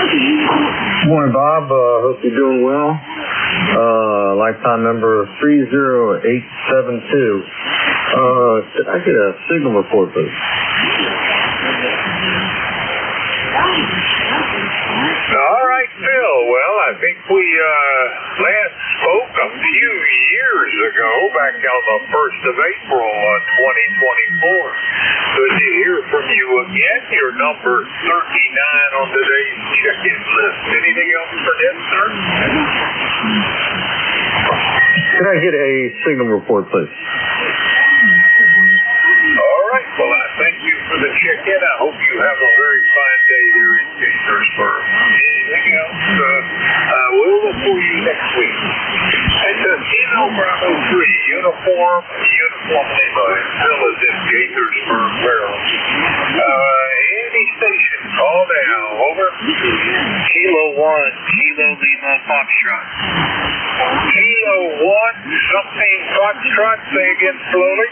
Good morning, Bob. Hope you're doing well. Lifetime number 30872. Could I get a signal report, please? All right, Phil. Well, I think we last spoke a few years ago, back on the 1st of April, 2024. Good to hear from you again. Your number 39 on today's check-in list. Anything else for this, sir? Could I get a signal report, please? All right. Well, I thank you for the check-in. I hope you have a very fine day there in Gaithersburg. Anything else? We'll look for you next week. It's a Kilo Bravo 3 uniform Lima. Phil is in Gaithersburg, Maryland. Any station, call now. Over. Kilo 1, Kilo Lima Foxtrot. Kilo 1, something Foxtrot. Say again slowly.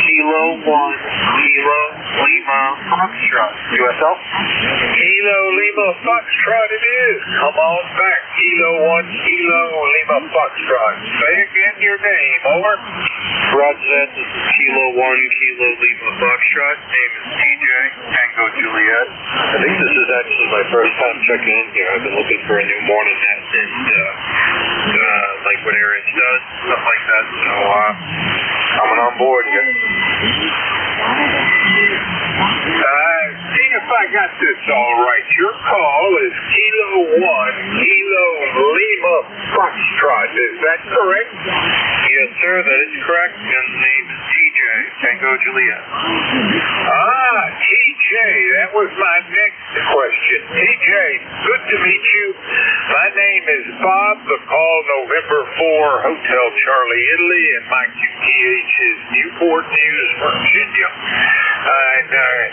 Kilo 1, Kilo Lima Foxtrot. USL? Kilo Lima Foxtrot it is. Come on back. Kilo 1, Kilo Lima Foxtrot. Say again your name. Over. Roger that. This is Kilo 1, Kilo Lima Foxtrot. Name is TJ, Tango Juliet. I think this is actually my first time checking in here. I've been looking for a new morning net and like what Airage does, stuff like that. So coming on board here. See if I got this all right. Your call is Kilo 1, Kilo Lima Foxtrot. Is that correct? Yes, sir, that is correct. And the name is TJ, Tango Juliet. TJ, that was my next question. TJ, good to meet you. My name is Bob. The call November 4, Hotel Charlie, Italy, and my QTH is Newport News, Virginia. And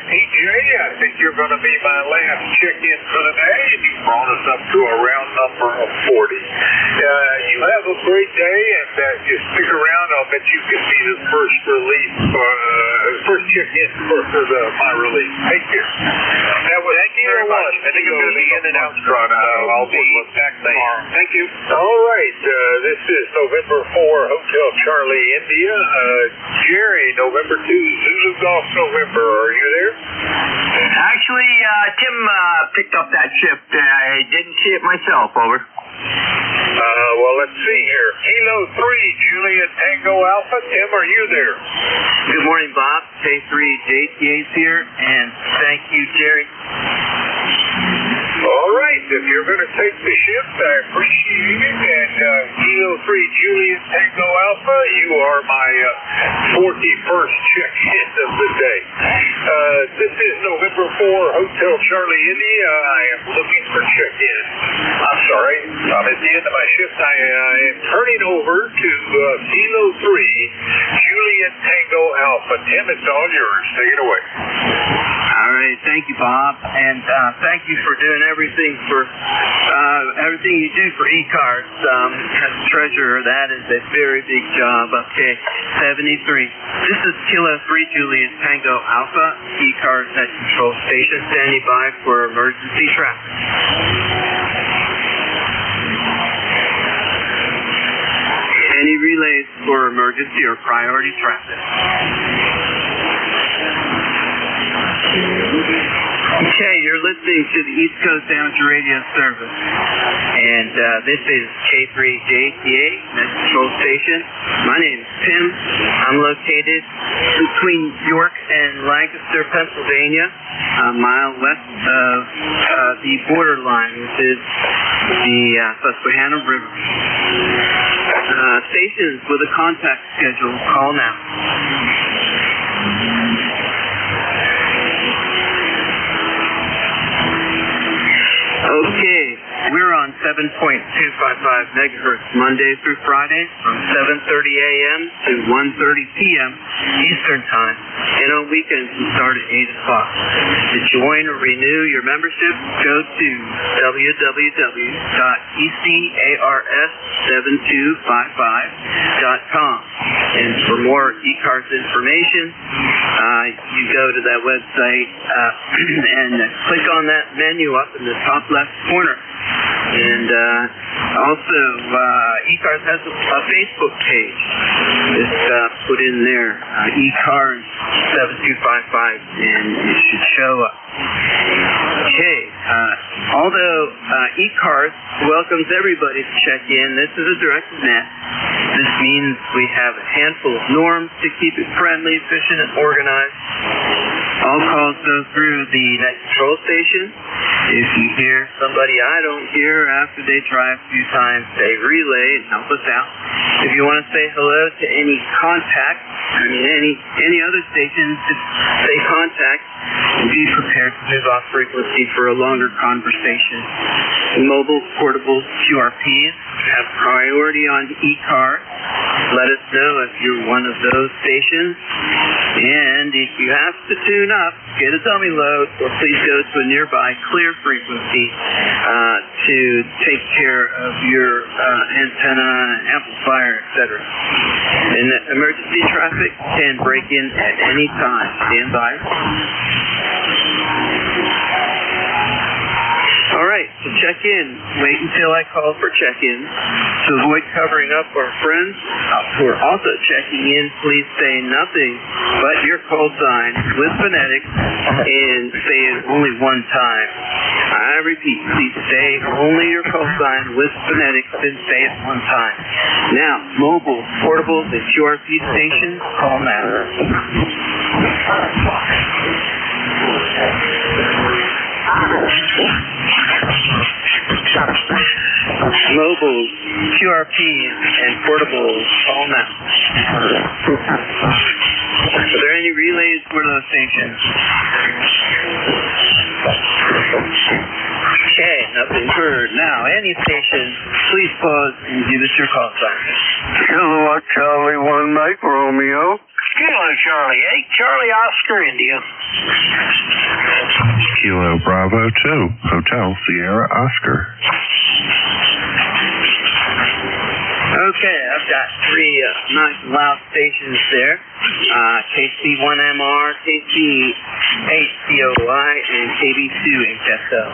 TJ, I think you're going to be my last check-in for the day, and you brought us up to a round number of 40. You have a great day, and you stick around. I'll bet you can be the first first check-in for my relief. Thank you. Thank you very much. I think I'm going to be in and out. I'll be back tomorrow. Thank you. All right. This is November 4, Hotel Charlie, India. Jerry, November 2, Zulu Golf, November. Are you there? Actually, Tim picked up that shift. I didn't see it myself. Over. Well, let's see here. Kilo 3, Juliet Tango Alpha. Tim, are you there? Good morning, Bob. K3JTA's here, and thank you, Jerry. All right. If you're going to take the shift, I appreciate it. And Kilo 3, Juliet Tango Alpha, you are my 41st check-in of the day. This is November 4, Hotel Charlie, India. I am looking for check-in. I'm sorry. I'm at the end of my shift. I am turning over to Kilo 3, Juliet Tango Alpha. Tim, it's all yours. Take it away. All right. Thank you, Bob. And thank you for doing everything you do for ECARS. As treasurer, that is a very big job. Okay, 73. This is Kilo 3 Juliet Tango Alpha. ECARS at control station, standing by for emergency traffic. Any relays for emergency or priority traffic? Okay, you're listening to the East Coast Amateur Radio Service, and this is K3JTA, that's control station. My name is Tim. I'm located between York and Lancaster, Pennsylvania, a mile west of the borderline, which is the Susquehanna River. Stations with a contact schedule, call now. Okay, we're on on 7.255 megahertz Monday through Friday from 7:30 a.m. to 1:30 p.m. Eastern Time, and on weekends we start at 8 o'clock. To join or renew your membership, go to www.ECARS7255.com. And for more ECARS information, you go to that website and click on that menu up in the top left corner. And also, ECARS has a Facebook page. Just put in there, ECARS 7255, and it should show up. Okay, although ECARS welcomes everybody to check in, this is a direct net. This means we have a handful of norms to keep it friendly, efficient, and organized. All calls go through the net control station. If you hear somebody I don't hear after they try a few times, say relay and help us out. If you want to say hello to any contact, any other stations, just say contact and be prepared to move off frequency for a longer conversation. Mobile portable QRPs have priority on ECARS. Let us know if you're one of those stations. And if you have to tune up, get a dummy load, or please go to a nearby clear frequency to take care of your antenna, amplifier, etc. And emergency traffic can break in at any time. Stand by. All right, to check in, wait until I call for check-in. To avoid covering up our friends who are also checking in, please say nothing but your call sign with phonetics and say it only one time. I repeat, please say only your call sign with phonetics and say it one time. Now, mobile, portables, and QRP stations, call now. Mobile, QRPs, and portables, call now. Are there any relays for those stations? Okay, nothing heard. Now, any station, please pause and give us your call sign. Kilo Charlie 1 Mike Romeo. Kilo Charlie 8, Charlie Oscar India. Kilo Bravo 2, Hotel Sierra Oscar. Okay, I've got three nice loud stations there. KC1MR, KC8COI, and KB2HSO. I'm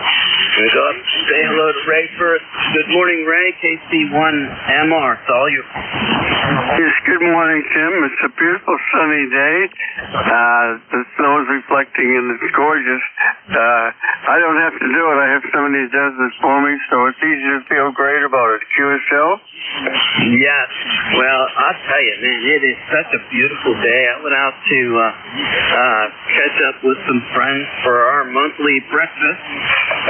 going to go up and say hello to Ray first. Good morning, Ray. KC1MR. It's all yours. Yes, good morning, Tim. It's a beautiful sunny day. The snow is reflecting and it's gorgeous. I don't have to do it. I have somebody who does this for me, so it's easy to feel great about it. QSL? Yes. Well, I'll tell you, man, it is such a beautiful day. I went out to catch up with some friends for our monthly breakfast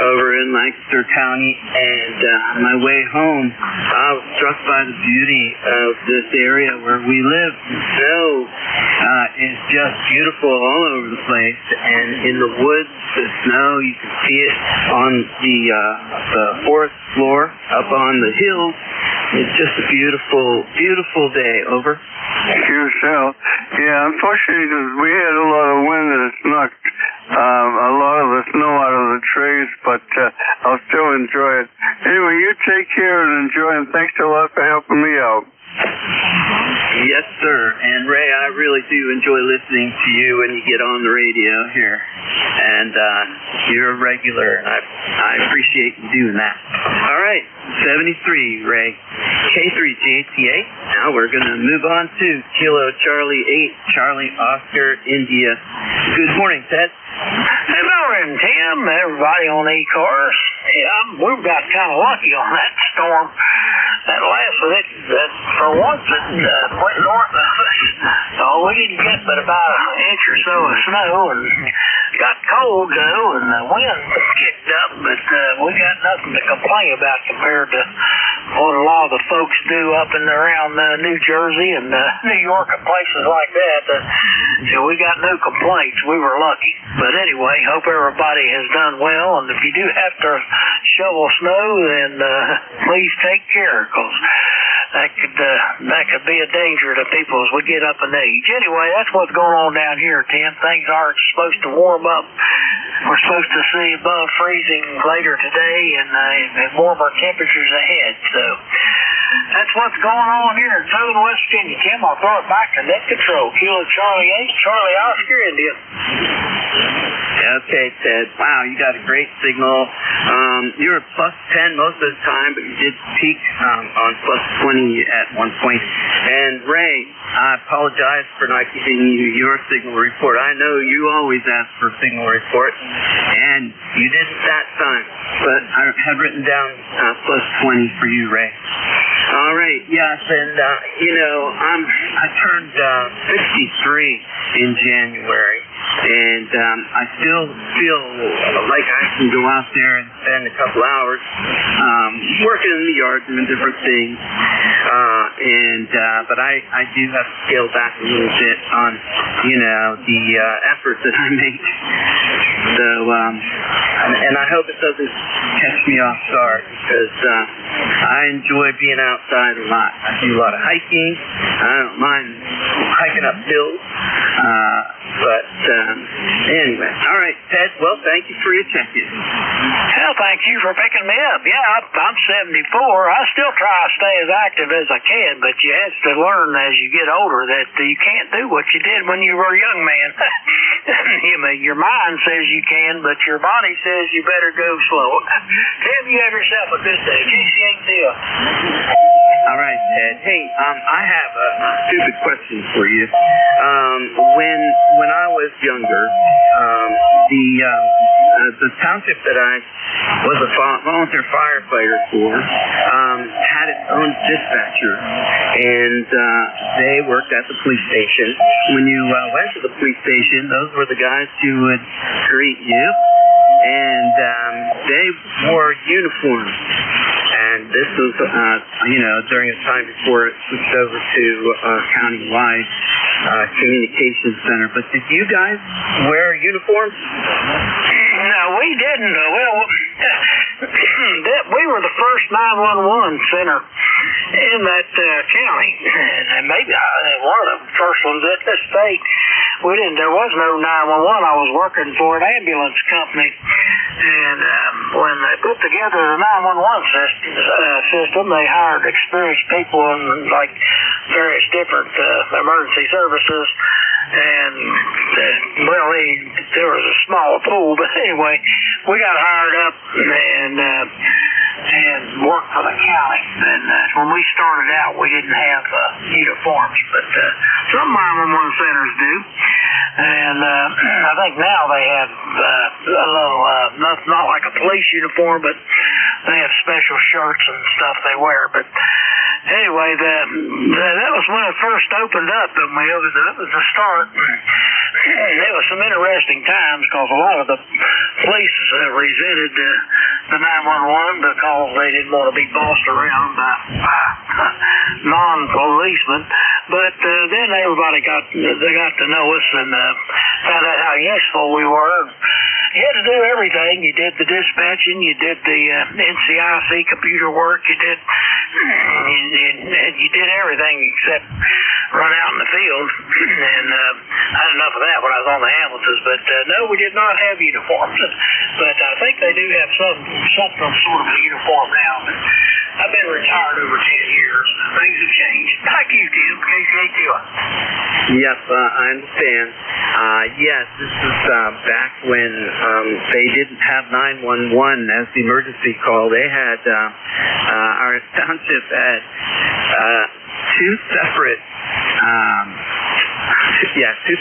over in Lancaster County, and on my way home, I was struck by the beauty of this area where we live. The snow is just beautiful all over the place, and in the woods, the snow, you can see it on the forest floor up on the hills. It's just a beautiful, beautiful day. Over. QSL. Yeah, unfortunately, we had a lot of wind and it knocked a lot of the snow out of the trees, but I'll still enjoy it. Anyway, you take care and enjoy, and thanks a lot for helping me out. Yes, sir. And Ray, I really do enjoy listening to you when you get on the radio here. And you're a regular, and I appreciate you doing that. All right, 73, Ray. K3JTA. Now we're going to move on to Kilo Charlie 8, Charlie Oscar India. Good morning, Ted. Good morning, Tim. Everybody on ECARS. Yeah, we got kind of lucky on that storm. That last one, for once, it went north of us. We didn't get but about an inch or so of snow, and got cold though, and the wind kicked up, but we got nothing to complain about compared to what a lot of the folks do up and around New Jersey and New York and places like that. So we got no complaints. We were lucky. But anyway, hope everybody has done well, and if you do have to shovel snow, then please take care, because that could be a danger to people as we get up in age. Anyway, that's what's going on down here, Tim. Things are supposed to warm up. We're supposed to see above freezing later today and warmer temperatures ahead. So that's what's going on here in southern West Virginia. Tim, I'll throw it back to net control. Kilo Charlie 8, Charlie Oscar, India. Okay, Ted. Wow, you got a great signal. You were plus 10 most of the time, but you did peak on plus 20 at one point. And Ray, I apologize for not giving you your signal report. I know you always ask for a signal report, and you didn't that time. But I had written down plus 20 for you, Ray. All right, yes, and I turned 63 in January, and I still feel like I can go out there and spend a couple hours working in the yard doing different things, but I do have to scale back a little bit on the effort that I make. So and I hope it doesn't catch me off guard, because I enjoy being outside a lot. I do a lot of hiking. I don't mind hiking up hills. But anyway, all right, Ted. Well, thank you for your check-in. Well, thank you for picking me up. Yeah, I'm 74. I still try to stay as active as I can, but you have to learn as you get older that you can't do what you did when you were a young man. Your mind says you can, but your body says you better go slow. Tim, you have yourself a good day. GC8 deal. All right, Ted. Hey, I have a stupid question for you. When I was younger, the township that I was a volunteer firefighter for had its own dispatcher, and they worked at the police station. When you went to the police station, those were the guys who would greet you, and they wore uniforms. And this was, during a time before it switched over to countywide communications center. But did you guys wear uniforms? No, we didn't. Well, we were the first 911 center in that county, and maybe one of the first ones at the state. There was no 911. I was working for an ambulance company, and when they put together the 911 system, they hired experienced people in like various different emergency services. And there was a small pool, but anyway, we got hired up and worked for the county. And when we started out, we didn't have uniforms, but some 911 centers do. And I think now they have a little, not like a police uniform, but they have special shirts and stuff they wear. But anyway, that was when it first opened up. That was the start. It was some interesting times, because a lot of the police resented the 911 because they didn't want to be bossed around by non-policemen. But then everybody got to know us and found out how useful we were. You had to do everything. You did the dispatching, you did the NCIC computer work, you did everything except run out in the field. And I had enough of that when I was on the ambulances. But no, we did not have uniforms. But I think they do have some sort of a uniform now. But I've been retired over 10 years. Things have changed. Thank you, Tim. KCA2. Yep, I understand. Yes, this is back when they didn't have 911 as the emergency call. They had our township had two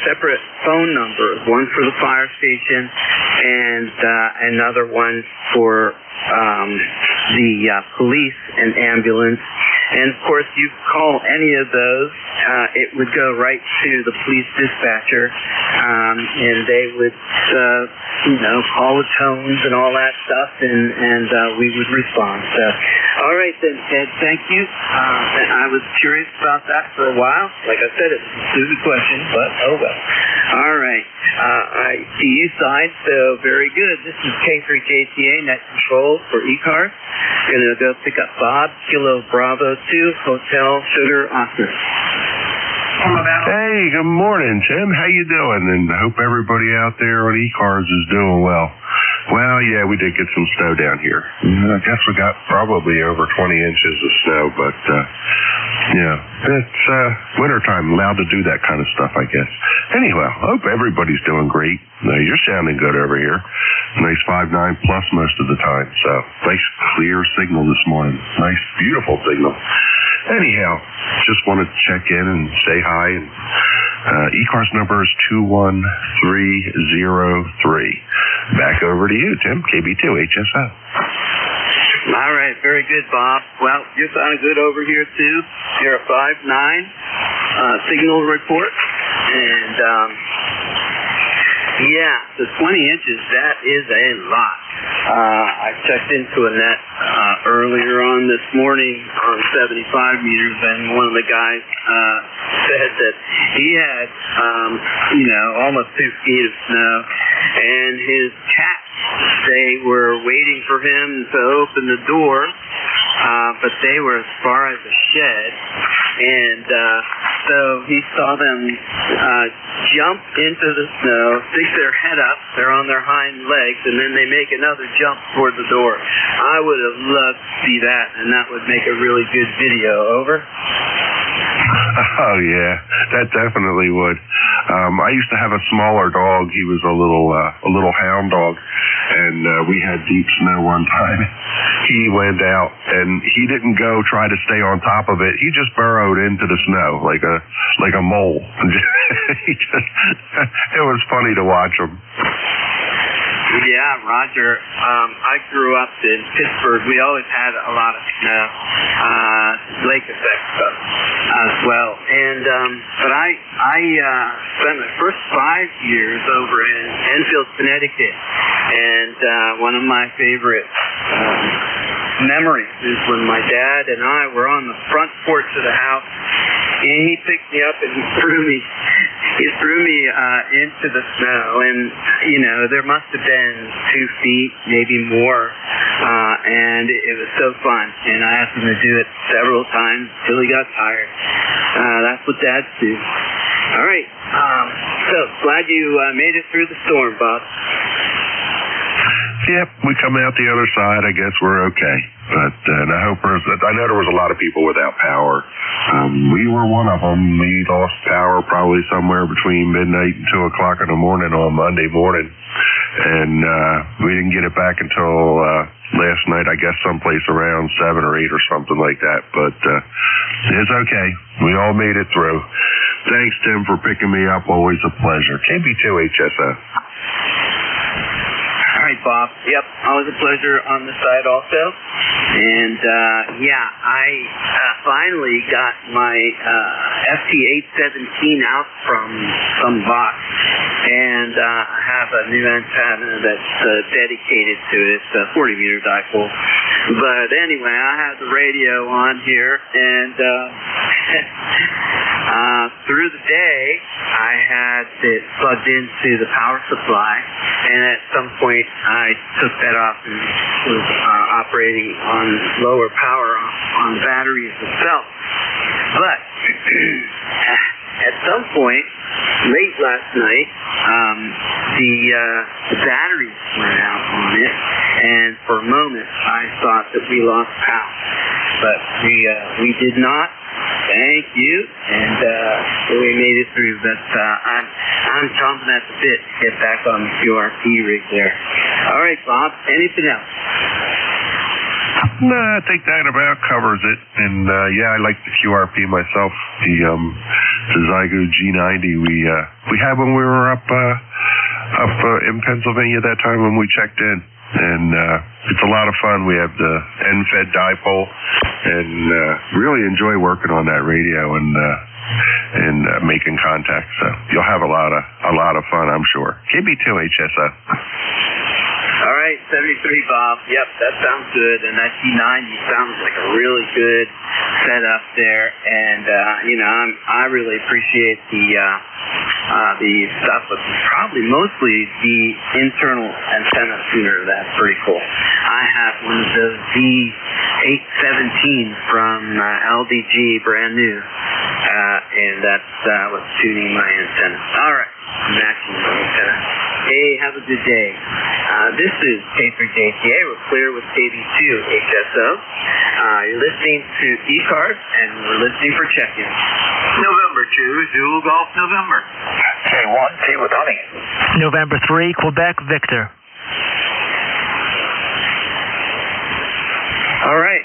separate phone numbers, one for the fire station and another one for the police and ambulance. And of course, you call any of those, it would go right to the police dispatcher, and they would, call the tones and all that stuff, and we would respond. So, all right then, Ted, thank you. I was curious about that for a while. Like I said, it's a stupid question, but oh well. All right. I see you side, so very good. This is K3JTA Net Control for ECARS. We're going to go pick up Bob, Kilo Bravo 2, Hotel Sugar Oscar. Hey, good morning, Tim. How you doing? And I hope everybody out there on ECARS is doing well. Well, yeah, we did get some snow down here. I guess we got probably over 20 inches of snow, but, it's wintertime, allowed to do that kind of stuff, I guess. Anyway, I hope everybody's doing great. You're sounding good over here. Nice 5.9 plus most of the time, so nice clear signal this morning. Nice, beautiful signal. Anyhow, just wanted to check in and say hi. And ECARS number is 21303. Back over to you, Tim, KB2 HSO. All right, very good, Bob. Well, you're sounding good over here, too. You're a 5.9 signal report. And, the 20 inches, that is a lot. I checked into a net earlier on this morning on 75 meters, and one of the guys said that he had, almost 2 feet of snow, and his cats, they were waiting for him to open the door, but they were as far as a shed, and so he saw them jump into the snow, stick their head up, they're on their hind legs, and then they make another jump toward the door. I would have loved to see that, and that would make a really good video. Over. Oh, yeah, that definitely would. I used to have a smaller dog. He was a little hound dog, and we had deep snow one time. He went out, and he didn't go try to stay on top of it. He just burrowed into the snow like a mole. It was funny to watch him. Yeah, Roger. I grew up in Pittsburgh. We always had a lot of snow, lake effect stuff as well. And but I spent my first 5 years over in Enfield, Connecticut, and one of my favorite memories is when my dad and I were on the front porch of the house, and he picked me up and he threw me into the snow, and there must have been 2 feet, maybe more, and it was so fun, and I asked him to do it several times until he got tired. That's what dads do. All right, so glad you made it through the storm, Bob. Yep, we come out the other side. I guess we're okay. But and I know there was a lot of people without power. We were one of them. We lost power probably somewhere between midnight and 2 o'clock in the morning on Monday morning. And we didn't get it back until last night, I guess someplace around 7 or 8 or something like that. But it's okay. We all made it through. Thanks, Tim, for picking me up. Always a pleasure. KB2 HSO. All right, Bob. Yep, always a pleasure on the side also. And, I finally got my FT817 out from some box, and I have a new antenna that's dedicated to it. It's a 40-meter dipole. But anyway, I have the radio on here, and through the day, I had it plugged into the power supply, and at some point, I took that off and was operating on lower power on the batteries itself. But at some point, late last night, the batteries went out on it, and for a moment, I thought that we lost power. But we did not. Thank you, and we made it through. But I'm chomping at the bit to get back on the QRP rig there. All right, Bob. Anything else? No, I think that about covers it. And I like the QRP myself. The Zygo G90 we had when we were up in Pennsylvania that time when we checked in. And it's a lot of fun. We have the NFED dipole, and really enjoy working on that radio and making contact. So you'll have a lot of fun, I'm sure. KB2HSO. All right, 73, Bob. Yep, that sounds good. And that T90 sounds like a really good setup there. And I really appreciate the stuff, but probably mostly the internal antenna tuner. That's pretty cool. I have one of those V817 from LDG, brand new, and that's what's tuning my antenna. All right, matching my antenna. Hey, have a good day. This is K3JTA. We're clear with KB2HSO. You're listening to ECARS, and we're listening for check-in. November 2, Zulu Golf, November. K1, T with honey. November 3, Quebec, Victor. All right.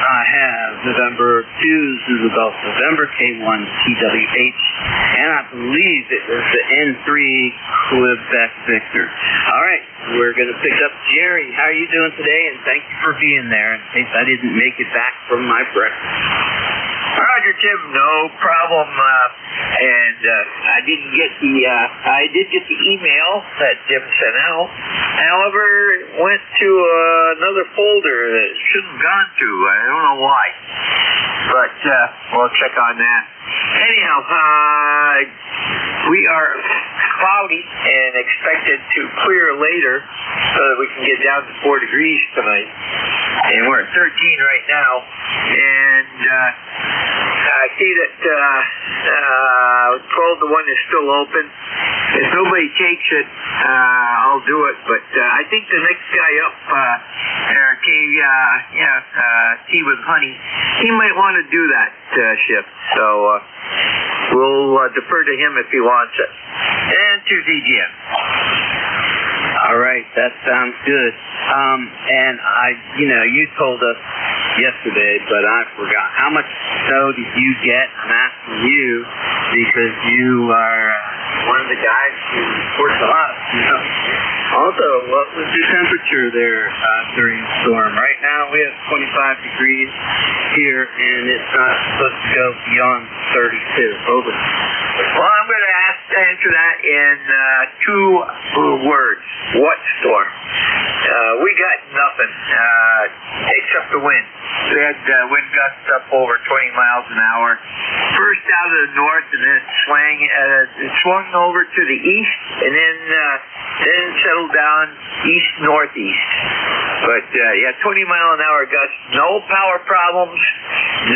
I have November 2, Zulu Golf, November, K1, TWH, and I believe it was the N3, Quebec, Victor. All right, we're going to pick up Jerry. How are you doing today? And thank you for being there in case I didn't make it back from my breakfast. Roger, Tim, no problem. I did get the email that Jim sent out. However, it went to another folder that it shouldn't have gone to. I don't know why. But we'll check on that. Anyhow, we are cloudy and expected to clear later so that we can get down to 4 degrees tonight. And we're at 13 right now. And I see that 12 to 1 is still open. If nobody takes it, I'll do it. But I think the next guy up, T with honey, he might want to do that shift. So we'll defer to him if he wants it. And to ZGM. All right, that sounds good. And you told us yesterday, but I forgot. How much snow did you get? I'm asking you because you are one of the guys who reports a lot of snow. Also, what was your temperature there during the storm? Right now we have 25 degrees here, and it's not supposed to go beyond 32. Over. Well, I'm going to answer that in 2 words. What storm? We got nothing except the wind. We had wind gusts up over 20 miles an hour. First out of the north, and then it swung over to the east, and then settled down east-northeast. But 20-mile-an-hour gusts. No power problems.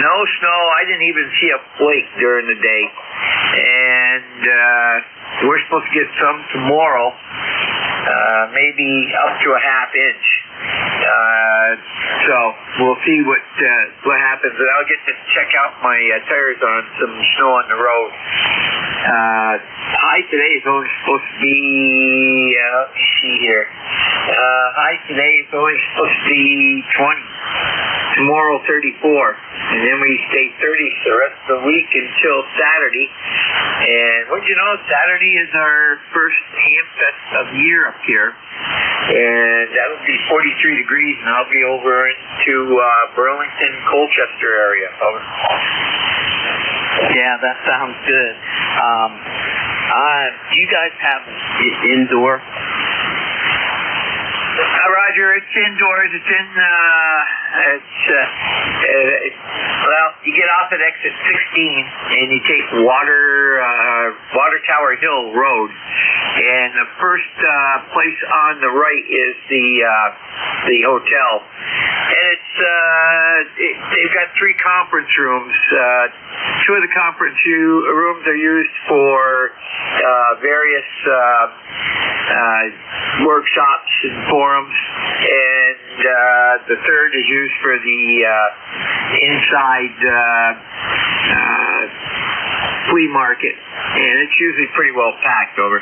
No snow. I didn't even see a flake during the day. And we're supposed to get some tomorrow. Maybe up to a half inch. So we'll see what happens. And I'll get to check out my tires on some snow on the road. High today is only supposed to be, let me see here. High today is only supposed to be 20. Tomorrow 34. And then we stay 30 the rest of the week until Saturday. And what you know, Saturday is our first ham fest of the year up here. And that'll be 43 degrees, and I'll be over into Burlington, Colchester area. Over. Yeah, that sounds good. Do you guys have indoor? Roger, it's indoors. It's in, well, you get off at exit 16 and you take Water Tower Hill Road. And the first place on the right is the hotel. And they've got 3 conference rooms. 2 of the conference rooms are used for various workshops and forums, and the third is used for the inside flea market, and it's usually pretty well packed. Over.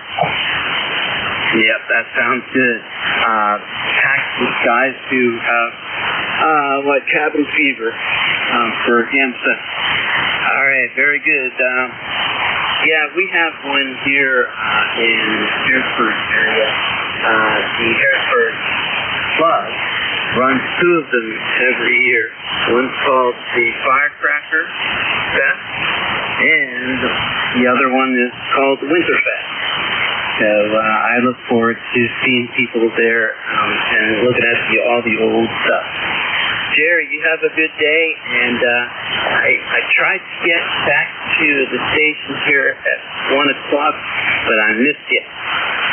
Yep, that sounds good. Packed with guys who have cabin fever for hamster. All right, very good. Yeah, we have one here in Harrisburg area. The Harrisburg Club runs two of them every year. One's called the Firecracker Fest, and the other one is called the Winterfest. So I look forward to seeing people there and looking at all the old stuff. Jerry, you have a good day, and I tried to get back to the station here at 1 o'clock, but I missed you.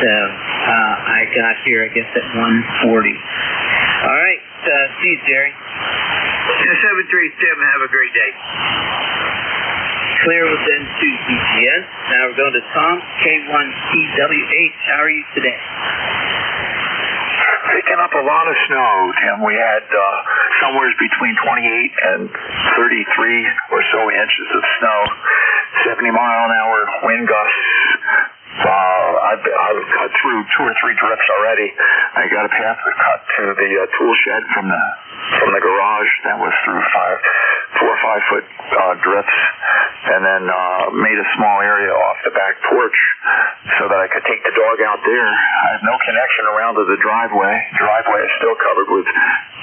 So I got here, I guess, at 1:40. All right, see you, Jerry. 737, have a great day. Clear with N2US. Now we're going to Tom, K1TWH. How are you today? Picking up a lot of snow, Tim. We had somewhere between 28 and 33 or so inches of snow, 70-mile-an-hour wind gusts. I've cut through 2 or 3 drifts already. I got a path to cut to the tool shed from the garage. That was through 4 or 5 foot drifts, and then made a small area off the back porch so that I could take the dog out there. I have no connection around to the driveway. Driveway is still covered with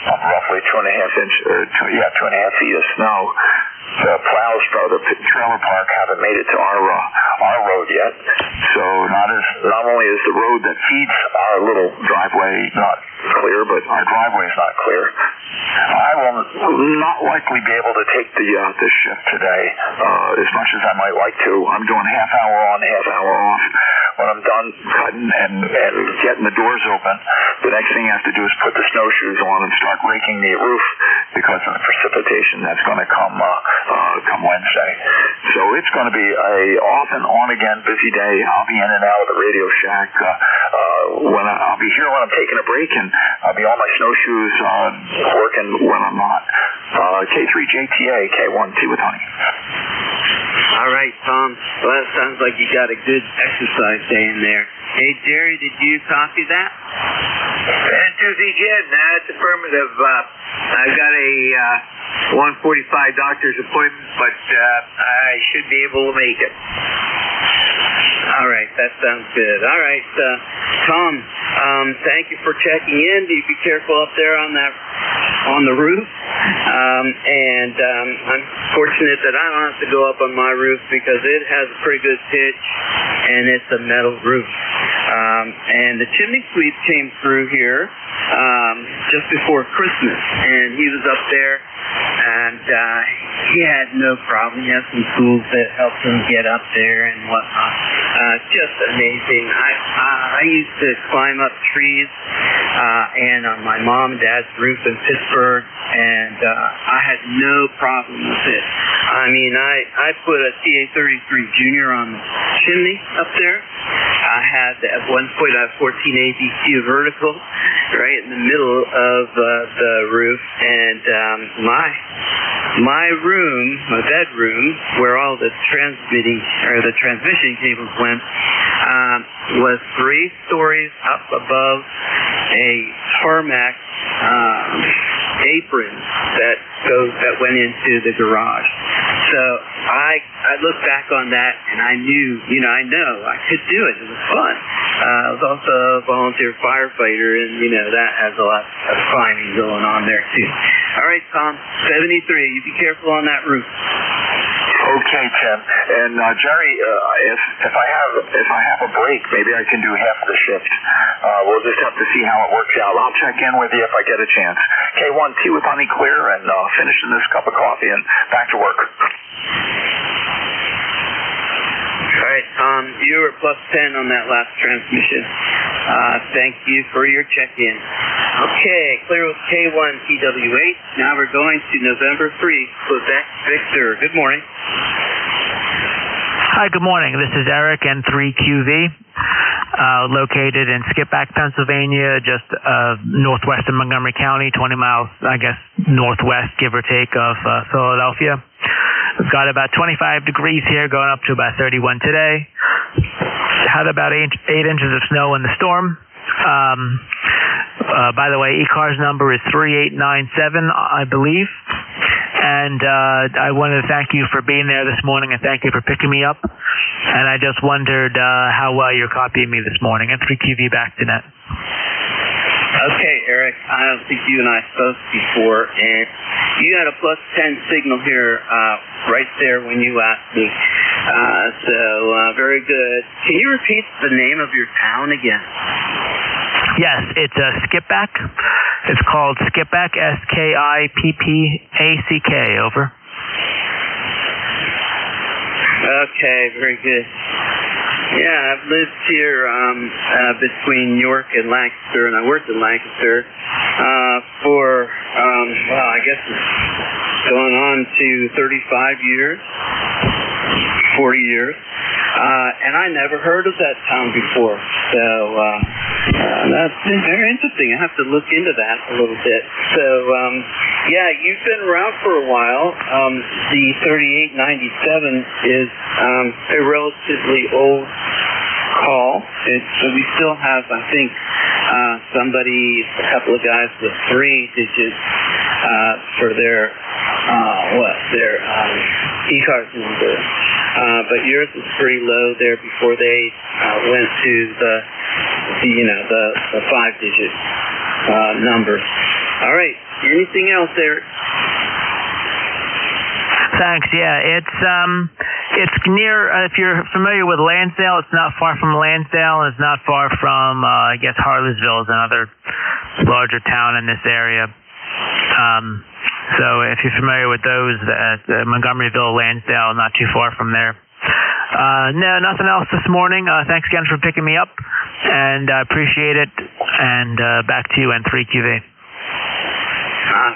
roughly 2.5 feet of snow. The plows for the trailer park haven't made it to our road yet. So not only is the road that feeds our little driveway not clear, but our driveway is not clear. I will not likely be able to take the shift today as much as I might like to. I'm doing half hour on, half hour off. When I'm done cutting and getting the doors open, the next thing I have to do is put the snowshoes on and start raking the roof because of the precipitation that's going to come Wednesday. So it's going to be a off and on again busy day. I'll be in and out of the Radio Shack. I'll be here when I'm taking a break, and I'll be on my snowshoes working when I'm not. K3JTA, K1T with honey. All right, Tom. Well, that sounds like you got a good exercise day in there. Hey, Jerry, did you copy that? N2ZN, that's affirmative. I've got a 1:45 doctor's appointment, but I should be able to make it. All right, that sounds good. All right, Tom, thank you for checking in. Be careful up there on the roof. I'm fortunate that I don't have to go up on my roof because it has a pretty good pitch, and it's a metal roof. And the chimney sweep came through here just before Christmas, and he was up there, and he had no problem. He had some tools that helped him get up there and whatnot. Just amazing. I used to climb up trees and on my mom and dad's roof in Pittsburgh, and I had no problem with it. I mean, I put a CA-33 Junior on the chimney up there. I had, at one point, I had 14 ABQ vertical right in the middle of the roof, and my room, my bedroom, where all the transmission cables went, was 3 stories up above a tarmac apron that went into the garage. So I looked back on that, and I knew, I could do it. It was fun. I was also a volunteer firefighter, and that has a lot of climbing going on there too. All right, Tom, 73. You be careful on that roof. Okay, Tim. And Jerry, if I have a break, maybe I can do half of the shift. We'll just have to see how it works out. I'll check in with you if I get a chance. K1T with honey clear, and finishing this cup of coffee and back to work. All right, Tom, you were +10 on that last transmission. Thank you for your check-in. Okay, clear with K1TWH. Now we're going to November 3, Quebec Victor. Good morning. Hi, good morning. This is Eric, N3QV, located in Skippack, Pennsylvania, just northwest of Montgomery County, 20 miles, I guess, northwest, give or take, of Philadelphia. We've got about 25 degrees here, going up to about 31 today. Had about 8 inches of snow in the storm. By the way, ECARS number is 3897, I believe. And I wanted to thank you for being there this morning, and thank you for picking me up. And I just wondered how well you're copying me this morning. N3QV back to net. Okay, Eric. I don't think you and I spoke before, and you had a +10 signal here right there when you asked me. So very good. Can you repeat the name of your town again? Yes, it's Skippack. It's called Skippack, Skippack, over. Okay, very good. Yeah, I've lived here between York and Lancaster, and I worked in Lancaster for, well, I guess it's going on to 35 years, 40 years. And I never heard of that town before. So that's been very interesting. I have to look into that a little bit. So, yeah, you've been around for a while. The 3897 is a relatively old call. We still have, I think, a couple of guys with 3 digits for their ECARS number. But yours is pretty low there before they went to the 5-digit number. All right. Anything else there? Thanks. Yeah, it's near. If you're familiar with Lansdale, it's not far from Lansdale. It's not far from, I guess, Harleysville is another larger town in this area. So if you're familiar with those, Montgomeryville, Lansdale, not too far from there. No, nothing else this morning. Thanks again for picking me up, and I appreciate it. And back to you, N3QV.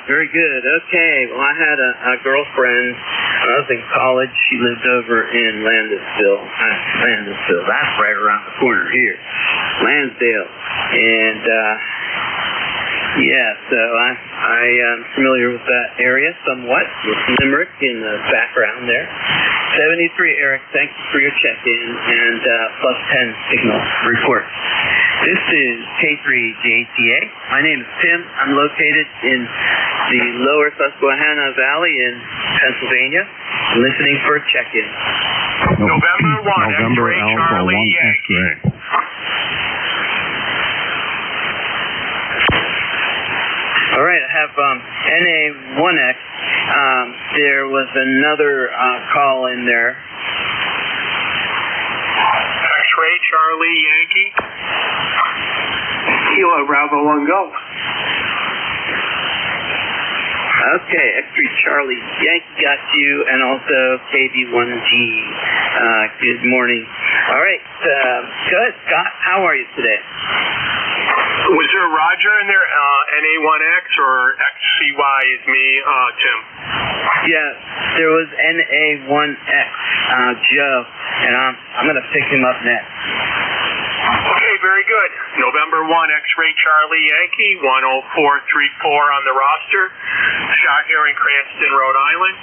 Very good. Okay. Well, I had a girlfriend when I was in college. She lived over in Lansdale. That's right around the corner here. Lansdale. And, yeah, so I am familiar with that area somewhat, with Limerick in the background there. 73, Eric, thank you for your check-in and +10 signal report. This is K3JTA. My name is Tim. I'm located in the lower Susquehanna Valley in Pennsylvania. I'm listening for a check-in. November 1, X-ray, Charlie, Yankee. All right, I have NA1X. There was another call in there. X-ray, Charlie, Yankee. Kilo Bravo 1 Golf. Okay, X-ray Charlie Yankee got you, and also KB1G. Good morning. All right, good. Scott, how are you today? Was there a Roger in there, NA1X, or XCY is me, Tim? Yeah, there was NA1X, Joe, and I'm going to pick him up next. Okay, very good. November 1, X-ray Charlie Yankee, 10434 on the roster. Shot here in Cranston, Rhode Island.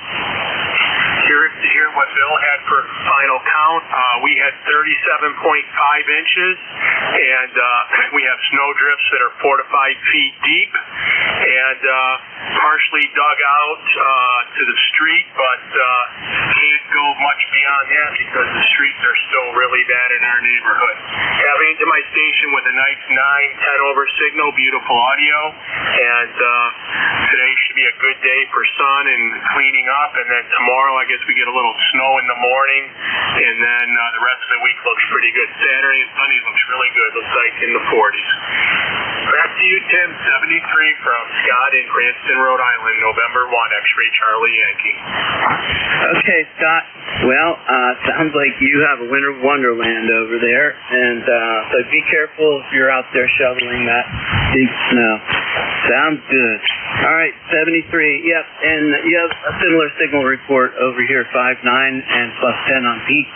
Curious to hear what Bill had for final count. We had 37.5 inches, and we have snow drifts that are 4 to 5 feet deep, and partially dug out to the street, but can't go much beyond that because the streets are still really bad in our neighborhood. Having to my station with a nice 9-10 over signal, beautiful audio, and today should be a good day for sun and cleaning up, and then tomorrow I guess we get a little snow in the morning, and then the rest of the week looks pretty good. Saturday and Sunday looks really good, looks like in the 40s. Back to you, Tim, 73 from Scott in Cranston, Rhode Island, November 1, X-ray Charlie Yankee. Okay, Scott. Well, sounds like you have a winter wonderland over there, and so be careful if you're out there shoveling that big snow. Sounds good. All right, 73. Yep, and you have a similar signal report over here, 5-9 and +10 on Pete.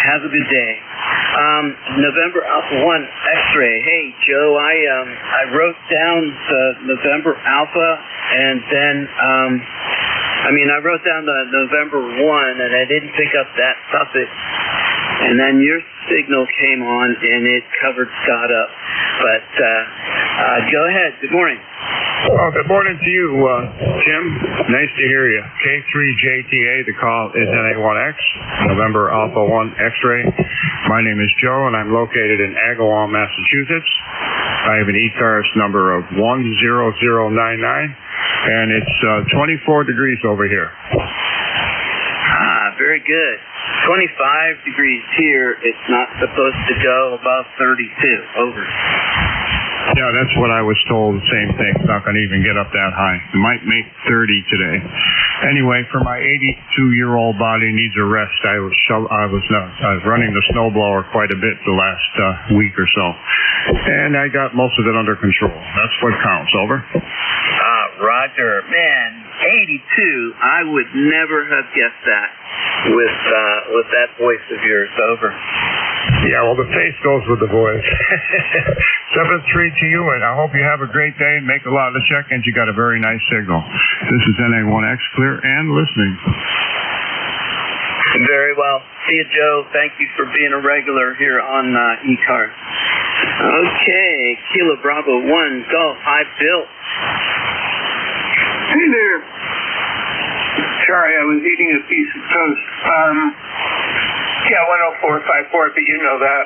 Have a good day. November Alpha 1 X-ray. Hey, Joe, I wrote down the November Alpha, and then I wrote down the November 1, and I didn't pick up that suffix. And then your signal came on, and it covered Scott up. But go ahead. Good morning. Well, good morning to you, Tim. Nice to hear you. K3JTA, the call is NA1X, November Alpha 1 X-ray. My name is Joe, and I'm located in Agawam, Massachusetts. I have an ECARS number of 10099, and it's 24 degrees over here. Very good. 25 degrees here. It's not supposed to go above 32. Over. Yeah, that's what I was told. The same thing. It's not going to even get up that high. It might make 30 today. Anyway, for my 82-year-old body needs a rest. I was running the snowblower quite a bit the last week or so, and I got most of it under control. That's what counts. Over. Roger. Man, 82. I would never have guessed that with that voice of yours. Over. Yeah, well, the face goes with the voice. 7-3 to you, and I hope you have a great day and make a lot of check-ins. You got a very nice signal. This is NA1X, clear and listening. Very well. See you, Joe. Thank you for being a regular here on ECARS. Okay, Kilo Bravo 1, Golf. Hi, Bill. Hey there. Sorry, I was eating a piece of toast. Yeah, 10454, but you know that.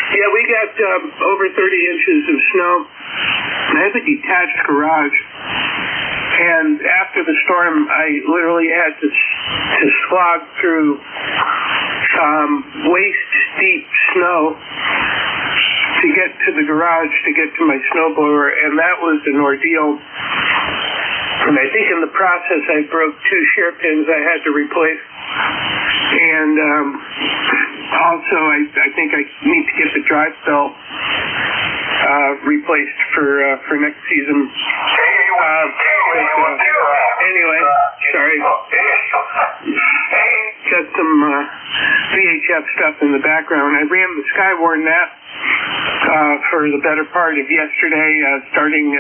Yeah, we got over 30 inches of snow. I have a detached garage, and after the storm, I literally had to slog through waist-deep snow to get to the garage, to get to my snowblower, and that was an ordeal. And I think in the process, I broke 2 shear pins I had to replace. And also, I think I need to get the drive belt replaced for next season. Anyway, sorry. Got some VHF stuff in the background. I ran the Skywarn nap for the better part of yesterday, starting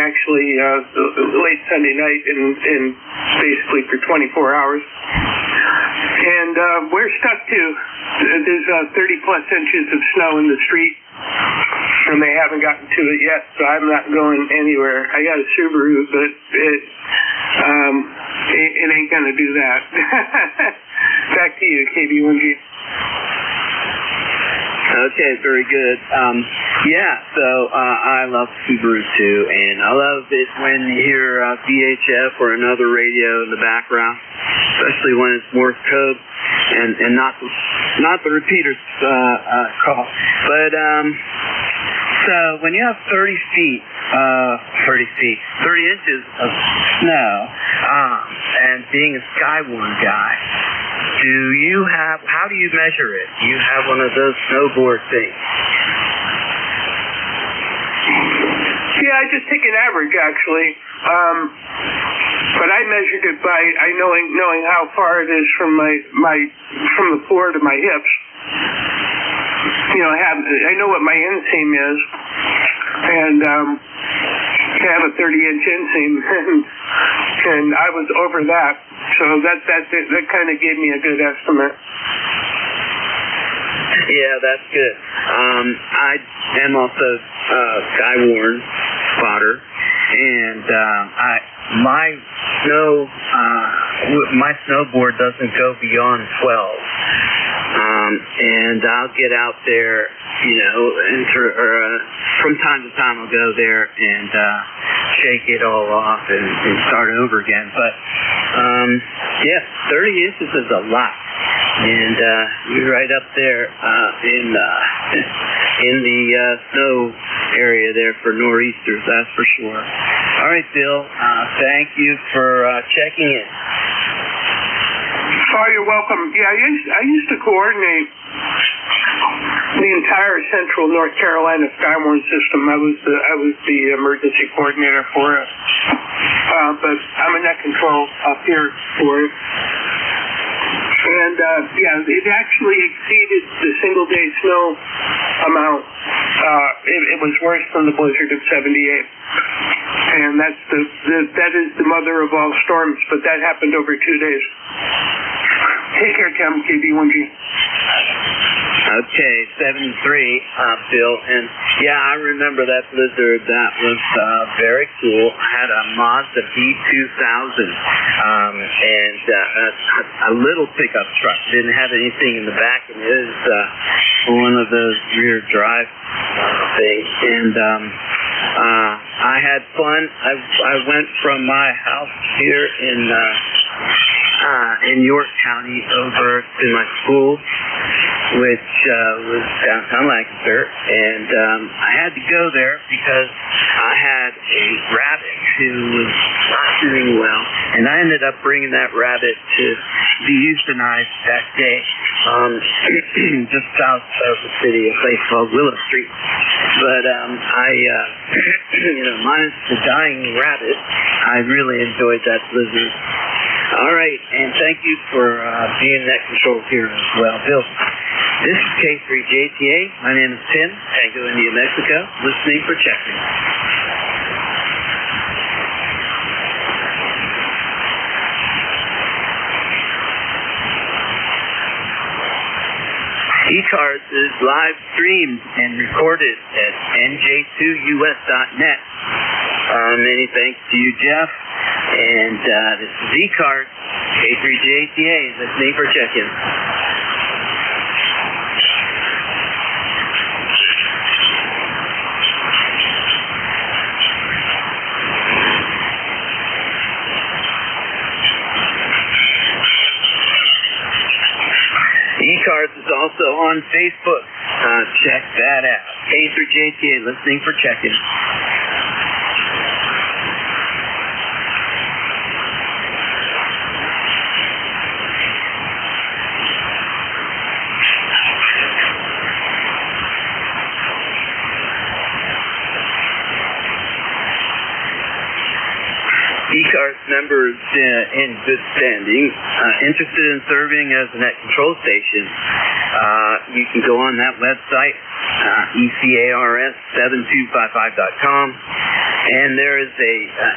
actually late Sunday night and basically for 24 hours. And we're stuck too. There's 30 plus inches of snow in the street, and they haven't gotten to it yet, so I'm not going anywhere. I got a Subaru, but it ain't gonna do that. Back to you, KB1G. Okay, very good. So I love Subaru too, and I love it when you hear VHF or another radio in the background, especially when it's Morse code and not the repeaters call. But so when you have 30 inches of snow, and being a Skywarn guy, how do you measure it? Do you have one of those snowboard things? Yeah, I just take an average actually. But I measured it by knowing how far it is from from the floor to my hips. You know, I know what my inseam is, and I have a 30-inch inseam, and I was over that, so that kind of gave me a good estimate. Yeah, that's good. I am also Skywarn spotter, and my snowboard doesn't go beyond 12. And I'll get out there, you know, from time to time I'll go there and shake it all off and start over again. But 30 inches is a lot, and you're right up there in the snow area there for nor'easters, that's for sure. All right, Bill, thank you for checking in. Oh, you're welcome. Yeah, I used to coordinate the entire central North Carolina Skywarn system. I was the emergency coordinator for it. But I'm in net control up here for it. And it actually exceeded the single day snow amount. It was worse than the blizzard of '78. And that is the mother of all storms, but that happened over 2 days. Take care, Tim, KB1G. Okay, 73, Bill, and yeah, I remember that blizzard. That was very cool. I had a Mazda B2000, and a little pickup truck. Didn't have anything in the back, and it was one of those rear drive things. And I had fun. I went from my house here in York County over to my school, which was downtown Lancaster, and I had to go there because I had a rabbit who was not doing well, and I ended up bringing that rabbit to be euthanized that day, just south of the city, a place called Willow Street. But minus the dying rabbit, I really enjoyed that blizzard. All right, and thank you for being net control here as well, Bill. This is K3JTA. My name is Tim, Tango India, Mexico, listening for checking. ECARS is live streamed and recorded at NJ2US.net. Many thanks to you, Jeff. And this is ECARS, K3JTA, listening for check-in. ECARS is also on Facebook. Check that out. K3JTA, listening for check-in. ECARS members in good standing, interested in serving as a net control station, you can go on that website, ECARS7255.com, and there is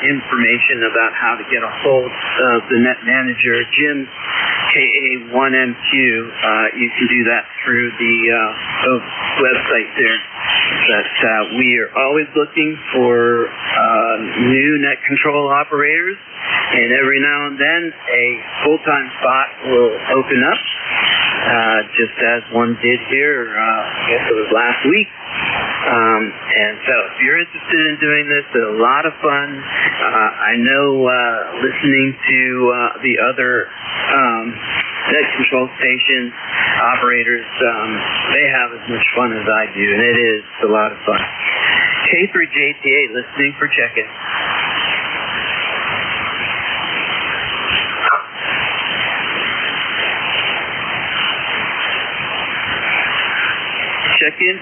information about how to get a hold of the net manager, Jim, KA1MQ. You can do that through the website there. But we are always looking for new net control operators, and every now and then a full-time spot will open up, just as one did here, I guess it was last week. And so if you're interested in doing this, it's a lot of fun. I know listening to the other net control station operators, they have as much fun as I do, and it is a lot of fun. K3JTA, listening for check-in. Check-in,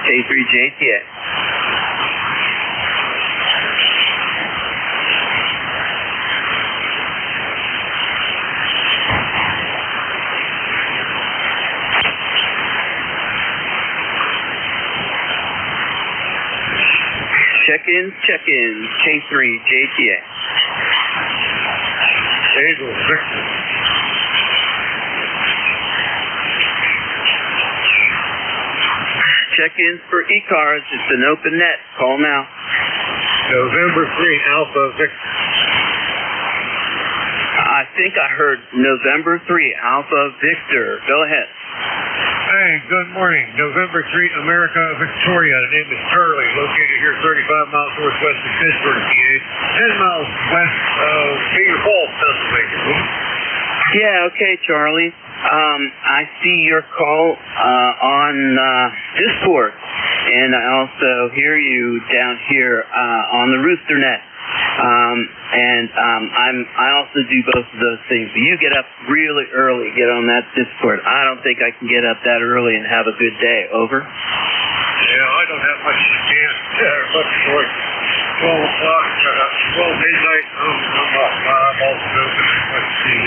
K3JTA. Check-in, K3JTA. Eagle Victor. Check-ins for ECARS. It's an open net. Call now. November 3, Alpha Victor. I think I heard November 3, Alpha Victor. Go ahead. Hey, good morning. November 3, America Victoria. The name is Charlie, located here 35 miles northwest of Pittsburgh, PA, 10 miles west of Cedar Falls, Pennsylvania. Yeah, okay, Charlie. I see your call on Discord, and I also hear you down here on the Rooster Net. I also do both of those things. But you get up really early, get on that Discord. I don't think I can get up that early and have a good day. Over. Yeah, I don't have much chance there, much more. 12 o'clock, 12 midnight, I'm up. I'm also open and watch TV.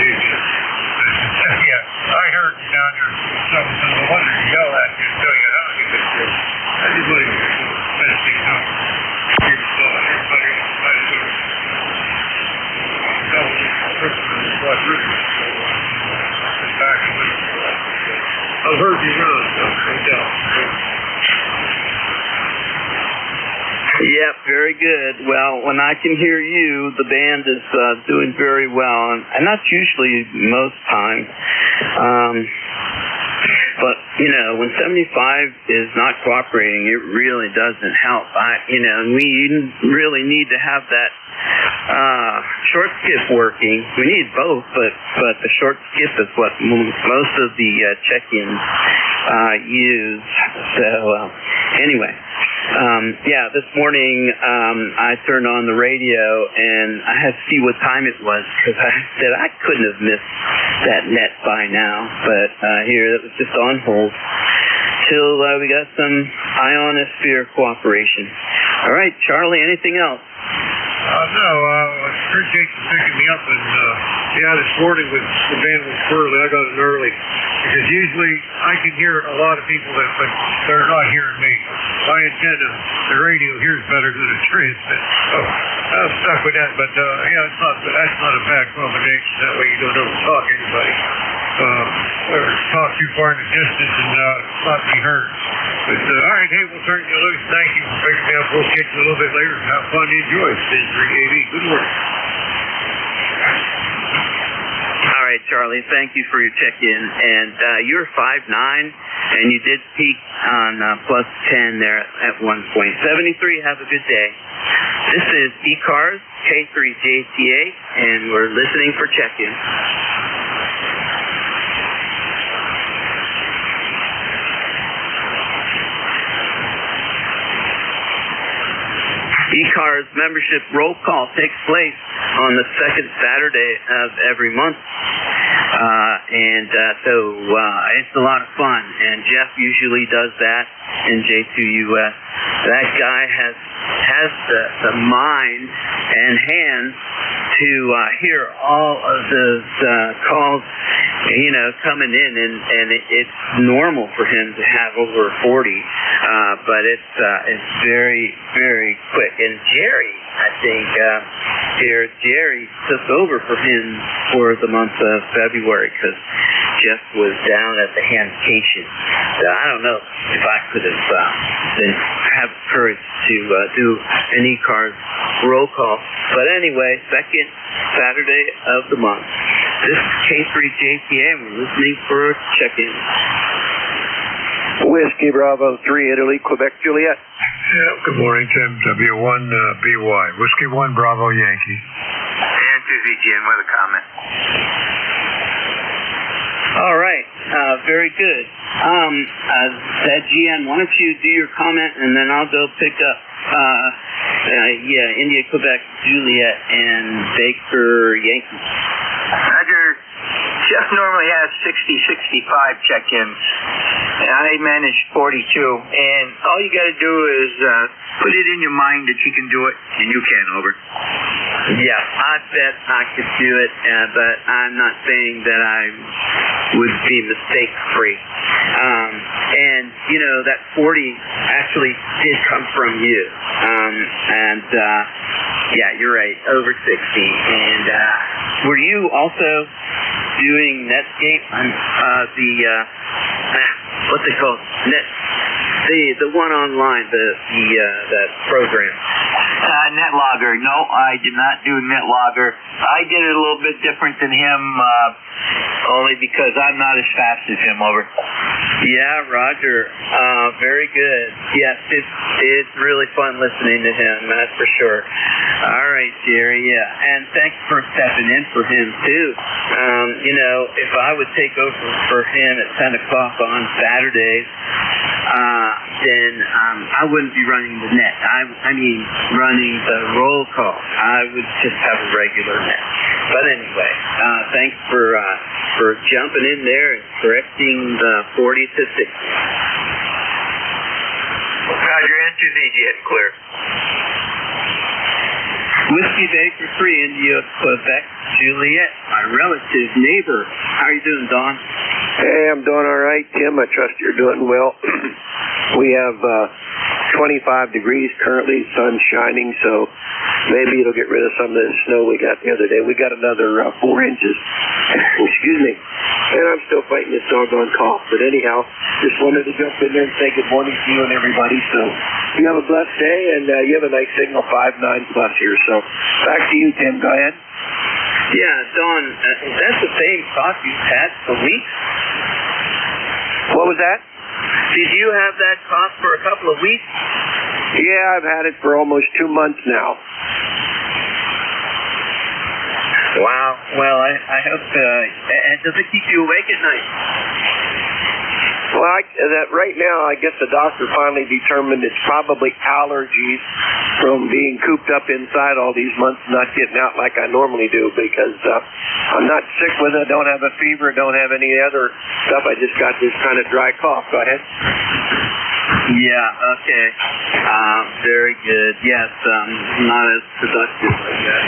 Yeah, I heard you down there. Something I wanted to yell at you and tell you how you get there. Anybody best thing done. Everybody else to tell Christmas is what really is. I've heard you run, so good. Well, when I can hear you, the band is doing very well, and that's usually most times. But, you know, when 75 is not cooperating, it really doesn't help. And we really need to have that short skip working. We need both, but the short skip is what most of the check-ins use. So, anyway. This morning I turned on the radio and I had to see what time it was because I said I couldn't have missed that net by now. But here it was just on hold till we got some ionosphere cooperation. All right, Charlie, anything else? No, I appreciate you picking me up. And this morning with the band was early. I got it early because usually I can hear a lot of people but they're not hearing me. My antenna, the radio hears better than the transmit. So I'm stuck with that. But that's not a bad combination. That way you don't overtalk anybody or talk too far in the distance and not be heard. But all right, hey, we'll turn you loose. Thank you for picking me up. We'll catch you a little bit later. Have fun. Enjoy. NJ2US. Good work. All right, Charlie, thank you for your check-in. And you're 5'9", and you did peak on plus 10 there at one point. 73, have a good day. This is ECARS, K3JTA, and we're listening for check-in. ECARS membership roll call takes place on the second Saturday of every month. So it's a lot of fun, and Jeff usually does that in NJ2US. That guy has the mind and hands to hear all of those calls, coming in, and it's normal for him to have over 40, but it's very, very quick. And Jerry, I think, Jerry took over for him for the month of February because Jeff was down at the Handcation. So I don't know if I could have courage to do an ECARS roll call. But anyway, second Saturday of the month. This is K3JTA, and we're listening for check-in. Whiskey Bravo 3, Italy, Quebec, Juliet. Yeah, good morning, Tim. W1BY. Whiskey 1, Bravo, Yankee. And 2VGN with a comment. All right, very good. That GN, why don't you do your comment, and then I'll go pick up, India, Quebec, Juliet, and Baker, Yankee. Roger. Jeff normally has 60, 65 check-ins, and I managed 42. And all you got to do is put it in your mind that you can do it, and you can, over. Yeah, I bet I could do it, but I'm not saying that I would be mistake-free. And, that 40 actually did come from you. You're right, over 60. And were you also doing Netscape on what they call the one online, that program? NetLogger. No, I did not do NetLogger. I did it a little bit different than him, only because I'm not as fast as him, over. Yeah, Roger. Very good. Yes, it's really fun listening to him, that's for sure. All right, Jerry, yeah. And thanks for stepping in for him, too. If I would take over for him at 10 o'clock on Saturdays, then I wouldn't be running the net. I mean, running the roll call. I would just have a regular net. But anyway, thanks for jumping in there and correcting the 40 to 60. Roger, N2VGN clear. Whiskey Baker 3, India, Quebec, Juliet, my relative neighbor. How are you doing, Don? Hey, I'm doing all right, Tim. I trust you're doing well. We have 25 degrees currently, sun's shining, so maybe it'll get rid of some of the snow we got the other day. We got another 4 inches. Excuse me. And I'm still fighting this doggone cough. But anyhow, just wanted to jump in there and say good morning to you and everybody. So you have a blessed day, and you have a nice signal 5-9 plus here. So back to you, Tim. Go ahead. Yeah, Don, is that the same cough you've had for weeks? What was that? Did you have that cough for a couple of weeks? Yeah, I've had it for almost 2 months now. Wow. Well, I hope, and does it keep you awake at night? Well, right now, I guess the doctor finally determined it's probably allergies from being cooped up inside all these months, not getting out like I normally do, because I'm not sick with it, don't have a fever, don't have any other stuff. I just got this kind of dry cough. Go ahead. Yeah, okay. Very good. Yes, not as productive, I guess,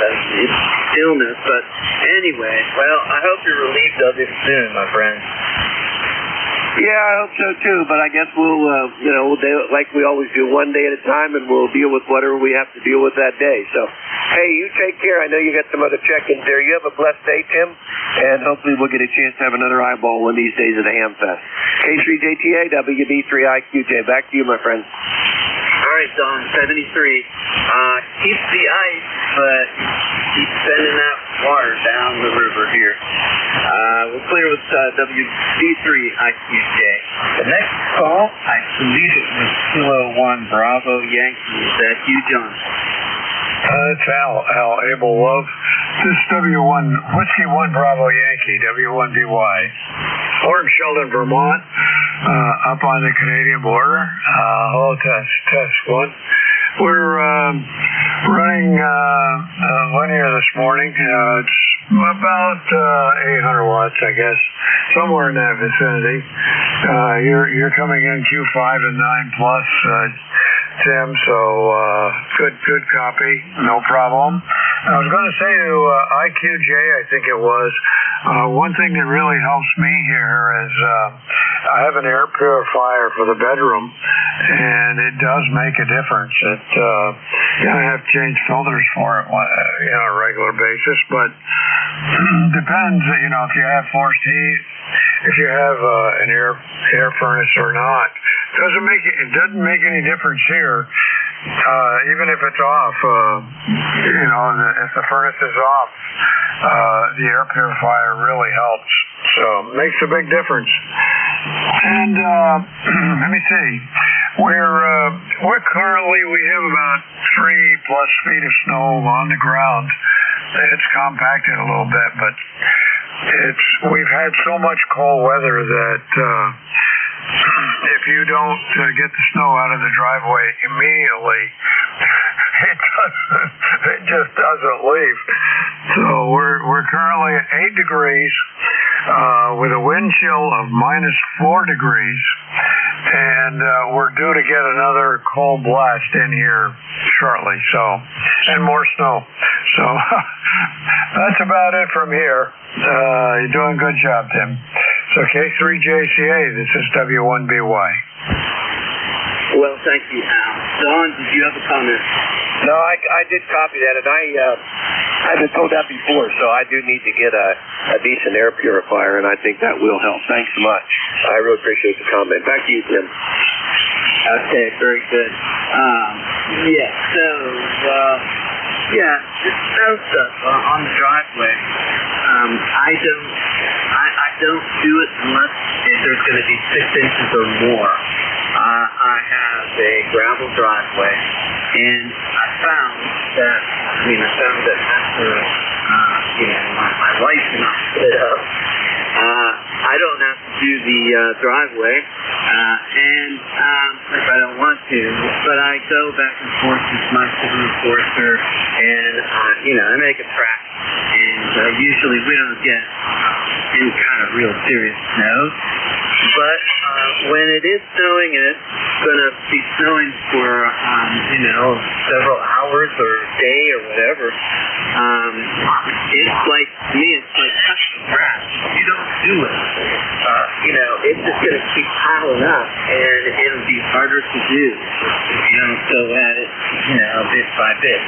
as it's illness. But anyway, well, I hope you're relieved of it soon, my friend. Yeah, I hope so too, but I guess we'll do it like we always do, one day at a time, and we'll deal with whatever we have to deal with that day. So, hey, you take care. I know you got some other check-ins there. You have a blessed day, Tim, and hopefully we'll get a chance to have another eyeball one of these days at the Hamfest. K3JTA, WB3IQJ. Back to you, my friend. All right, Don, 73. Keep the ice, but keep sending that water down the river here. We're clear with WB3IQJ. The next call, I believe it was Kilo 1 Bravo Yankee. Is that you, John? It's Al Abel Love. This is W1 Whiskey 1 Bravo Yankee, W1BY. We're in Sheldon, Vermont, up on the Canadian border. Hello, test 1. We're running linear this morning. It's about 800 watts, I guess, somewhere in that vicinity. You're coming in Q5 and 9 plus, Tim, so good copy, no problem. I was going to say to IQJ, I think it was, one thing that really helps me here is I have an air purifier for the bedroom, and it does make a difference. You have to change filters for it on a regular basis, but depends, if you have forced heat, if you have an air furnace or not. It doesn't make any difference here. Even if it's off, if the furnace is off, the air purifier really helps. So it makes a big difference. And let me see. We're currently, we have about 3+ feet of snow on the ground. It's compacted a little bit, but we've had so much cold weather that if you don't get the snow out of the driveway immediately, it just doesn't leave. So we're currently at 8 degrees with a wind chill of -4 degrees, and we're due to get another cold blast in here shortly. So, and more snow. So that's about it from here. You're doing a good job, Tim. So K3JCA, this is W1BY. Well, thank you, Al. Don, did you have a comment? No, I did copy that, and I've been told that before, so I do need to get a decent air purifier, and I think that will help. Thanks so much. I really appreciate the comment. Back to you, Tim. Okay, very good. Just snow stuff on the driveway. I don't do it unless there's going to be 6 inches or more. I have a gravel driveway, and I found that after my wife and I split up, I don't have to do the driveway, and if I don't want to, but I go back and forth with my civil enforcer, and I make a track, and usually we don't get any kind of real serious snow, but when it is snowing, and it's going to be snowing for several hours or a day or whatever, it's like touching grass. You don't do it. It's just going to keep piling up, and it'll be harder to do if you don't go at it bit by bit.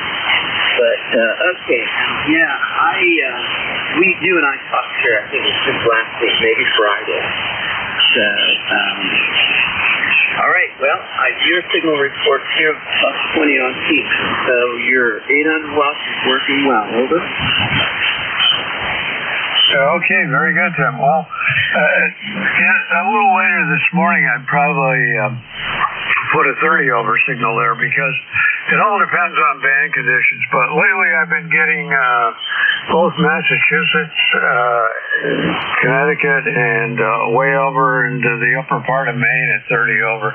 But, okay, yeah, you and I talked here, I think it was just last week, maybe Friday. So, all right, well, your signal report's here, plus 20 on peak. So your 800 watts is working well, over. Okay, very good, Tim. Well, a little later this morning, I'd probably put a 30 over signal there because it all depends on band conditions. But lately, I've been getting both Massachusetts, Connecticut, and way over into the upper part of Maine at 30 over.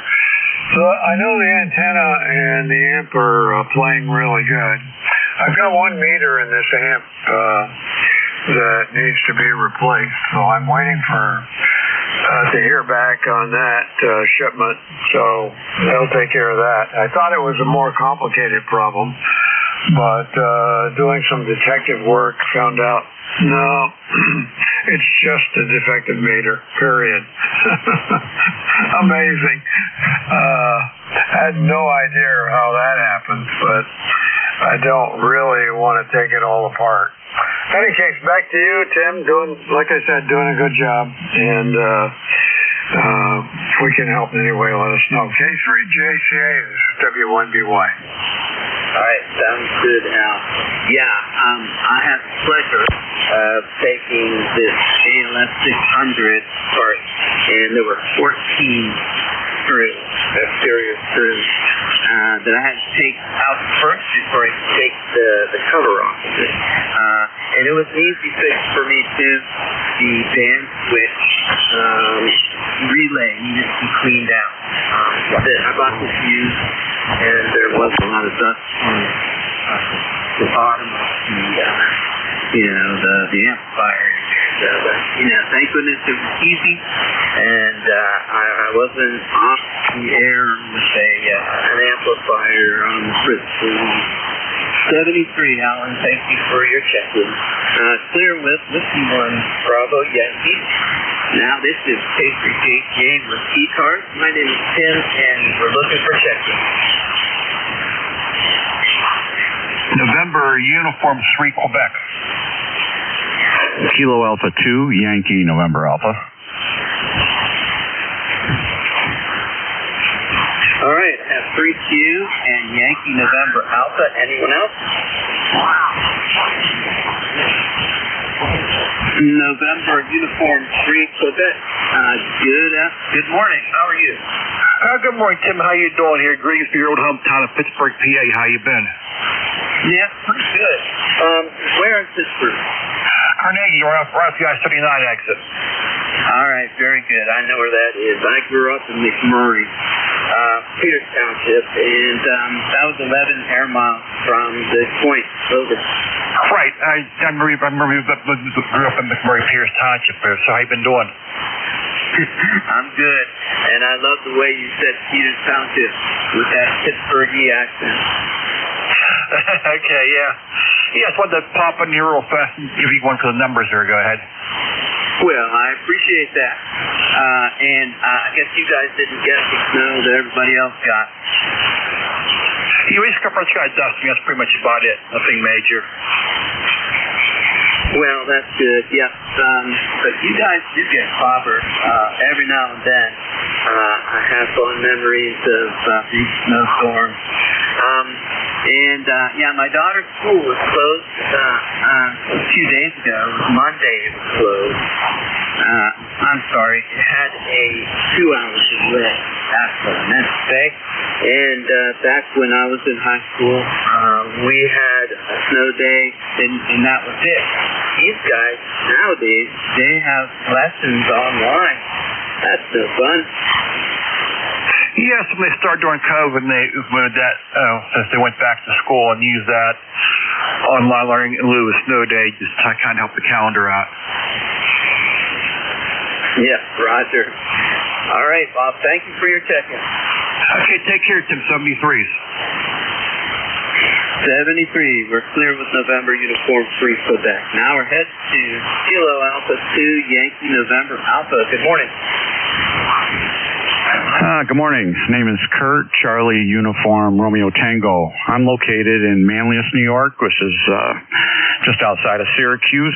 So I know the antenna and the amp are playing really good. I've got one meter in this amp that needs to be replaced, so I'm waiting for to hear back on that shipment, so they'll take care of that. I thought it was a more complicated problem, but doing some detective work found out, no, it's just a defective meter, period. Amazing. I had no idea how that happens, but I don't really want to take it all apart. In any case, back to you, Tim. Like I said, doing a good job. And if we can help in any way, let us know. K3JCA is W1BY. All right, sounds good, Al. Yeah, I had the pleasure of taking this ALS 600 part, and there were 14 screws, serious screws, that I had to take out first before I could take the cover off of it. And it was an easy fix for me too. The band switch relay needed to be cleaned out. I bought this used, and there was a lot of dust on the bottom of the amplifier. But, thank goodness it was easy, and I wasn't off the air with an amplifier on the fritz for long. 73, Alan, thank you for your check-in. Clear with Whiskey 1 Bravo Yankee. Now this is K3JTA with ECARS. My name is Tim, and we're looking for check-in. November Uniform 3 Quebec. Kilo Alpha 2, Yankee November Alpha. All right, I have 3Q and Yankee November Alpha. Anyone else? November Uniform 3 Quebec. Good morning. How are you? Good morning, Tim. How you doing here? Greetings to your old hometown of Pittsburgh, PA. How you been? Yeah, pretty good. Where in Pittsburgh? Carnegie, you're off the I-79 exit. All right, very good. I know where that is. I grew up in McMurray, Peters Township, and that was 11 air miles from the point. Over. Right. I remember you grew up in McMurray, Peters Township. So how you been doing? I'm good, and I love the way you said Peters Township with that Pittsburghy accent. Okay, yeah. Yeah, I just wanted to pop in here real fast and give you one for the numbers there. Go ahead. Well, I appreciate that. And I guess you guys didn't get the snow that everybody else got. Yeah, we just got dusting. That's pretty much about it. Nothing major. Well, that's good. Yeah. But you guys do get clobbered every now and then. I have fond memories of these snowstorms. And my daughter's school was closed a few days ago. It was Monday it was closed. I'm sorry, it had a 2-hour delay. That's what I meant to say. And back when I was in high school, we had a snow day, and that was it. These guys, nowadays, they have lessons online. That's no fun. Yes, when they started during COVID, they implemented that since they went back to school and used that online learning in lieu of snow day just to kind of help the calendar out. Yeah, Roger. All right, Bob, thank you for your check-in. Okay, take care, Tim. 73s. 73, we're clear with November Uniform 3 Quebec. Now we're headed to Kilo Alpha 2 Yankee November Alpha. Good morning. Good morning. His name is Kurt, Charlie Uniform Romeo Tango. I'm located in Manlius, New York, which is just outside of Syracuse.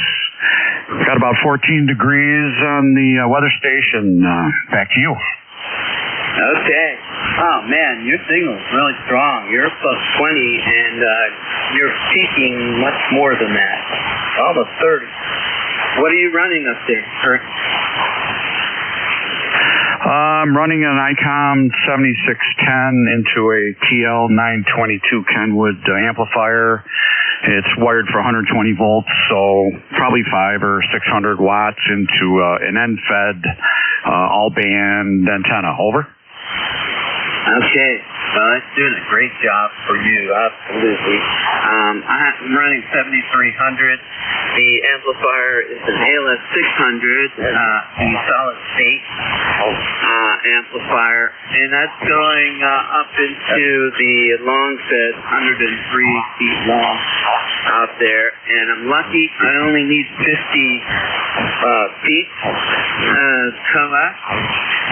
Got about 14 degrees on the weather station. Back to you. Okay. Oh, man, your signal's really strong. You're plus 20, and you're peaking much more than that. Almost 30. What are you running up there, Kurt? I'm running an ICOM 7610 into a TL922 Kenwood amplifier. It's wired for 120 volts, so probably 500 or 600 watts into an end-fed all-band antenna. Over. Okay. Well, it's doing a great job for you, absolutely. I'm running 7300. The amplifier is an ALS 600, the solid state amplifier, and that's going up into the long fed, 103 feet long out there. And I'm lucky, I only need 50 feet come up.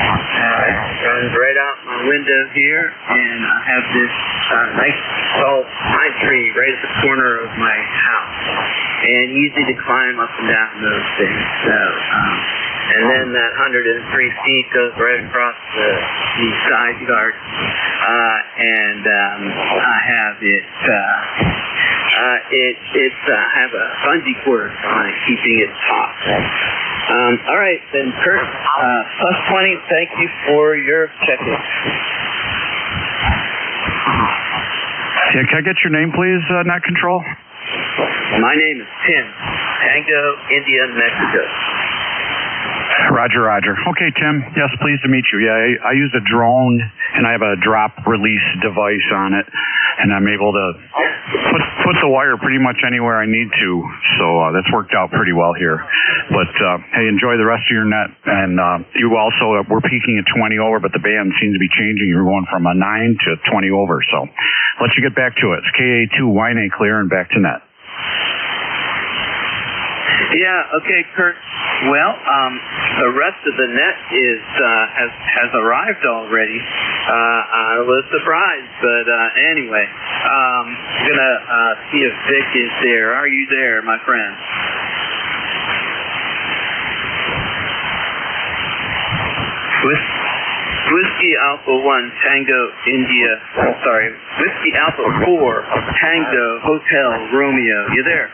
Runs right out my window here, and I have this nice tall pine tree right at the corner of my house, and easy to climb up and down those things. So, and then that 103 feet goes right across the side yard, and I have it. Have a bungee cord on it, keeping it taut. All right, then, Kurt, plus 20, thank you for your check-in. Yeah, can I get your name, please, Net Control? My name is Tim, Tango, India, Mexico. Roger, Roger. Okay, Tim. Yes, pleased to meet you. Yeah, I use a drone, and I have a drop release device on it, and I'm able to put the wire pretty much anywhere I need to. So that's worked out pretty well here. But hey, enjoy the rest of your net. And you also, we're peaking at 20 over, but the band seems to be changing. You're going from a 9 to 20 over. So let you get back to it. It's KA2, YNA clear, and back to net. Yeah, okay, Kurt. Well, the rest of the net is has arrived already. I was surprised, but anyway, I'm gonna see if Vic is there. Are you there, my friend? Whiskey Alpha 1 Tango India. Whiskey Alpha 4 Tango Hotel Romeo. You there?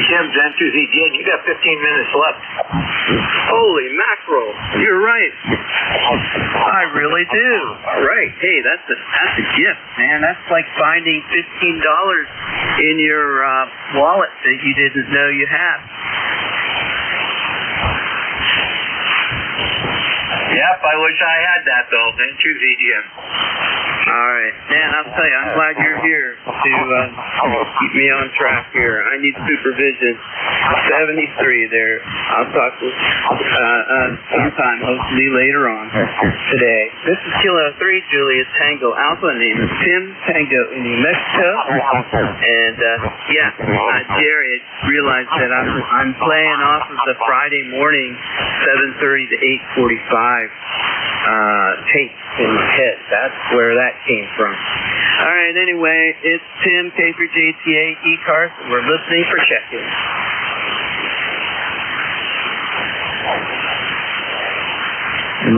Jim, Zen2ZGN, you got 15 minutes left. Holy mackerel, you're right. I really do. Right. Hey, that's a gift, man. That's like finding $15 in your wallet that you didn't know you had. Yep, I wish I had that, though. Zen2ZGN. All right. Man, I'll tell you, I'm glad you're here to keep me on track here. I need supervision. 73 there. I'll talk to sometime, hopefully later on today. This is Kilo 3, Juliet Tango Alpha. Name is Tim, Tango in New Mexico. And, Jerry, I realized that I'm playing off of the Friday morning 7:30 to 8:45 tape in my head. That's where that came from. All right, anyway, it's Tim, K3JTA, ECARS, and we're listening for check-in.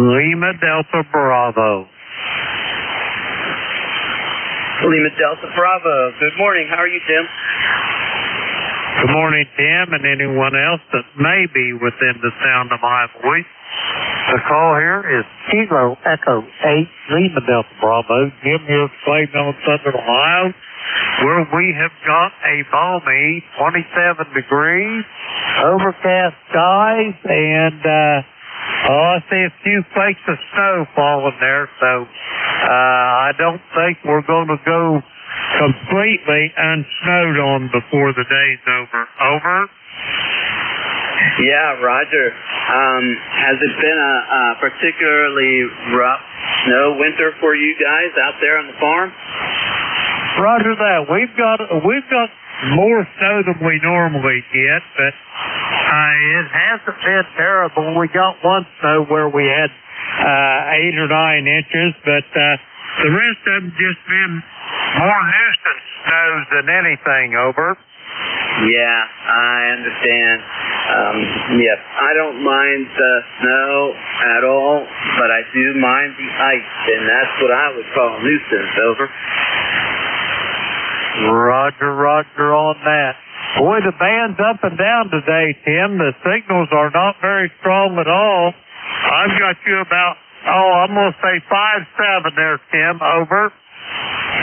Lima Delta Bravo. Lima Delta Bravo. Good morning. How are you, Tim? Good morning, Tim, and anyone else that may be within the sound of my voice. The call here is Kilo Echo 8 Lima Delta Bravo. Jim here, Clayton, Southern Ohio, where we have got a balmy 27 degrees, overcast skies, and I see a few flakes of snow falling there, so I don't think we're going to go completely unsnowed on before the day's over. Over? Yeah, Roger. Has it been a particularly rough snow winter for you guys out there on the farm? Roger that. We've got more snow than we normally get, but it hasn't been terrible. We got one snow where we had 8 or 9 inches, but the rest of them just been more nuisance snows than anything, over. Yeah, I understand. Yes, I don't mind the snow at all, but I do mind the ice, and that's what I would call a nuisance, over. Roger on that. Boy, the band's up and down today, Tim. The signals are not very strong at all. I've got you about, I'm going to say 5-7 there, Tim, over.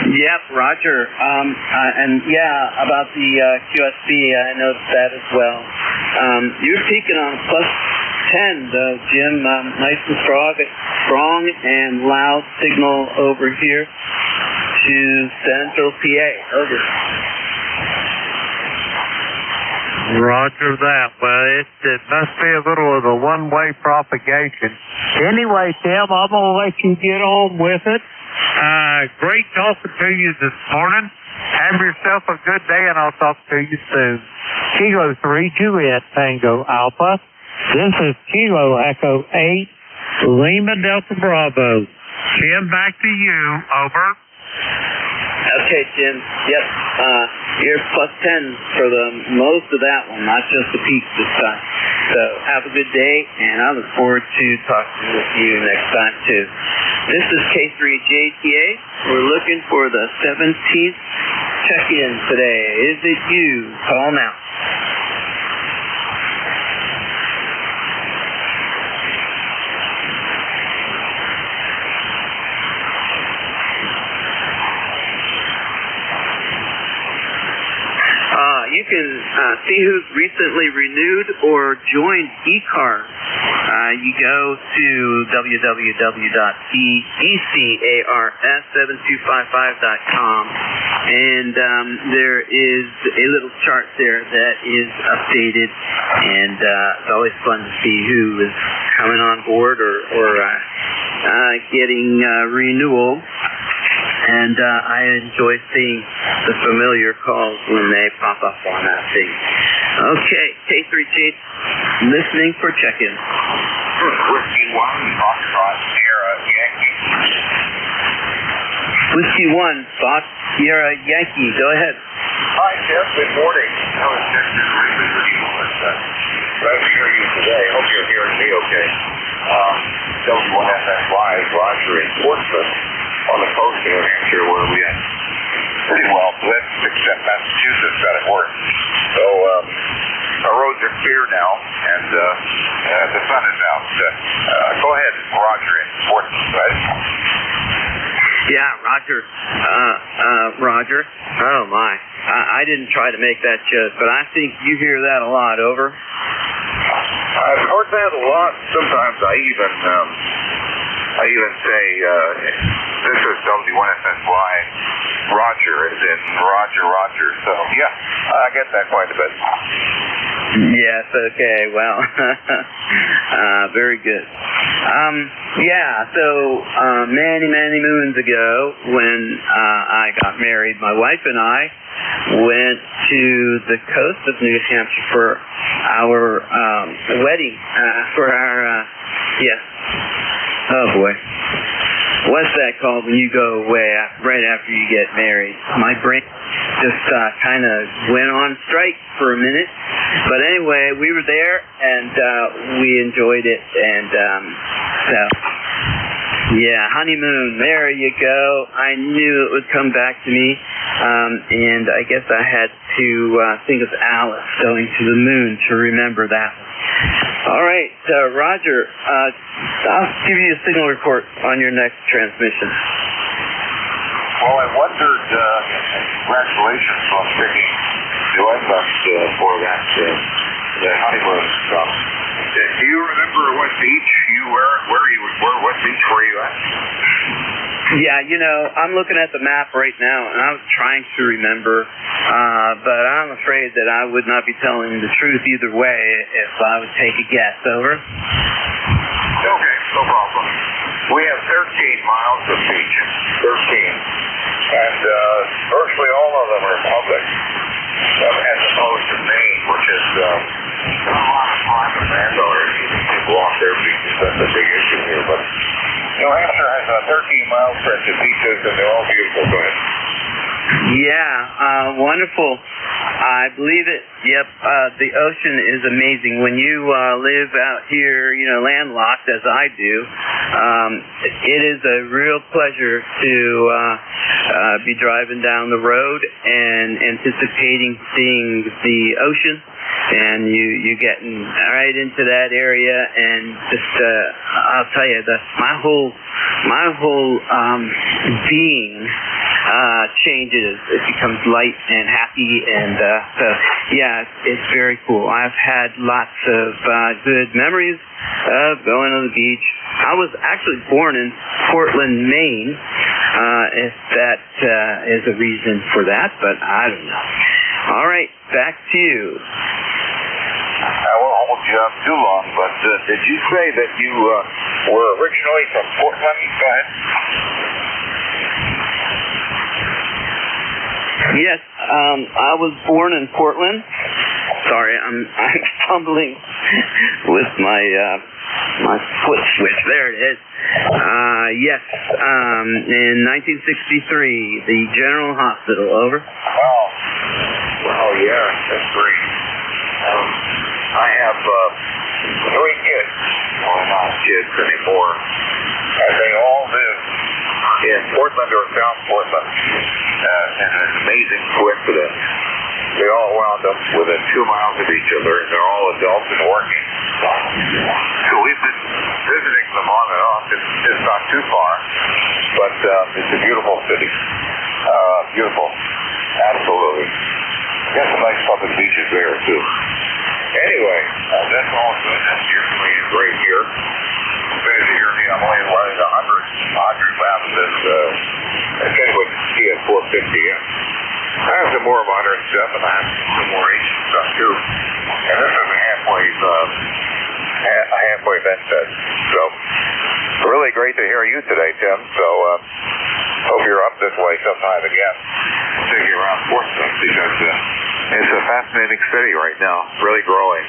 Yep, Roger. And yeah, about the QSB, I noticed that as well. You're peaking on a +10, though, Jim. Nice and strong and loud signal over here to Central PA. Over. Roger that. Well, it must be a little of a one-way propagation. Anyway, Tim, I'm going to let you get on with it. Great talking to you this morning. Have yourself a good day, and I'll talk to you soon. Kilo 3, Juliet Tango Alpha. This is Kilo Echo 8, Lima Delta Bravo. Tim, back to you. Over. Okay, Jim. Yep. You're +10 for the most of that one, not just the peak this time. So have a good day, and I look forward to talking with you next time, too. This is K3JTA. We're looking for the 17th check-in today. Is it you? Call now. You can see who's recently renewed or joined ECARS. You go to www.ecars7255.com, and there is a little chart there that is updated, and it's always fun to see who is coming on board or getting renewal. And I enjoy seeing the familiar calls when they pop up on that thing. Okay, K3J, listening for check-in. Whiskey 1, Foxtrot, Sierra, Yankee. Whiskey 1, Fox, Sierra, Yankee. Go ahead. Hi, Jeff. Good morning. I was just in Richmond with you. Glad to hear you today. Hope you're hearing me okay. W1FXY is Roger in Portsmouth, on the coast of New Hampshire, where we had pretty well blitzed, except Massachusetts got it worse. So our roads are clear now, and the sun is out. Go ahead, Roger in Portsmouth, right? Yeah, Roger. Roger. Oh, my. I didn't try to make that joke, but I think you hear that a lot. Over. I've heard that a lot. Sometimes I even say, this is W1FSY, Roger, as in Roger. So, yeah, I get that quite a bit. Yes, okay, well, very good. Many moons ago, when I got married, my wife and I went to the coast of New Hampshire for our wedding, oh boy. What's that called when you go away right after you get married? My brain just kind of went on strike for a minute. But anyway, we were there, and we enjoyed it. And honeymoon, there you go. I knew it would come back to me. And I guess I had to think of Alice going to the moon to remember that one. All right, Roger, I'll give you a signal report on your next transmission. Well, I wondered, congratulations on picking join us for that honeymoon stuff. Do you remember what beach you were? What beach were you at? Yeah, I'm looking at the map right now, and I was trying to remember, but I'm afraid that I would not be telling the truth either way if I would take a guess. Over. Okay, no problem. We have 13 miles of beaches, 13, and virtually all of them are public. 13 mile stretch of beaches, and they're all beautiful. Go ahead. Yeah, wonderful. I believe it. Yep, the ocean is amazing. When you live out here, landlocked as I do, it is a real pleasure to be driving down the road and anticipating seeing the ocean. And you getting right into that area, and just I'll tell you, my whole being changes. It becomes light and happy, and so yeah, it's very cool. I've had lots of good memories of going to the beach. I was actually born in Portland, Maine. If that is a reason for that, but I don't know. All right, back to you. I won't hold you up too long, but did you say that you were originally from Portland? Go ahead. Yes, I was born in Portland. Sorry, I'm fumbling with my foot switch. There it is. Yes, in 1963, the General Hospital. Over. Wow, yeah, that's great. I have 3 kids. Well, not kids anymore. And they all live in Portland or South Portland. And an amazing coincidence. They all wound up within 2 miles of each other, and they're all adults and working. So we've been visiting them on and off. It's not too far, but it's a beautiful city. Beautiful. Absolutely. Got some nice public beaches there, too. Anyway, that's all good. That's usually great here. Good to hear me. I'm only running 100 laps this. I said we can ski at 450. Yeah. I have some more of 100 stuff, and I have some more ancient stuff too. And this is a halfway vent test. So, really great to hear you today, Tim. So, hope you're up this way sometime again. I'll take you around Portsmouth because it's a fascinating city right now, really growing.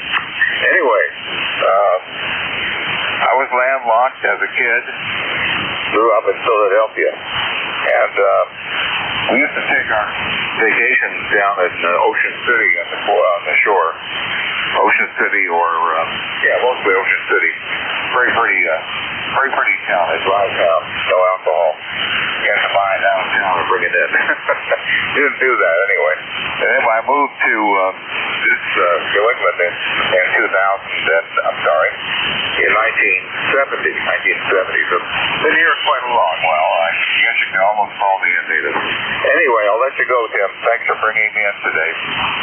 Anyway, I was landlocked as a kid, grew up in Philadelphia, and we used to take our vacations down at Ocean City on the shore. Ocean City, or mostly Ocean City. Very pretty town. It's a lot of town, no alcohol. You have to buy it downtown and bring it in. Didn't do that anyway. And then when I moved to New England in 1970. So been here quite a long while. I guess you can almost call me a native. Anyway, I'll let you go, Tim. Thanks for bringing me in today.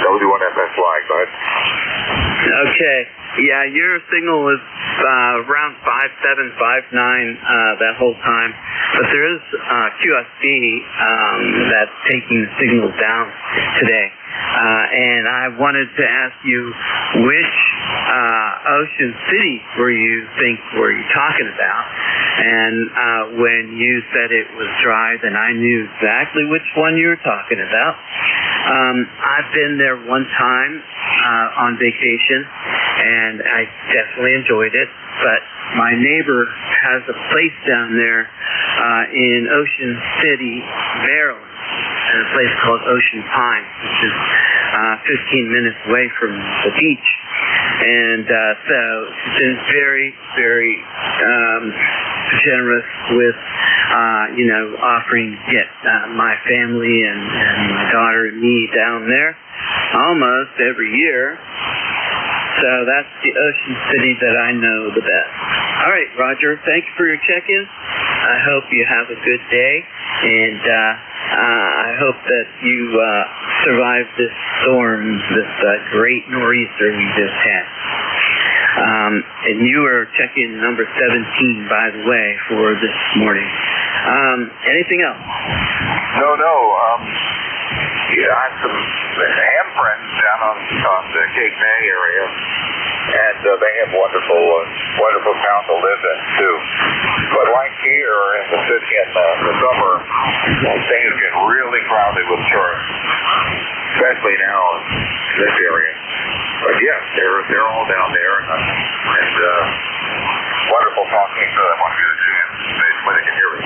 W1FSY. Go ahead. Okay. Yeah, your signal was around 5.7, 5.9 that whole time. But there is QSB that's taking the signals down today. And I wanted to ask you, which Ocean City were you talking about? And when you said it was dry, then I knew exactly which one you were talking about. I've been there one time on vacation, and I definitely enjoyed it. But my neighbor has a place down there in Ocean City, Maryland, at a place called Ocean Pines, which is 15 minutes away from the beach. And so she's been very, very generous with, offering to get my family and my daughter and me down there almost every year. So that's the Ocean City that I know the best. All right, Roger, thank you for your check-in. I hope you have a good day, and I hope that you survive this storm, this great nor'easter we just had. And you are check-in number 17, by the way, for this morning. Anything else? No. I have some ham friends down on the Cape May area, and they have wonderful town to live in too. But like here in the city in the summer, things get really crowded with tourists, especially now in this area. But yes, they're all down there, and wonderful talking to them. I want to get a chance where they can hear me.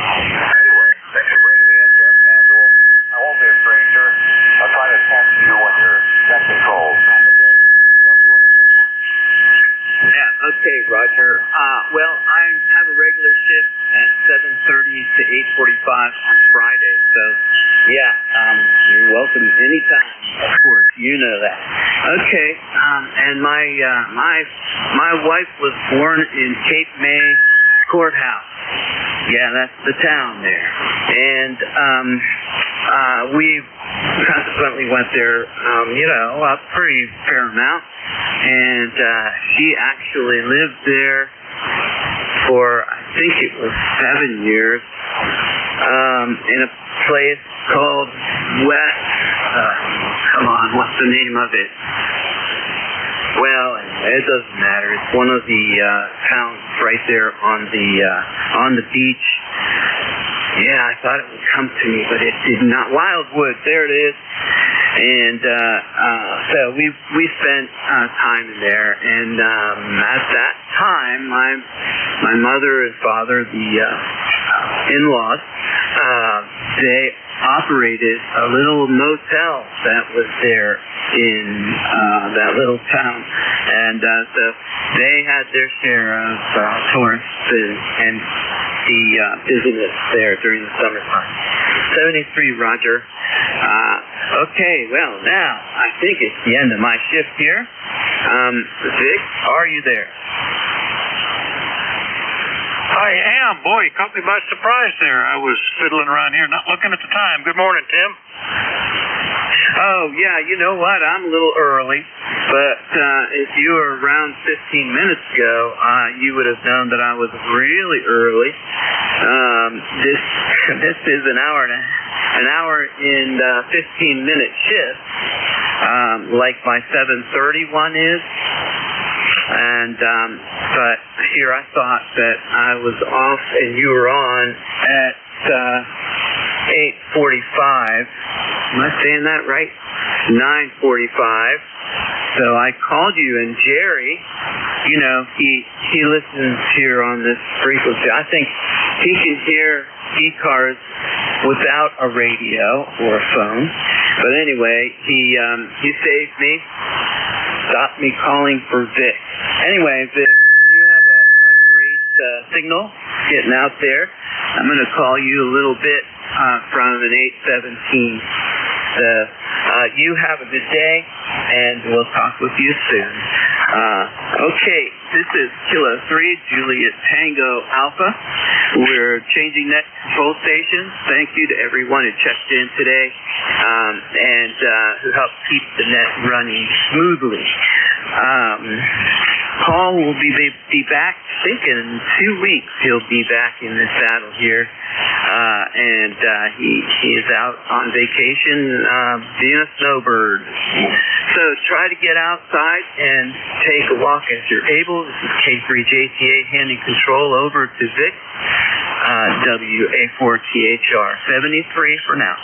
on Friday. So, yeah, you're welcome anytime. Of course, you know that. Okay, and my wife was born in Cape May Courthouse. Yeah, that's the town there. And we consequently went there, a pretty fair amount. And she actually lived there for, I think it was 7 years, in a place called West, what's the name of it? Well, it doesn't matter. It's one of the towns right there on the beach. Yeah, I thought it would come to me, but it did not. Wildwood, there it is. And so we spent time in there, and at that time, my mother and father, the in-laws, they operated a little motel that was there in that little town, and so they had their share of tourists and the business there during the summertime. 73, Roger. Okay, well, now I think it's the end of my shift here. Vic, are you there? I am. Boy, you caught me by surprise there. I was fiddling around here, not looking at the time. Good morning, Tim. Oh, yeah, you know what? I'm a little early, but if you were around 15 minutes ago, you would have known that I was really early. This is an hour and 15-minute shift, like my 7:30 one is. And but here I thought that I was off and you were on at 8:45. Am I saying that right? 9:45. So I called you, and Jerry, he listens here on this frequency. I think he can hear ECARS without a radio or a phone. But anyway, he saved me, stopped me calling for Vic. Anyway, Vic, you have a great signal getting out there. I'm going to call you a little bit from an 817. You have a good day, and we'll talk with you soon. Okay, this is Kilo 3, Juliet Tango Alpha. We're changing net control stations. Thank you to everyone who checked in today and who helped keep the net running smoothly. Paul will be back, I think in 2 weeks he'll be back in the saddle here. And he is out on vacation being a snowbird. So try to get outside and take a walk as you're able. This is K3JTA handing control over to Vic, WA4THR 73 for now.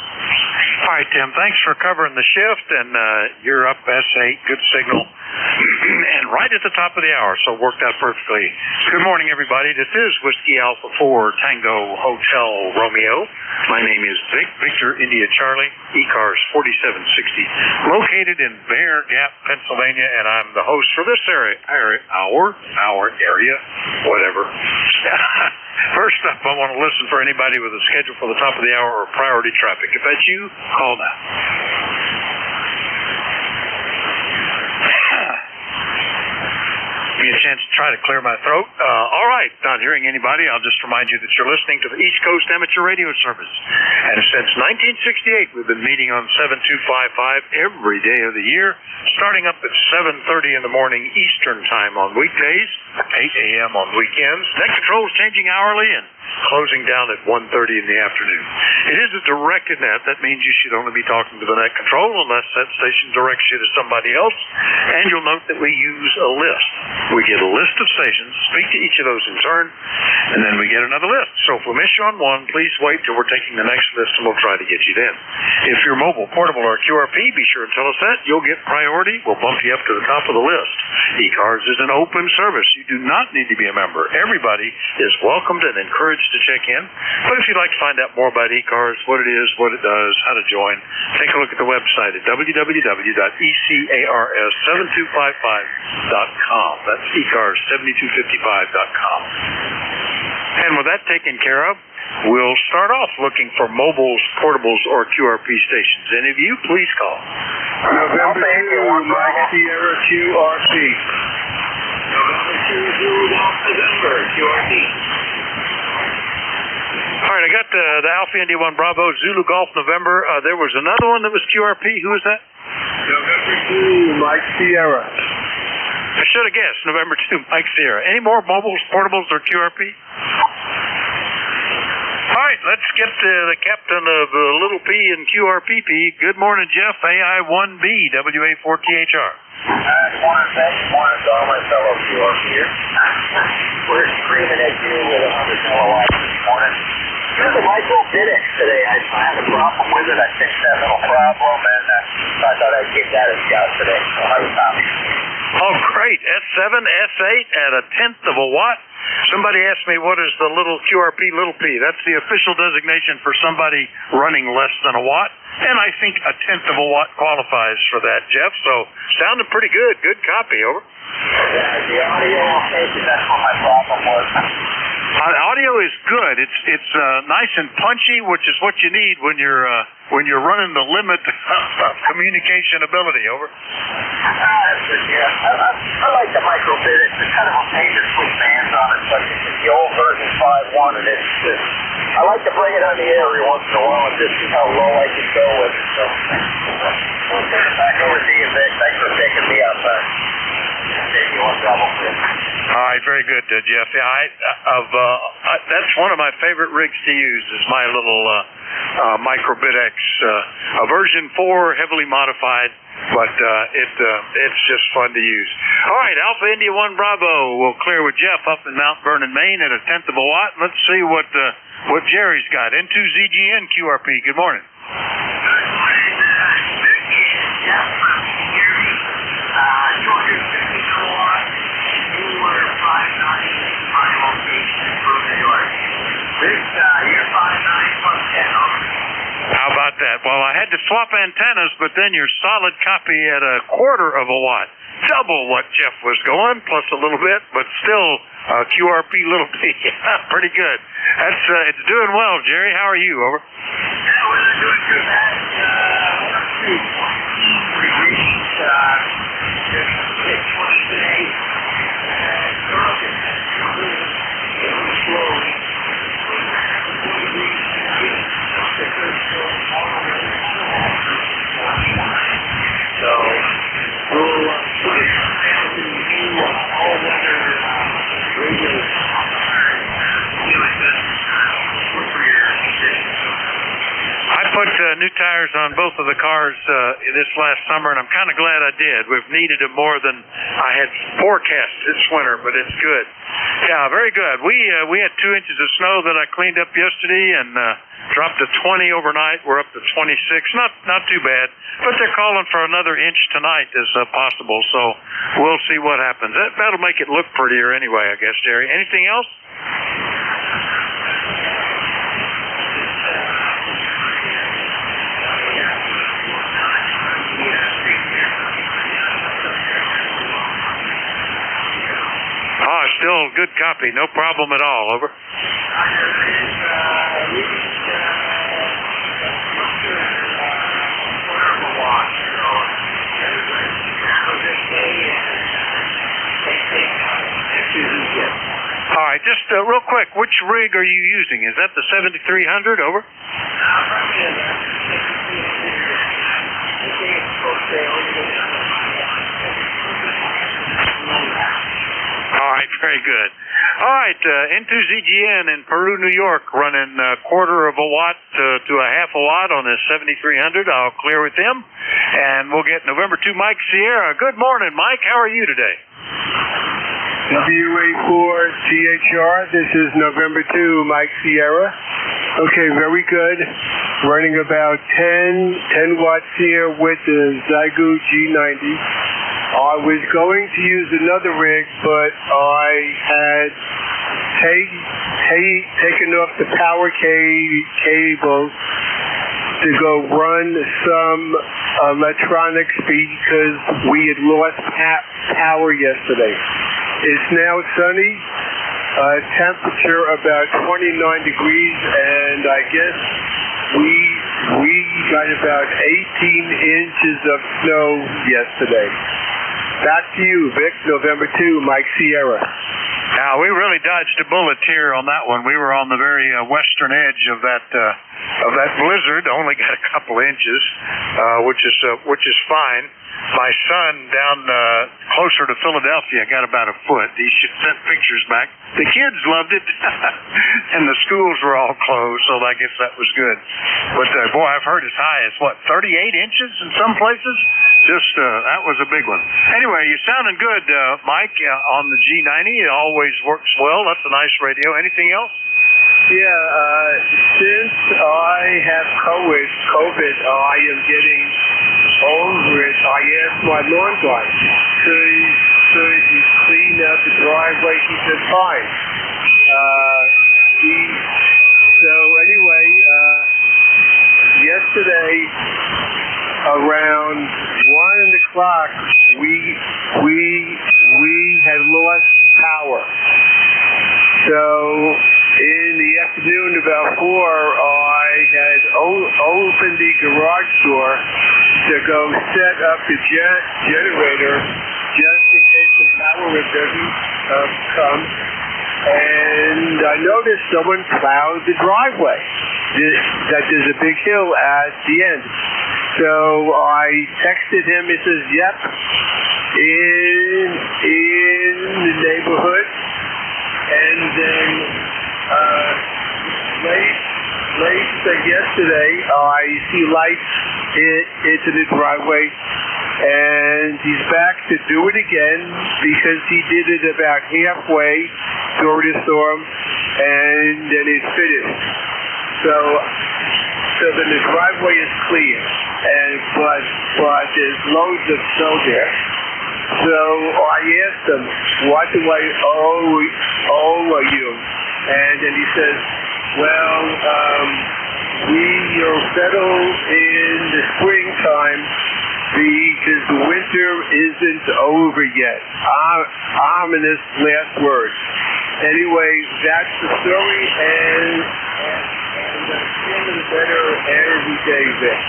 All right, Tim, thanks for covering the shift, and you're up S8, good signal, and right at the top of the hour, so it worked out perfectly. Good morning, everybody. This is Whiskey Alpha 4 Tango Hotel Romeo. My name is Vic, Victor India Charlie, ECARS 4760, located in Bear Gap, Pennsylvania, and I'm the host for this area, whatever. First up, I want to listen for anybody with a schedule for the top of the hour or priority traffic. If that's you, call now. Give me a chance to try to clear my throat. All right, not hearing anybody, I'll just remind you that you're listening to the East Coast Amateur Radio Service. And since 1968, we've been meeting on 7255 every day of the year, starting up at 7:30 in the morning Eastern Time on weekdays, 8 a.m. on weekends. Net control is changing hourly and closing down at 1:30 in the afternoon. It is a directed net. That means you should only be talking to the net control unless that station directs you to somebody else. And you'll note that we use a list. We get a list of stations, speak to each of those in turn, and then we get another list. So if we miss you on one, please wait till we're taking the next list and we'll try to get you then. If you're mobile, portable, or QRP, be sure and tell us that. You'll get priority. We'll bump you up to the top of the list. ECARS is an open service. You do not need to be a member. Everybody is welcomed and encouraged to check in. But if you'd like to find out more about ECARS, what it is, what it does, how to join, take a look at the website at www.ECARS7255.com. That's ECARS7255.com. And with that taken care of, we'll start off looking for mobiles, portables, or QRP stations. Any of you, please call. November 2, Mike Sierra QRP. November 2, Zulu Golf November, QRP. All right, I got the Alpha India 1 Bravo, Zulu Golf November. There was another one that was QRP. Who was that? November 2, Mike Sierra. I should have guessed. November 2, Mike Sierra. Any more mobiles, portables, or QRP? All right, let's get to the captain of Little P and QRPP. Good morning, Jeff. AI1B, WA4THR. Morning, thanks. Morning to all my fellow QRP here. We're screaming at you with 100 milliwatts this morning. Here's the micro Bidex today. I had a problem with it. I fixed that little problem, and so I thought I'd give that a shot today. So how you found me? Oh, great. S7, S8 at 1/10 of a watt. Somebody asked me, what is the little QRP little p? That's the official designation for somebody running less than a watt. And I think 1/10 of a watt qualifies for that, Jeff. So, sounded pretty good. Good copy, over. Yeah, the audio, that's what my problem was. Audio is good. It's nice and punchy, which is what you need when you're running the limit of communication ability, over. I like the micro Bidex. It's kind of okay to switch bands on it, but it's the old version 5.1, and it's just, I like to bring it on the air every once in a while and just see how low I can go with it. So, I'll turn it back over to you, Vic. Thanks for picking me up. All right, very good, Jeff. Yeah, that's one of my favorite rigs to use is my little Micro Bidex, version 4, heavily modified, but it's just fun to use. All right, Alpha India 1 Bravo will clear with Jeff up in Mount Vernon, Maine at 1/10 of a watt. Let's see what Jerry's got. N2ZGN QRP. Good morning. How about that? Well, I had to swap antennas, but then your solid copy at 1/4 of a watt. Double what Jeff was going, plus a little bit, but still QRP little p. Pretty good. It's doing well, Jerry. How are you, over? We're not doing too bad. I put new tires on both of the cars this last summer, and I'm kind of glad I did. We've needed them more than I had forecast this winter, but it's good. Yeah, very good. We had 2 inches of snow that I cleaned up yesterday and dropped to 20 overnight. We're up to 26. Not too bad, but they're calling for another inch tonight as possible, so we'll see what happens. That'll make it look prettier anyway, I guess, Jerry. Anything else? Oh, still good copy. No problem at all. Over. All right, just real quick, which rig are you using? Is that the 7300? Over. All right, very good. All right, N2ZGN in Peru, New York, running 1/4 of a watt to 1/2 a watt on this 7300. I'll clear with them, and we'll get November 2 Mike Sierra. Good morning, Mike. How are you today? WA4THR, this is November 2 Mike Sierra. Okay, very good. Running about 10 watts here with the Zygo G90. I was going to use another rig, but I had taken off the power cable to go run some electronics because we had lost power yesterday. It's now sunny, Temperature about 29 degrees, and I guess we got about 18 inches of snow yesterday. Back to you, Vic. November 2, Mike Sierra. Now, we really dodged a bullet here on that one. We were on the very western edge of that blizzard. Only got a couple inches, which is fine. My son down closer to Philadelphia got about a foot. He sent pictures back. The kids loved it, and the schools were all closed, so I guess that was good. But boy, I've heard as high as 38 inches in some places. Just that was a big one. Anyway, you're sounding good, Mike, on the G90. It always works well. That's a nice radio. Anything else? Yeah, since I have COVID, I am getting over it. I asked my lawn guy, could you clean up the driveway? He said, fine. So anyway, yesterday around 1 o'clock, we had lost power. So in the afternoon, about 4, I had opened the garage door to go set up the generator just in case the power doesn't come. And I noticed someone plowed the driveway. That there's a big hill at the end. So I texted him. He says, "Yep, in the neighborhood." And then late yesterday, I see lights into the driveway, and he's back to do it again because he did it about halfway during the storm, and then it's finished. So then the driveway is clear, but there's loads of snow there. So I asked him, what do I owe you? And then he says, well, we are settled in the springtime because the winter isn't over yet. Ominous last words. Anyway, that's the story, and I'm feeling better every day, Vic.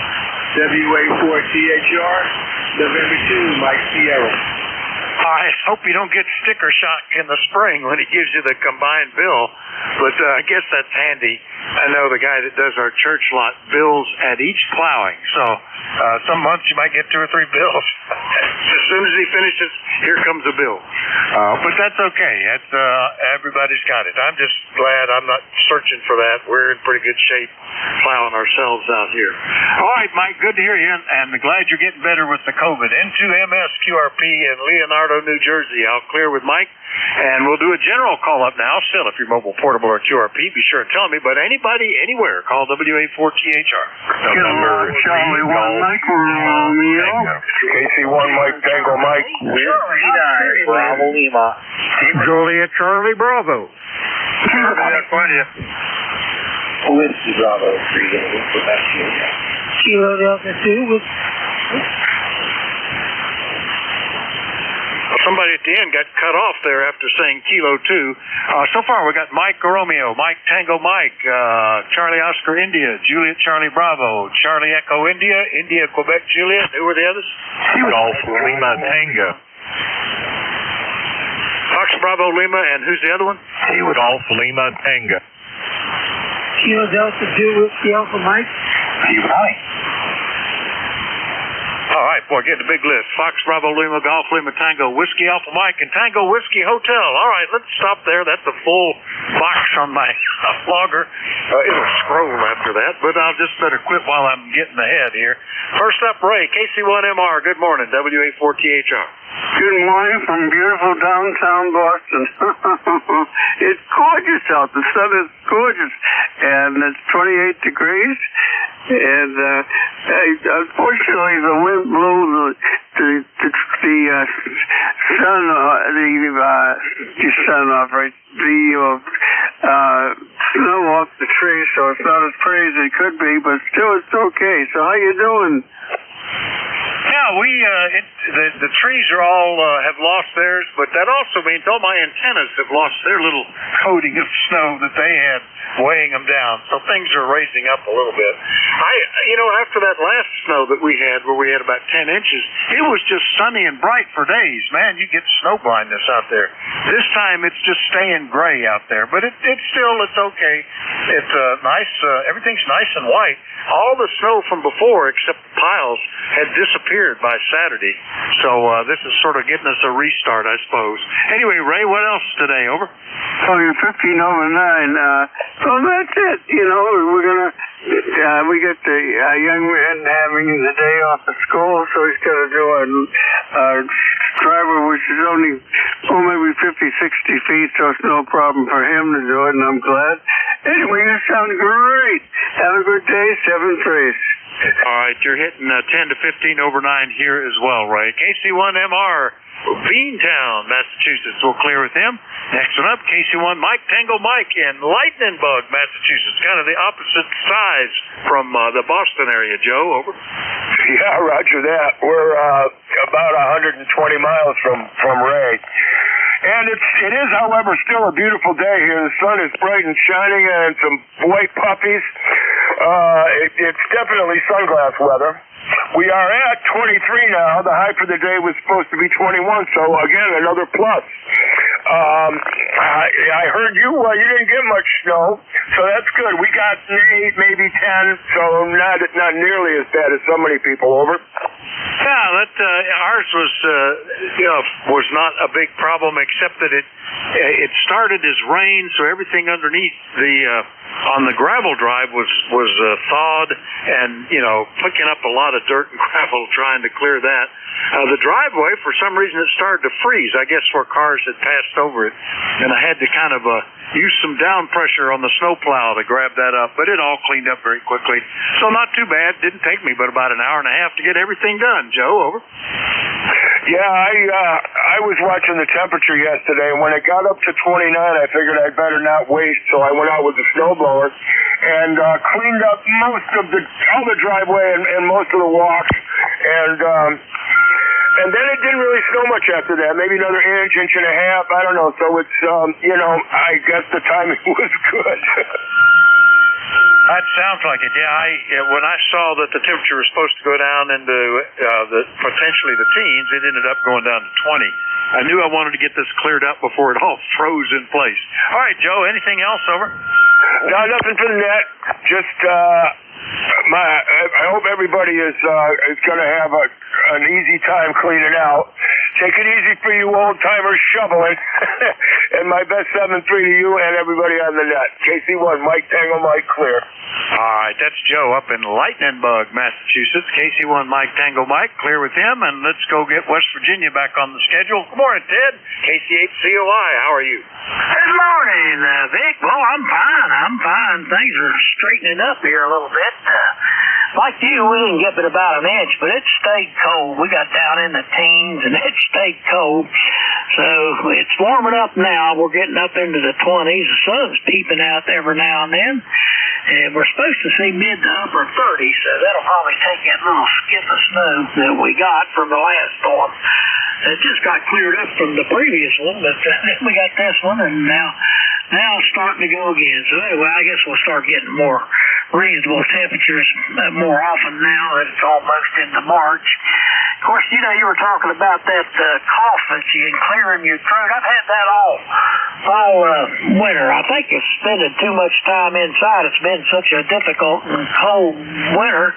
WA4THR, November 2, Mike Sierra. I hope you don't get sticker shock in the spring when he gives you the combined bill, but I guess that's handy. I know the guy that does our church lot bills at each plowing, so some months you might get 2 or 3 bills. As soon as he finishes, here comes a bill. But that's okay. That's everybody's got it. I'm just glad I'm not searching for that. We're in pretty good shape plowing ourselves out here. All right, Mike, good to hear you, and glad you're getting better with the COVID. N2MS QRP in Leonardo, New Jersey. I'll clear with Mike, and we'll do a general call-up now. Still, if you're mobile, portable, or QRP, be sure and tell me. But anybody, anywhere, call WA4THR. Charlie 1 Mike Romeo. KC1 Mike Tango Mike. Bravo Lima. Juliet Charlie Bravo. Whiskey Bravo 3. Kilo Delta 2 with... Somebody at the end got cut off there after saying Kilo 2. So far, we got Mike Romeo, Mike Tango Mike, Charlie Oscar India, Juliet Charlie Bravo, Charlie Echo India, India Quebec Juliet. Who were the others? Golf Lima Tango. Fox Bravo Lima, and who's the other one? Golf Lima Tango. Kilo Delta 2 Whiskey Alpha Mike. All right, boy, get the big list. Fox Bravo Lima, Golf Lima Tango, Whiskey Alpha Mike, and Tango Whiskey Hotel. All right, let's stop there. That's a full box on my logger. It'll scroll after that, but I'll just better quit while I'm getting ahead here. First up, Ray, KC1MR. Good morning, WA4THR. Good morning from beautiful downtown Boston. It's gorgeous out. The sun is gorgeous, and it's 28 degrees. And unfortunately, the wind blew the sun off, right? The snow off the tree, so it's not as pretty as it could be, but still, it's okay. So how you doing? Yeah, the trees are all have lost theirs, but that also means all my antennas have lost their little coating of snow that they had weighing them down. So things are raising up a little bit. After that last snow that we had, where we had about 10 inches, it was just sunny and bright for days. Man, you get snow blindness out there. This time it's just staying gray out there, but it's okay. It's nice. Everything's nice and white. All the snow from before, except the piles, had disappeared by Saturday. So this is sort of getting us a restart, I suppose. Anyway, Ray, what else today? Over. Oh, you're 15 over 9. So that's it. We're gonna. We get the young man having the day off of school, so he's got to do a driver, which is only maybe 50, 60 feet, so it's no problem for him to do it, and I'm glad. Anyway, you sound great. Have a good day. 7-3. All right, you're hitting 10 to 15 over 9 here as well, Ray. KC1MR, Beantown, Massachusetts. We'll clear with him. Next one up, KC1 Mike Tango Mike in Lightning Bug, Massachusetts. Kind of the opposite size from the Boston area. Joe, over. Yeah, roger that. We're about 120 miles from Ray. And it is, however, still a beautiful day here. The sun is bright and shining and some white puppies. It's definitely sunglass weather. We are at 23 now. The high for the day was supposed to be 21, so again, another plus. I heard you didn't get much snow, so that's good. We got 8, maybe 10, so not nearly as bad as so many people. Over. Yeah, ours was not a big problem, except that it started as rain, so everything underneath on the gravel drive was thawed and picking up a lot of dirt and gravel trying to clear that. The driveway, for some reason, it started to freeze, I guess, where cars had passed over it, and I had to kind of use some down pressure on the snowplow to grab that up, but it all cleaned up very quickly. So not too bad. Didn't take me but about an hour and a half to get everything done. Joe, over. Yeah, I was watching the temperature yesterday, and when it got up to 29, I figured I'd better not wait, so I went out with the snowblower and cleaned up most of all the driveway and most of the walk, and then it didn't really snow much after that, maybe another inch and a half, I don't know, so it's, I guess the timing was good. That sounds like it. Yeah, when I saw that the temperature was supposed to go down into potentially the teens, it ended up going down to 20. I knew I wanted to get this cleared up before it all froze in place. All right, Joe, anything else, over? No, nothing for the net. Just, I hope everybody is going to have an easy time cleaning out. Take it easy for you old-timers shoveling. And my best 7-3 to you and everybody on the net. KC1, Mike Tango, Mike Clear. All right, that's Joe up in Lightning Bug, Massachusetts. KC1 Mike Tango Mike, clear with him, and let's go get West Virginia back on the schedule. Good morning, Ted. KC8COI, how are you? Good morning, Vic. Well, I'm fine. Things are straightening up here a little bit. Like you, we didn't get but about an inch, but it stayed cold. We got down in the teens, and it stayed cold. So it's warming up now. We're getting up into the 20s. The sun's peeping out every now and then. And we're supposed to see mid to upper 30s, so that'll probably take that little skip of snow that we got from the last storm. It just got cleared up from the previous one, but then we got this one, and now it's starting to go again. So anyway, I guess we'll start getting more reasonable temperatures more often now that it's almost into March. Of course, you were talking about that cough that you can clear in your throat. I've had that all winter. I think it's spending too much time inside. It's been such a difficult and cold winter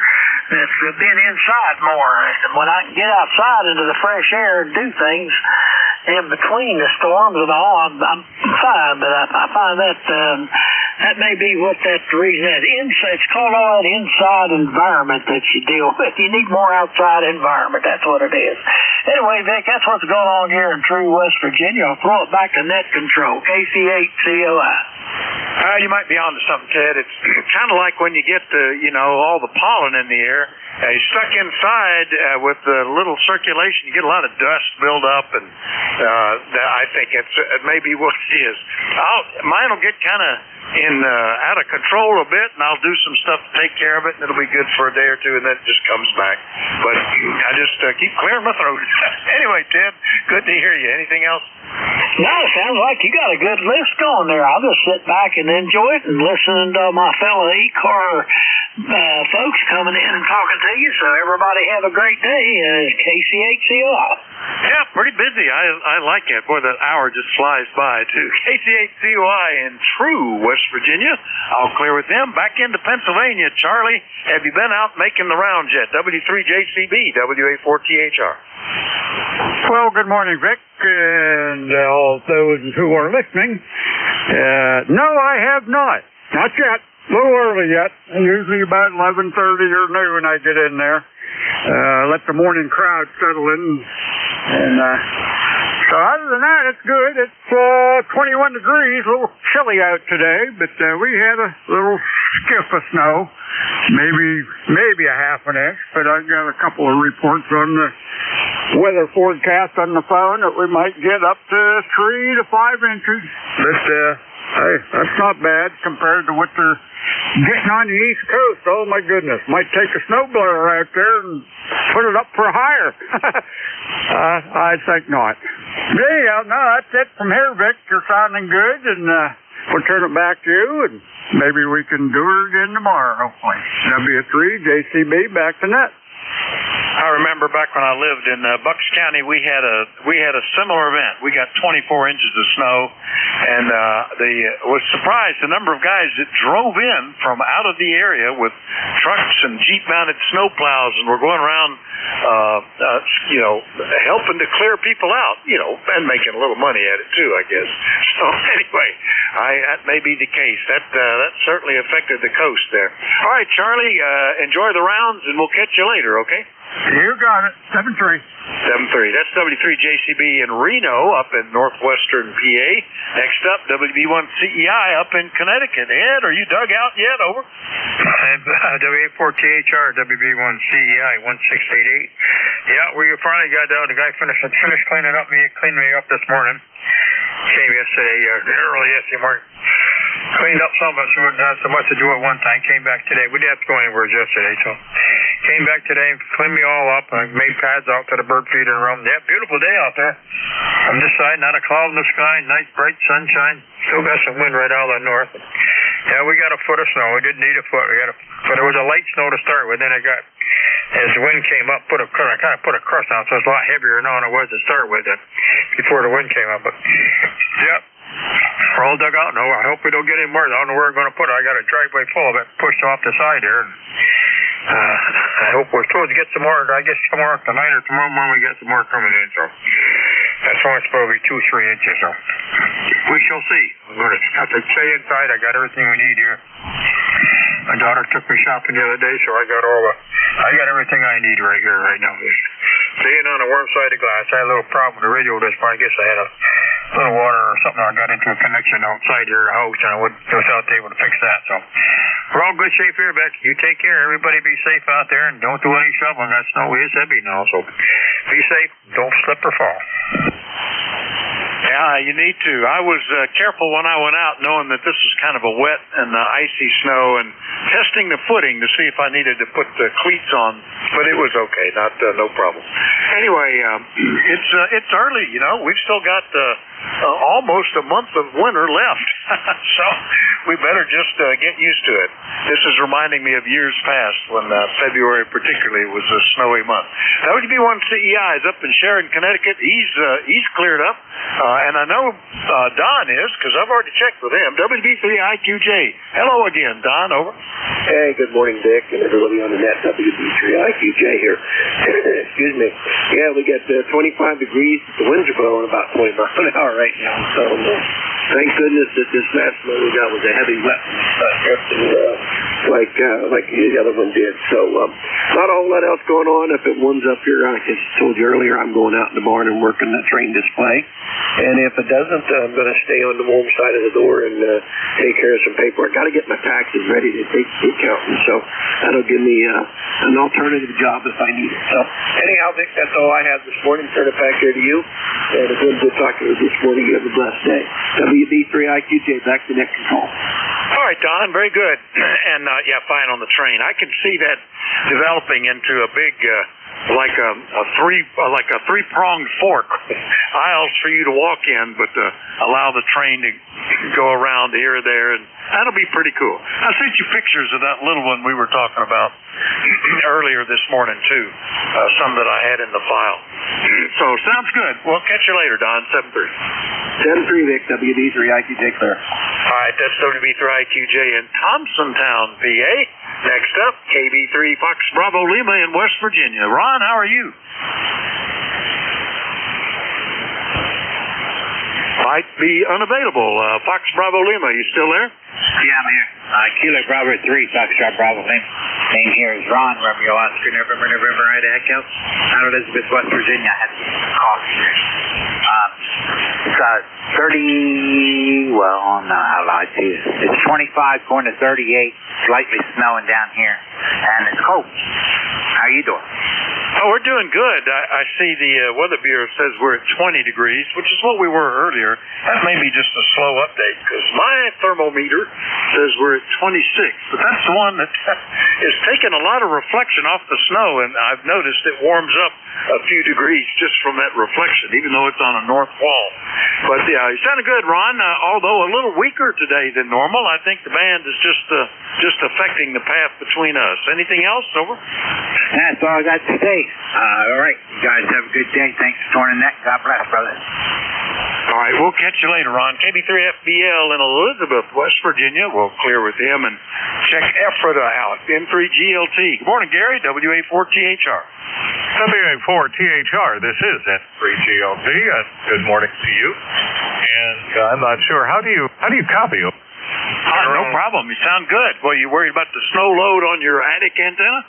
that's been inside more. And when I can get outside into the fresh air and do things in between the storms and all, I'm fine. But I find that may be what that reason is. It's called all that inside environment that you deal with. You need more outside environment. That's what it is. Anyway, Vic, that's what's going on here in true West Virginia. I'll throw it back to net control. KC8COI. You might be onto something, Ted. It's kind of like when you get all the pollen in the air. You're stuck inside with a little circulation. You get a lot of dust build up, and I think it may be what it is. Mine will get kind of out of control a bit, and I'll do some stuff to take care of it, and it'll be good for a day or two, and then it just comes back. But I just keep clearing my throat. Anyway, Ted, good to hear you. Anything else? No, it sounds like you got a good list going there. I'll just sit back and enjoy it and listen to my fellow ECAR folks coming in and talking to you. So everybody have a great day. KCHCOI. Yeah, pretty busy. I like it. Boy, that hour just flies by, too. KCHCOI in True, West Virginia. I'll clear with them. Back into Pennsylvania. Charlie, have you been out making the rounds yet? W3JCB, WA4THR. Well, good morning, Vic, and all those who are listening. No, I have not. Not yet. A little early yet. Usually about 11:30 or noon I get in there. Let the morning crowd settle in. And so other than that, it's good. It's 21 degrees, a little chilly out today, but we had a little skiff of snow, maybe a half an inch, but I got a couple of reports on the weather forecast on the phone that we might get up to 3 to 5 inches. But hey, that's not bad compared to what they're getting on the East Coast. Oh my goodness, might take a snowblower out there and put it up for higher. I think not. Yeah, no, that's it from here, Vic. You're sounding good, and we'll turn it back to you, and maybe we can do it again tomorrow, hopefully. W3JCB, back to net. I remember back when I lived in Bucks County, we had a similar event. We got 24 inches of snow, and was surprised the number of guys that drove in from out of the area with trucks and Jeep-mounted snow plows, and were going around, helping to clear people out, and making a little money at it too, I guess. So anyway, that may be the case. That certainly affected the coast there. All right, Charlie, enjoy the rounds, and we'll catch you later, okay? You got it. 7-3. 7-3. That's W3JCB in Reno up in northwestern PA. Next up, WB1CEI up in Connecticut. Ed, are you dug out yet? Over. WA4THR, WB1CEI 1688. Yeah, we finally got down. The guy finished cleaning me up this morning. Came yesterday, early yesterday morning. Cleaned up some of it, so we didn't have so much to do at one time. Came back today. We didn't have to go anywhere yesterday, so came back today, cleaned me all up, and made pads out to the bird feeder room. Yeah, beautiful day out there. On this side, not a cloud in the sky, nice bright sunshine. Still got some wind right out of the north. Yeah, we got a foot of snow. We didn't need a foot. But it was a light snow to start with. Then it got, as the wind came up, kind of put a crust on, so it's a lot heavier now than it was to start with before the wind came up. But yeah. We're all dug out now. I hope we don't get any more. I don't know where we're going to put it. I got a driveway full of it pushed off the side here. I hope we're supposed to get some more. I guess tomorrow tonight or tomorrow morning we get some more coming in. So that's only supposed to be 2-3 inches. So we shall see. I'm going to have to stay inside. I got everything we need here. My daughter took me shopping the other day, so I got everything I need right here, right now. Staying on the warm side of the glass. I had a little problem with the radio this part. I guess I had a little water or something. I got into a connection outside here, a house, and I was able to fix that. So we're all in good shape here, Beck. You take care. Everybody be safe out there, and don't do any shoveling. That snow is heavy now, so be safe. Don't slip or fall. Yeah, you need to. I was careful when I went out, knowing that this was kind of a wet and icy snow, and testing the footing to see if I needed to put the cleats on, but it was okay, no problem. Anyway, it's early, We've still got almost a month of winter left, so we better just get used to it. This is reminding me of years past when February particularly was a snowy month. WB1CEI is up in Sheridan, Connecticut. He's cleared up, and I know Don is, because I've already checked with him. WB3IQJ. Hello again, Don. Over. Hey, good morning, Dick, and everybody on the net. WB3IQJ here. Excuse me. Yeah, we got 25 degrees. The winds are blowing about 20 miles an hour right now. So thank goodness that this last snow we got was a heavy wet. like the other one did. So not a whole lot else going on up at one's up here. I just told you earlier I'm going out in the barn and working the train display. And if it doesn't, I'm going to stay on the warm side of the door and take care of some paperwork. Got to get my taxes ready to take to accountant. So that'll give me an alternative job if I need it. So anyhow, Vic, that's all I have this morning. Turn it back here to you. And again, good talking to you this morning. You have a blessed day. WB3IQJ, back to net control. All right, Don, very good. And yeah, fine on the train. I can see that developing into a big, like a three-pronged fork, aisles for you to walk in, but allow the train to go around here or there, and that'll be pretty cool. I sent you pictures of that little one we were talking about earlier this morning too, some that I had in the file. So sounds good. We'll catch you later, Don. 7-3. 7-3, Vic. WB3IQJ clear. All right, that's WB3IQJ in Thompsontown, PA. Next up, KB3 Fox Bravo Lima in West Virginia. Ron, how are you? Might be unavailable. Fox Bravo Lima, you still there? Yeah, I'm here. Kilo Bravo 3, Foxtrot Bravo Lima. Name here is Ron, Romeo Oscar, November, Ida Echo. Out of Elizabeth, West Virginia. I had coffee here. It's 30, well, no, I lied to you. It's 25 going to 38, slightly snowing down here, and it's cold. How you doing? Oh, we're doing good. I see the Weather Bureau says we're at 20 degrees, which is what we were earlier. That may be just a slow update, because my thermometer says we're at 26, but that's the one that is taking a lot of reflection off the snow, and I've noticed it warms up a few degrees just from that reflection, even though it's on a north wall. But yeah, you sounded good, Ron. Although a little weaker today than normal, I think the band is just affecting the path between us. Anything else? Over. That's all I got to say. All right, you guys have a good day. Thanks for joining that. God bless, brother. All right, we'll catch you later, Ron. KB3FBL in Elizabeth, West Virginia. We'll clear with him and check Ephrata out. N3GLT. Good morning, Gary. WA4THR. WA4THR. This is N3GLT. Good morning to you. And I'm not sure. How do you copy you? No problem. You sound good. Well, you worried about the snow load on your attic antenna?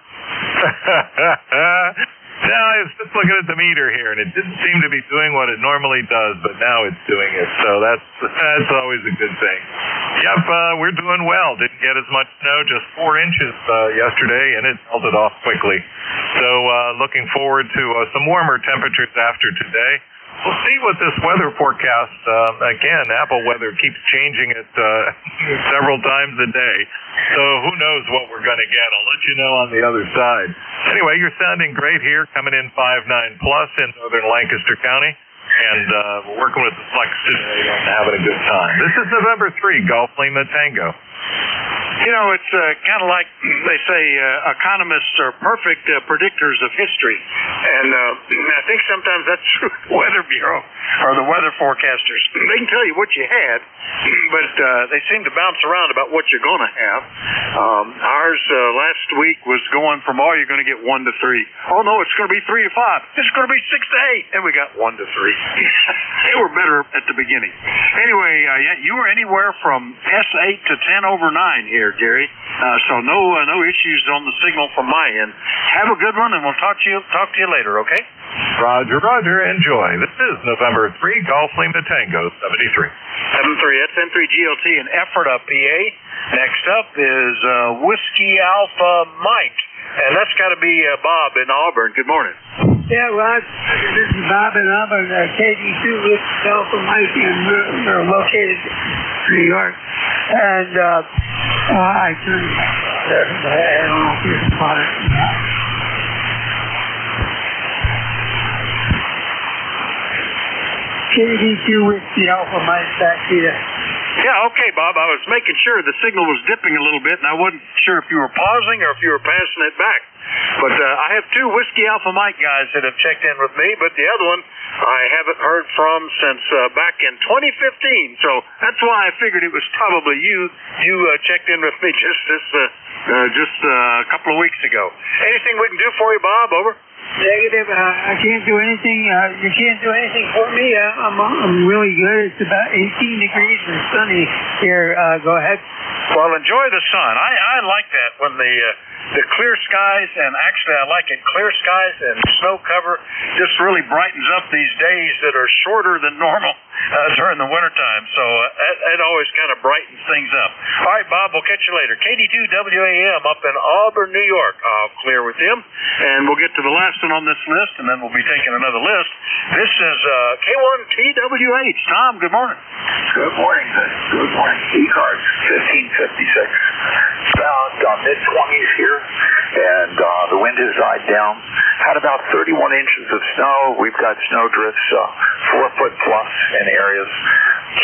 No, I was just looking at the meter here, and it didn't seem to be doing what it normally does, but now it's doing it, so that's always a good thing. Yep, we're doing well. Didn't get as much snow, just 4 inches yesterday, and it melted off quickly. So looking forward to some warmer temperatures after today. We'll see what this weather forecast, again, Apple weather keeps changing it several times a day. So who knows what we're going to get. I'll let you know on the other side. Anyway, you're sounding great here, coming in 5.9 plus in northern Lancaster County. And we're working with the Flex today and having a good time. This is November 3, Golf Lima Tango. You know, it's kind of like they say economists are perfect predictors of history. And I think sometimes that's true of the Weather Bureau or the weather forecasters. They can tell you what you had, but they seem to bounce around about what you're going to have. Ours last week was going from, you're going to get 1 to 3. Oh, no, it's going to be 3 to 5. It's going to be 6 to 8. And we got 1 to 3. They were better at the beginning. Anyway, you were anywhere from S8 to 10 over 9 here, Gary. So no issues on the signal from my end. Have a good one, and we'll talk to you later, okay? Roger. Enjoy. This is November 3, Golf Lima Tango 73. 73. That's N3GLT in Ephrata, PA. Next up is Whiskey Alpha Mike, and that's got to be Bob in Auburn. Good morning. Yeah, Rod, this is Bob in Auburn, KD2US Alpha Mike, and we're located in New York. And I turned there. I don't know if you spot it. KD2US Alpha Mike back here. Yeah, okay, Bob. I was making sure the signal was dipping a little bit, and I wasn't sure if you were pausing or if you were passing it back. But I have 2 Whiskey Alpha Mike guys that have checked in with me, but the other one I haven't heard from since back in 2015. So that's why I figured it was probably you. You checked in with me just a couple of weeks ago. Anything we can do for you, Bob? Over. Negative. I can't do anything. You can't do anything for me. I'm really good. It's about 18 degrees and sunny here. Go ahead. Well, enjoy the sun. I like that when the clear skies, and actually I like it, clear skies and snow cover just really brightens up these days that are shorter than normal during the wintertime. So that always kind of brightens things up. All right, Bob, we'll catch you later. KD2WAM up in Auburn, New York. I'll clear with them, and we'll get to the last one on this list, and then we'll be taking another list. This is K1TWH. Tom, good morning. Good morning. Good morning. ECARS 1556. About mid-20s here, and the wind has died down. Had about 31 inches of snow. We've got snow drifts 4 foot plus in areas.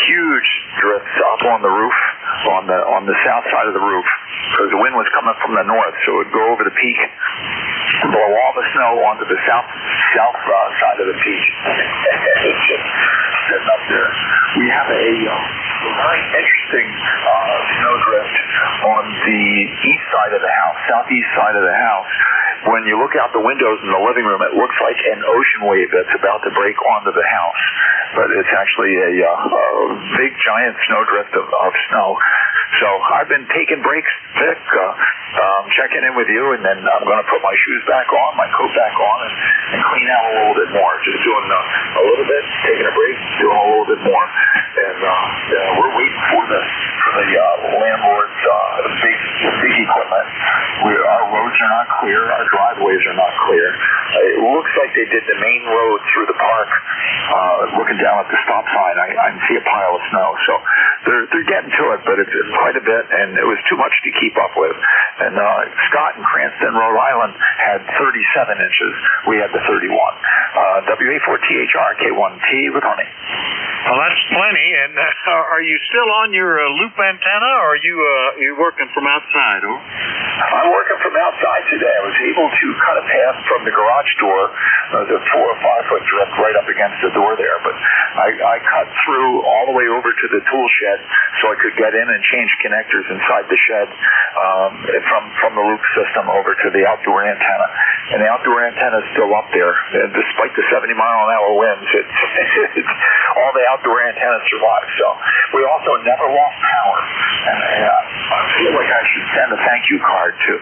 Huge drifts up on the roof, on the south side of the roof, because the wind was coming from the north, so it would go over the peak, blow all the snow onto the south side of the peak. It's just sitting up there. We have a very interesting snowdrift on the east side of the house, southeast side of the house. When you look out the windows in the living room, it looks like an ocean wave that's about to break onto the house, but it's actually a big giant snowdrift of snow. So I've been taking breaks, Vic, checking in with you, and then I'm going to put my shoes back on, my coat back on, and clean out a little bit more. Just doing a little bit, taking a break, doing a little bit more, and we're waiting for the landlord's big equipment. Our roads are not clear, our driveways are not clear. It looks like they did the main road through the park. Looking down at the stop sign, I can see a pile of snow. So they're getting to it, but it's quite a bit, and it was too much to keep up with. And Scott in Cranston, Rhode Island, had 37 inches. We had the 31. WA4THR, K1T with honey. Well, that's plenty. And are you still on your loop antenna, or are you working from outside? Or? I'm working from outside today. I was able to cut a path from the garage door, the 4 or 5 foot drift right up against the door there. But I cut through all the way over to the tool shed so I could get in and change connectors inside the shed from the loop system over to the outdoor antenna. And the outdoor antenna is still up there. And despite the 70-mile-an-hour winds, all the outdoor antennas survived. So we also never lost power. And I feel like I should send a thank you card to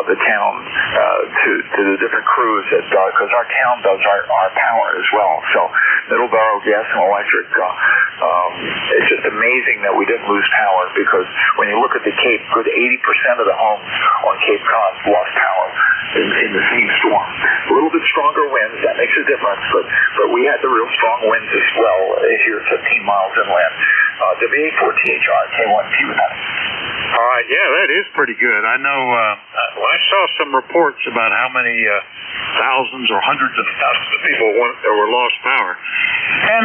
the town, to the different crews, because our town does our power as well. So Middleborough Gas and Electric, it's just amazing that we didn't lose power, because when you look at the Cape, good 80% of the homes on Cape Cod lost power in the same storm. A little bit stronger winds, that makes a difference, but we had the real strong winds as well here 15 miles inland. WA4THR, K1T with that. All right, yeah, that is pretty good. I know I saw some reports about how many thousands or hundreds of thousands of people were lost power, and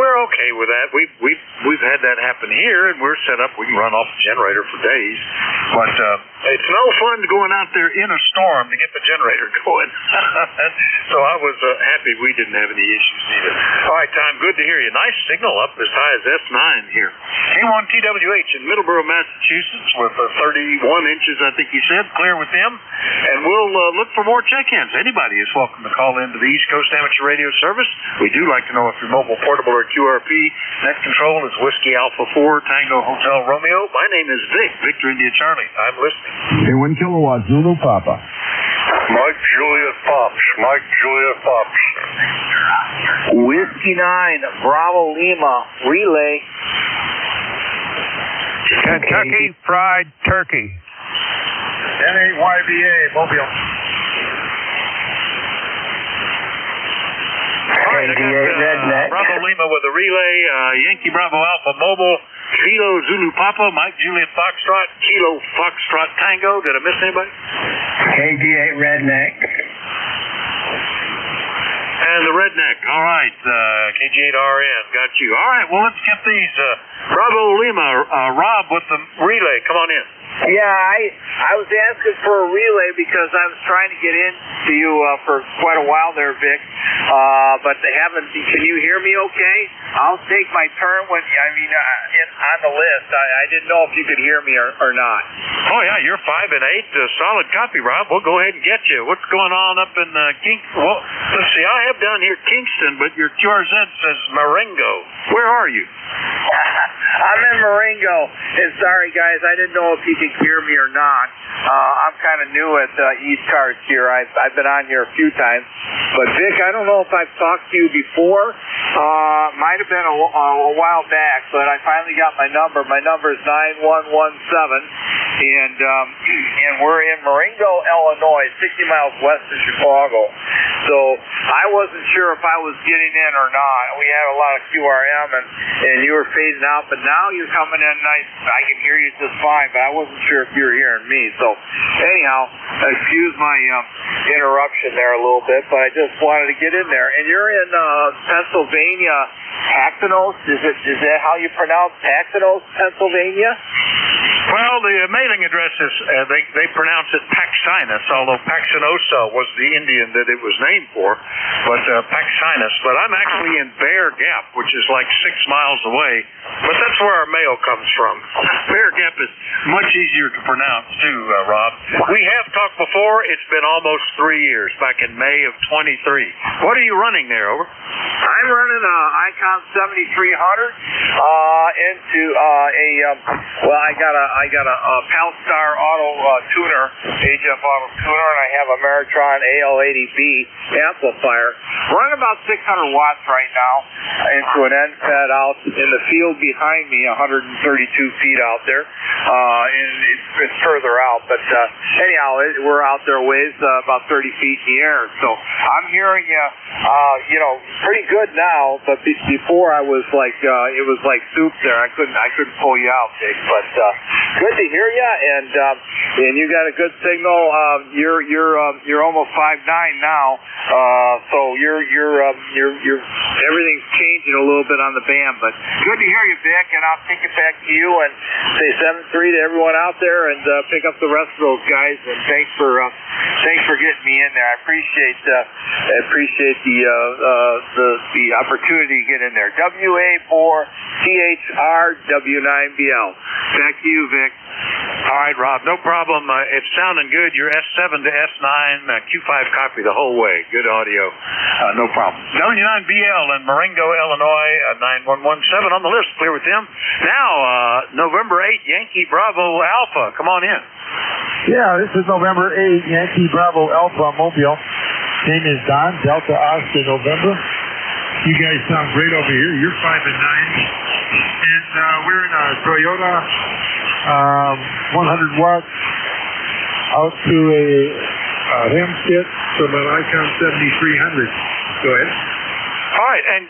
we're okay with that. We've had that happen here, and we're set up. We can run off the generator for days, but it's no fun going out there in a storm to get the generator going. So I was happy we didn't have any issues either. All right, Tom, good to hear you. Nice signal up as high as S9 here. K1TWH in Middleborough, Massachusetts, with 31 inches, I think you said, clear with them. And we'll look for more check-ins. Anybody is welcome to call into the East Coast Amateur Radio Service. We do like to know if you're mobile, portable, or QRP. Net control is Whiskey Alpha 4, Tango Hotel Romeo. My name is Vic, Victor India Charlie. I'm listening. Hey, 1 kilowatt Zulu Papa. Mike Juliet Pops. Mike Juliet Pops. Whiskey 9, Bravo Lima, relay. Kentucky Fried Turkey. NAYBA, Mobile. All right, I got Bravo Lima with a relay, Yankee Bravo Alpha Mobile, Kilo Zulu Papa, Mike Juliet Foxtrot, Kilo Foxtrot Tango. Did I miss anybody? KD8 Redneck. And the Redneck. All right, KG8RN. Got you. All right, well, let's get these. Bravo Lima, Rob with the relay. Come on in. Yeah, I was asking for a relay because I was trying to get in to you for quite a while there, Vic. But they haven't. Can you hear me okay? I'll take my turn when, on the list. I didn't know if you could hear me or not. Oh, yeah, you're 5 and 8. Solid copy, Rob. We'll go ahead and get you. What's going on up in Kingston? Well, let's see. I have down here Kingston, but your QRZ says Marengo. Where are you? I'm in Marengo. And sorry, guys, I didn't know if you could hear me or not. I'm kind of new at ECARS here. I've been on here a few times. But, Vic, I don't know if I've talked to you before. Might have been a while back, but I finally got my number. My number is 9117, and we're in Marengo, Illinois, 60 miles west of Chicago. So I wasn't sure if I was getting in or not. We had a lot of QRM, and you were fading out, but now you're coming in nice. I can hear you just fine, but I wasn't sure if you were hearing me. So anyhow, excuse my interruption there a little bit, but I just wanted to get in there. And you're in Pennsylvania, Paxenos? Is that how you pronounce Paxenos, Pennsylvania? Well, the mailing address is, they pronounce it Paxinus, although Paxinosa was the Indian that it was named for, but Paxinus. But I'm actually in Bear Gap, which is like 6 miles away, but that's where our mail comes from. Bear Gap is much easier to pronounce, too, Rob. We have talked before. It's been almost 3 years, back in May of 23. What are you running there, over? I'm running a Icon 7300 into I got a Palstar Auto tuner, HF Auto tuner, and I have a Meritron AL80B amplifier. Running about 600 watts right now into an end fed out in the field behind me, 132 feet out there. And it's further out, but anyhow, we're out there a ways, about 30 feet in the air. So I'm hearing you, pretty good now. But before I was like, it was like soup there. I couldn't pull you out, Dick. But good to hear you, and you got a good signal. You're almost 5'9" now. So you're everything's changing a little bit on the band, but good to hear you, Vic. And I'll kick it back to you and say 7-3 to everyone out there, and pick up the rest of those guys. And thanks for getting me in there. I appreciate the opportunity to get in there. WA4THRW9BL. Back to you, Vic. All right, Rob, no problem. It's sounding good. You're S7 to S9, Q5 copy the whole way. Good audio. No problem. W9BL in Marengo, Illinois, 9117 on the list. Clear with them. Now, November 8, Yankee Bravo Alpha. Come on in. Yeah, this is November 8, Yankee Bravo Alpha Mobile. Name is Don, Delta Oscar November. You guys sound great over here. You're 5 and 9. And we're in a Toyota 100 watts out to a ham kit from an Icon 7300. Go ahead. All right, and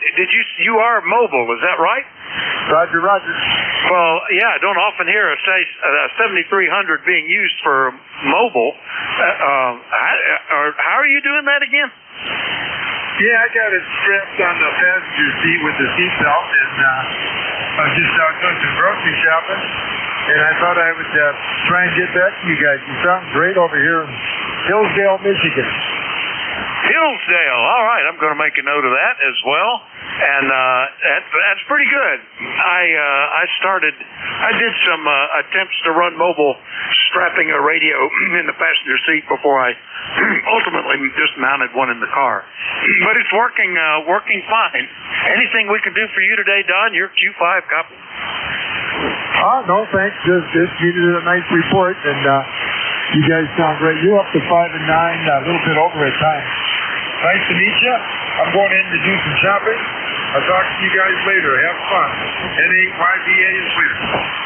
you are mobile, is that right? Roger. Well, yeah, I don't often hear a 7300 being used for mobile. How are you doing that again? Yeah, I got it strapped on the passenger seat with the seatbelt, and I was just out doing some grocery shopping, and I thought I would try and get back to you guys. You sound great over here in Hillsdale, Michigan. Hillsdale, all right. I'm going to make a note of that as well, and that's pretty good. I did some attempts to run mobile, strapping a radio in the passenger seat before I ultimately just mounted one in the car. But it's working fine. Anything we can do for you today, Don? Your Q5 copy. No, thanks. Just needed a nice report, and you guys sound great. You're up to 5 and 9, a little bit over at times. Nice to meet you. I'm going in to do some shopping. I'll talk to you guys later. Have fun. N8YBA is with.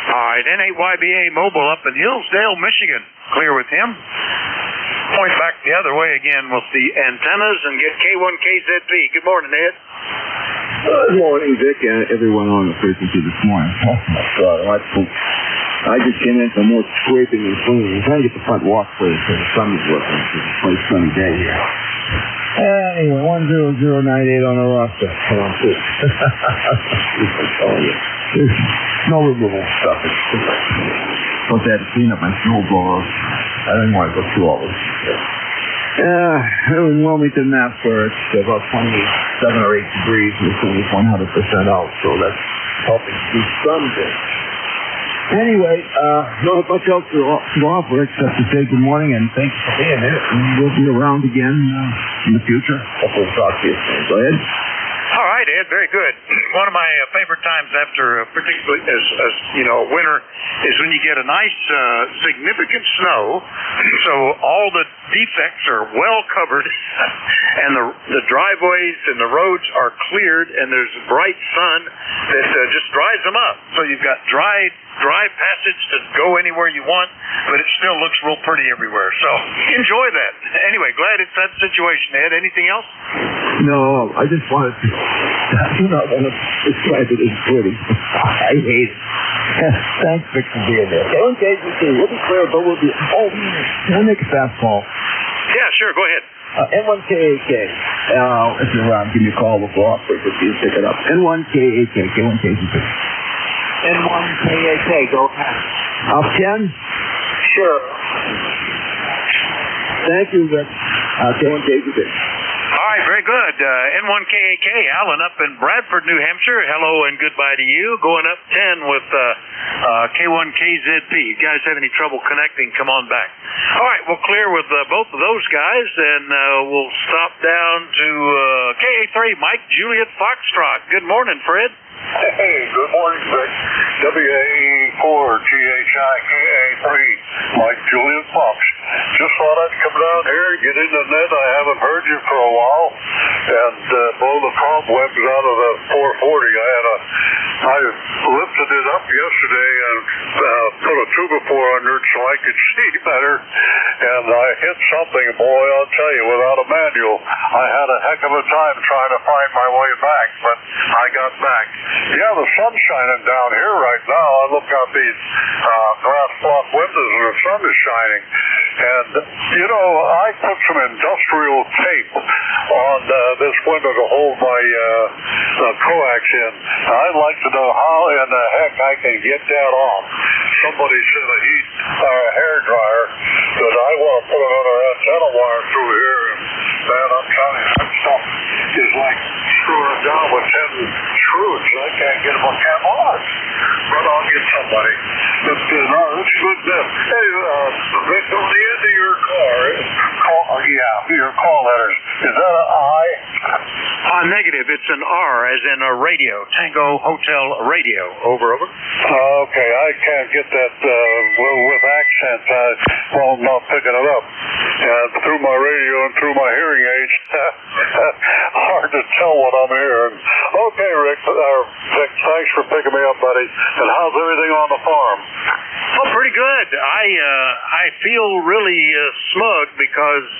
All right, N8YBA Mobile up in Hillsdale, Michigan. Clear with him. Point back the other way again with the antennas and get K1KZB. Good morning, Ed. Good morning, Vic, and everyone on the frequency this morning. Oh, my God. I just came in for more scraping and cleaning. I'm trying to get the front walk clear so the sun is working. It's a quite sunny day here. Anyway, 10098 on the roster. Hold on, too. I'm telling you. There's no removal stuff. Plus, I had to clean up my snowblower. I didn't want to go through all this. In Wilmington, Mass, where it's about 27 or 8 degrees, and it's only 100% out, so that's helping do some good. Anyway, not much else to offer except to say good morning and thank you for being here. And we'll be around again in the future. Hopefully we'll talk to you soon. Go ahead. All right, Ed, very good. One of my favorite times after, particularly as winter, is when you get a nice, significant snow. So all the defects are well covered, and the driveways and the roads are cleared, and there's bright sun that just dries them up. So you've got dry passage to go anywhere you want, but it still looks real pretty everywhere. So enjoy that. Anyway, glad it's that situation, Ed. Anything else? No, I just wanted to. I'm not going to describe it as pretty. I hate it. Thanks, Vic, for being there. Okay, we'll be clear, but we'll be. Oh, can I make a fast call? Yeah, sure. Go ahead. N1KAK. If you're around, give me a call before frequency and pick it up. N1KAK. K1KAK. N1KAK. Go ahead. Ken? Sure. Thank you, Vic. K1KAK. All right, very good. N1KAK, Alan up in Bradford, New Hampshire. Hello and goodbye to you. Going up 10 with K1KZP. You guys have any trouble connecting, come on back. All right, we'll clear with both of those guys, and we'll stop down to KA3, Mike Juliet Foxtrot. Good morning, Fred. Hey, good morning, Vic. WA4GHIKA3, Mike Julian Fox. Just thought I'd come down here and get in the net. I haven't heard you for a while, and blow the cobwebs out of the 440. I lifted it up yesterday and put a tubifore under it so I could see better, and I hit something, boy, I'll tell you, without a manual. I had a heck of a time trying to find my way back, but I got back. Yeah, the sun's shining down here right now. I look out these glass block windows and the sun is shining. And, I put some industrial tape on this window to hold my coax in. I'd like to know how in the heck I can get that off. Somebody said a heat hair dryer, because I want to put another antenna wire through here. And, man, I'm telling you, that stuff is like screwing down with 10 screws. I can't get them on. But I'll get somebody. But no, it's good. Hey, Vic, on the end of your car, your call letters, is that an I? Negative. It's an R, as in a radio. Tango Hotel Radio. Over. Okay, I can't get that with accents. I'm not picking it up. And through my radio and through my hearing aids, hard to tell what I'm hearing. Okay, Vic, thanks for picking me up, buddy. And how's everything on the farm? Oh, pretty good. I feel really smug because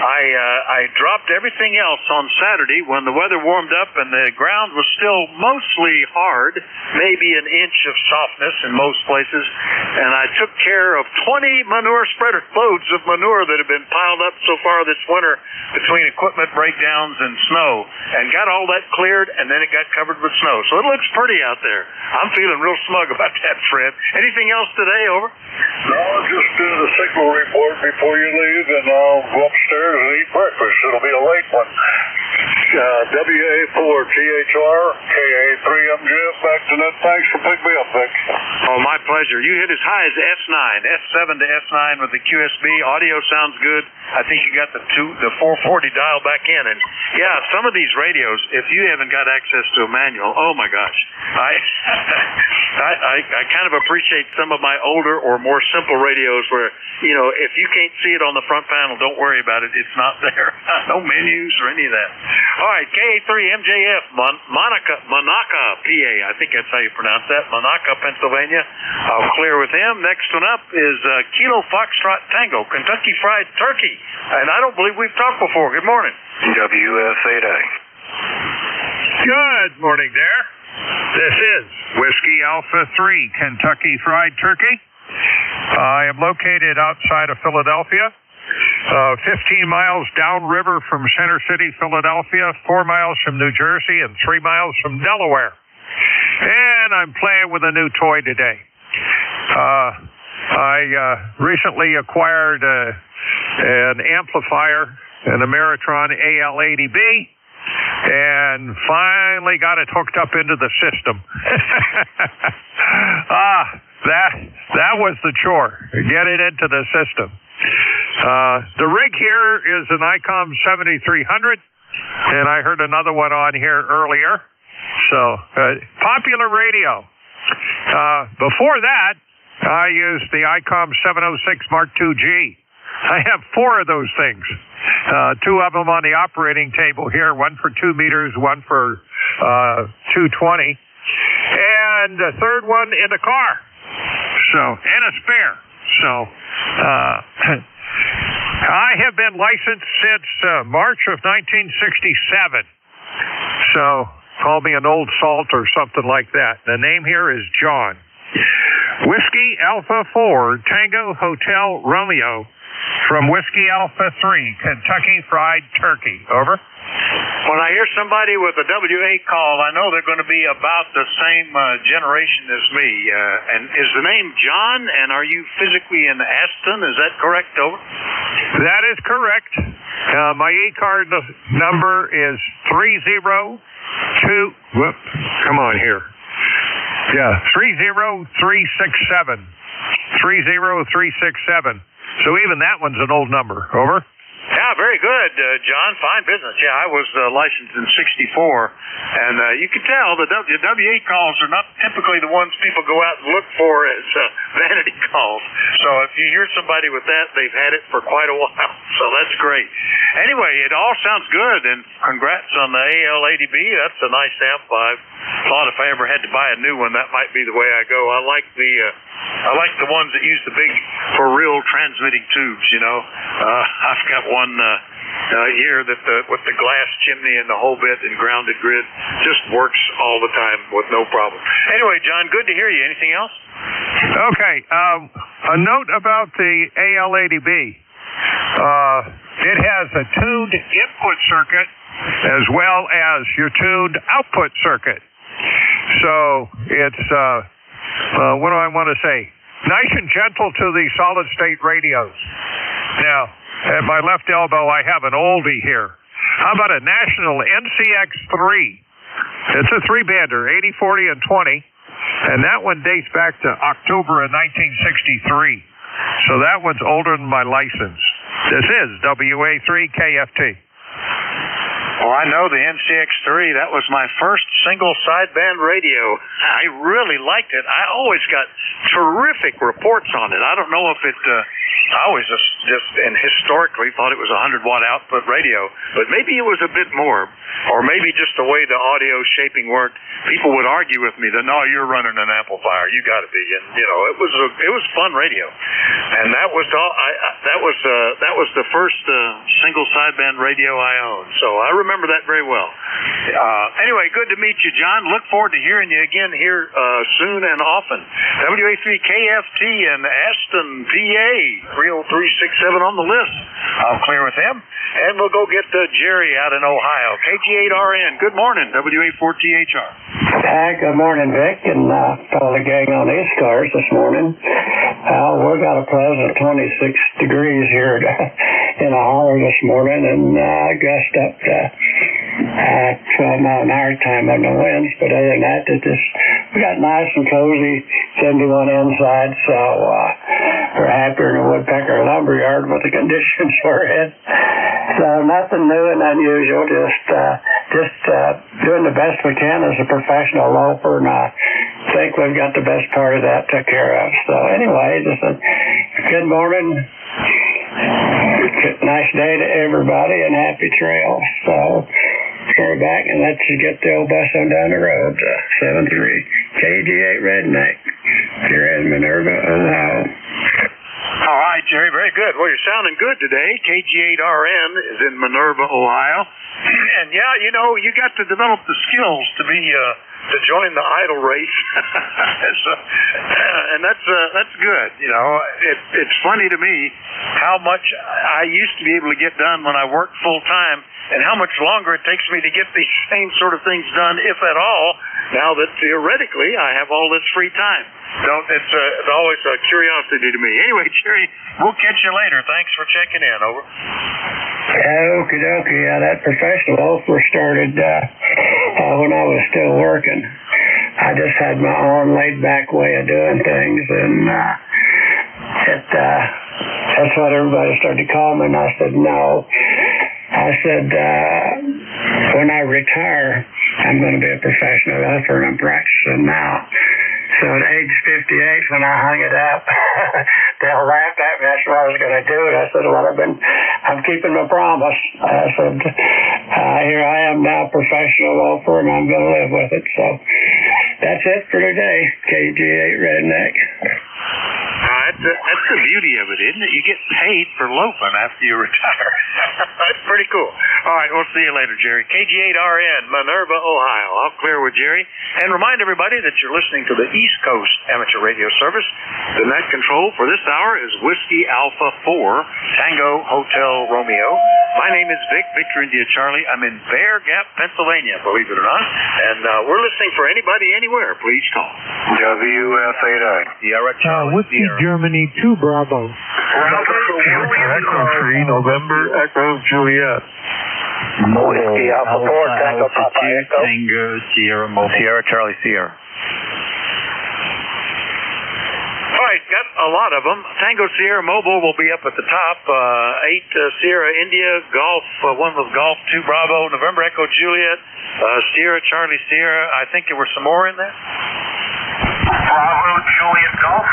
I dropped everything else on Saturday when the weather warmed up and the ground was still mostly hard, maybe an inch of softness in most places, and I took care of 20 manure spreader loads of manure that have been piled up so far this winter between equipment breakdowns and snow, and got all that cleared, and then it got covered with snow. So it looks pretty out there. I'm feeling real smug about that, Fred. Anything else today, over? No, just do the signal report before you leave, and I'll go upstairs and eat breakfast. It'll be a late one. WA4THR, KA3MGF, back to net. Thanks for picking me up, Vic. Oh, my pleasure. You hit as high as S9, S7 to S9 with the QSB. Audio sounds good. I think you got the 440 dial back in. And, yeah, some of these radios, if you haven't got access to a manual, oh, my gosh. I kind of appreciate some of my older or more simple radios where, if you can't see it on the front panel, don't worry about it. It's not there. No menus or any of that. All right, KA3MJF, Monaca, PA. I think that's how you pronounce that. Monaca, Pennsylvania. I'll clear with him. Next one up is Kilo Foxtrot Tango, Kentucky Fried Turkey. And I don't believe we've talked before. Good morning. WS8A. Good morning there. This is Whiskey Alpha 3, Kentucky Fried Turkey. I am located outside of Philadelphia, 15 miles downriver from Center City, Philadelphia, 4 miles from New Jersey, and 3 miles from Delaware. And I'm playing with a new toy today. I recently acquired an amplifier, an Ameritron AL80B, and finally got it hooked up into the system. That was the chore, get it into the system. The rig here is an ICOM 7300, and I heard another one on here earlier. So, popular radio. Before that, I used the ICOM 706 Mark II-G. I have 4 of those things. 2 of them on the operating table here, one for 2 meters, one for 220, and the third one in the car. So, and a spare. So, I have been licensed since March of 1967. So, call me an old salt or something like that. The name here is John. Whiskey Alpha 4 Tango Hotel Romeo from Whiskey Alpha 3 Kentucky Fried Turkey. Over. When I hear somebody with a WA call, I know they're going to be about the same generation as me. And is the name John, and are you physically in Aston? Is that correct, over? That is correct. My ECARS number is 302. Whoop, come on here. Yeah, 30367. 30367. So even that one's an old number. Over. Yeah, very good, John. Fine business. Yeah, I was licensed in '64, and you can tell the WA calls are not typically the ones people go out and look for as vanity calls. So if you hear somebody with that, they've had it for quite a while. So that's great. Anyway, it all sounds good, and congrats on the AL80B. That's a nice amp. I thought if I ever had to buy a new one, that might be the way I go. I like the ones that use the big, for real transmitting tubes, you know. I've got one here that with the glass chimney and the whole bit and grounded grid just works all the time with no problem. Anyway, John, good to hear you. Anything else? Okay. A note about the AL80B. It has a tuned input circuit as well as your tuned output circuit. So it's, what do I want to say? Nice and gentle to the solid state radios. Now, at my left elbow, I have an oldie here. How about a National NCX3? It's a 3-bander, 80, 40, and 20. And that one dates back to October of 1963. So that one's older than my license. This is WA3 KFT. Well, I know the NCX3. That was my first single sideband radio. I really liked it. I always got terrific reports on it. I don't know if it... I always just and historically thought it was a 100-watt output radio, but maybe it was a bit more, or maybe just the way the audio shaping worked. People would argue with me that, no, you're running an amplifier, you got to be, and you know, it was fun radio, and that was the first single sideband radio I owned, so I remember that very well. Anyway, good to meet you, John. Look forward to hearing you again here soon and often. WA3 KFT in Aston, PA. 30367 on the list. I'll clear with him. And we'll go get Jerry out in Ohio. KG8RN. Good morning, WA4THR. Hi, good morning, Vic, and all the gang on ECARS this morning. We got a pleasant 26 degrees here in a holler this morning, and gust up to 12 mile an hour time on the winds, but other than that, we got nice and cozy, 71 inside, so we're happier than a woodpecker lumberyard with the conditions we're in. So nothing new and unusual, just doing the best we can as a professional loafer, and I think we've got the best part of that took care of. So anyway, just a good morning, nice day to everybody, and happy trails. So start back and let's get the old bus on down the road. 73 KG8 Redneck here in Minerva, Ohio. All right, Jerry, very good. Well, you're sounding good today. KG8RN is in Minerva, Ohio. And yeah, you know, you got to develop the skills to be to join the idle race. And that's good. You know, it's funny to me how much I used to be able to get done when I worked full time, and how much longer it takes me to get these same sort of things done, if at all, now that theoretically I have all this free time. It's always a curiosity to me. Anyway, Jerry, we'll catch you later. Thanks for checking in. Over. Okie dokie. Yeah, that professional offer started when I was still working. I just had my own laid-back way of doing things, and that's what everybody started to call me, and I said no. I said, when I retire, I'm going to be a professional golfer, and I'm practicing now. So at age 58, when I hung it up, they'll laugh at me. That's what I was going to do. And I said, well, I'm keeping my promise. I said, here I am now, professional golfer, and I'm going to live with it. So that's it for today. KG8 Redneck. That's the beauty of it, isn't it? You get paid for loafing after you retire. That's pretty cool. All right, we'll see you later, Jerry. KG8RN, Minerva, Ohio. I'll clear with Jerry. And remind everybody that you're listening to the East Coast Amateur Radio Service. The net control for this hour is Whiskey Alpha 4, Tango Hotel Romeo. My name is Vic, Victor India Charlie. I'm in Bear Gap, Pennsylvania, believe it or not. And we're listening for anybody, anywhere. Please call. WF89. Sierra Charlie. Whiskey Germany 2 Bravo. Echo 3, November, Echo Juliet. Whiskey Alpha 4, Tango Papa Echo. Tango Sierra Mobile. Sierra Charlie Sierra. All right, got a lot of them. Tango Sierra Mobile will be up at the top. 8 Sierra India, Golf, 1 was Golf 2 Bravo, November Echo Juliet, Sierra Charlie Sierra. I think there were some more in there. Bravo Juliet Golf.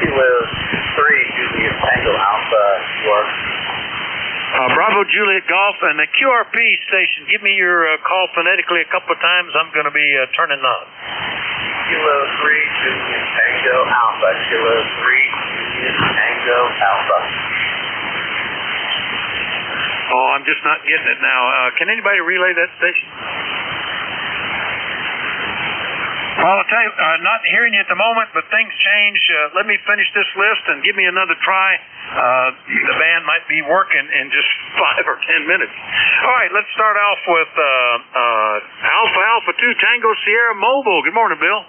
Kilo 3 Juliet Tango Alpha 4. Bravo Juliet Golf and the QRP station. Give me your call phonetically a couple of times. I'm going to be turning on. Kilo 3 Juliet Tango Alpha. Kilo 3 Juliet Tango Alpha. Oh, I'm just not getting it now. Can anybody relay that station? Well, I'll tell you, not hearing you at the moment, but things change. Let me finish this list and give me another try. The band might be working in just 5 or 10 minutes. All right, let's start off with Alpha 2 Tango Sierra Mobile. Good morning, Bill.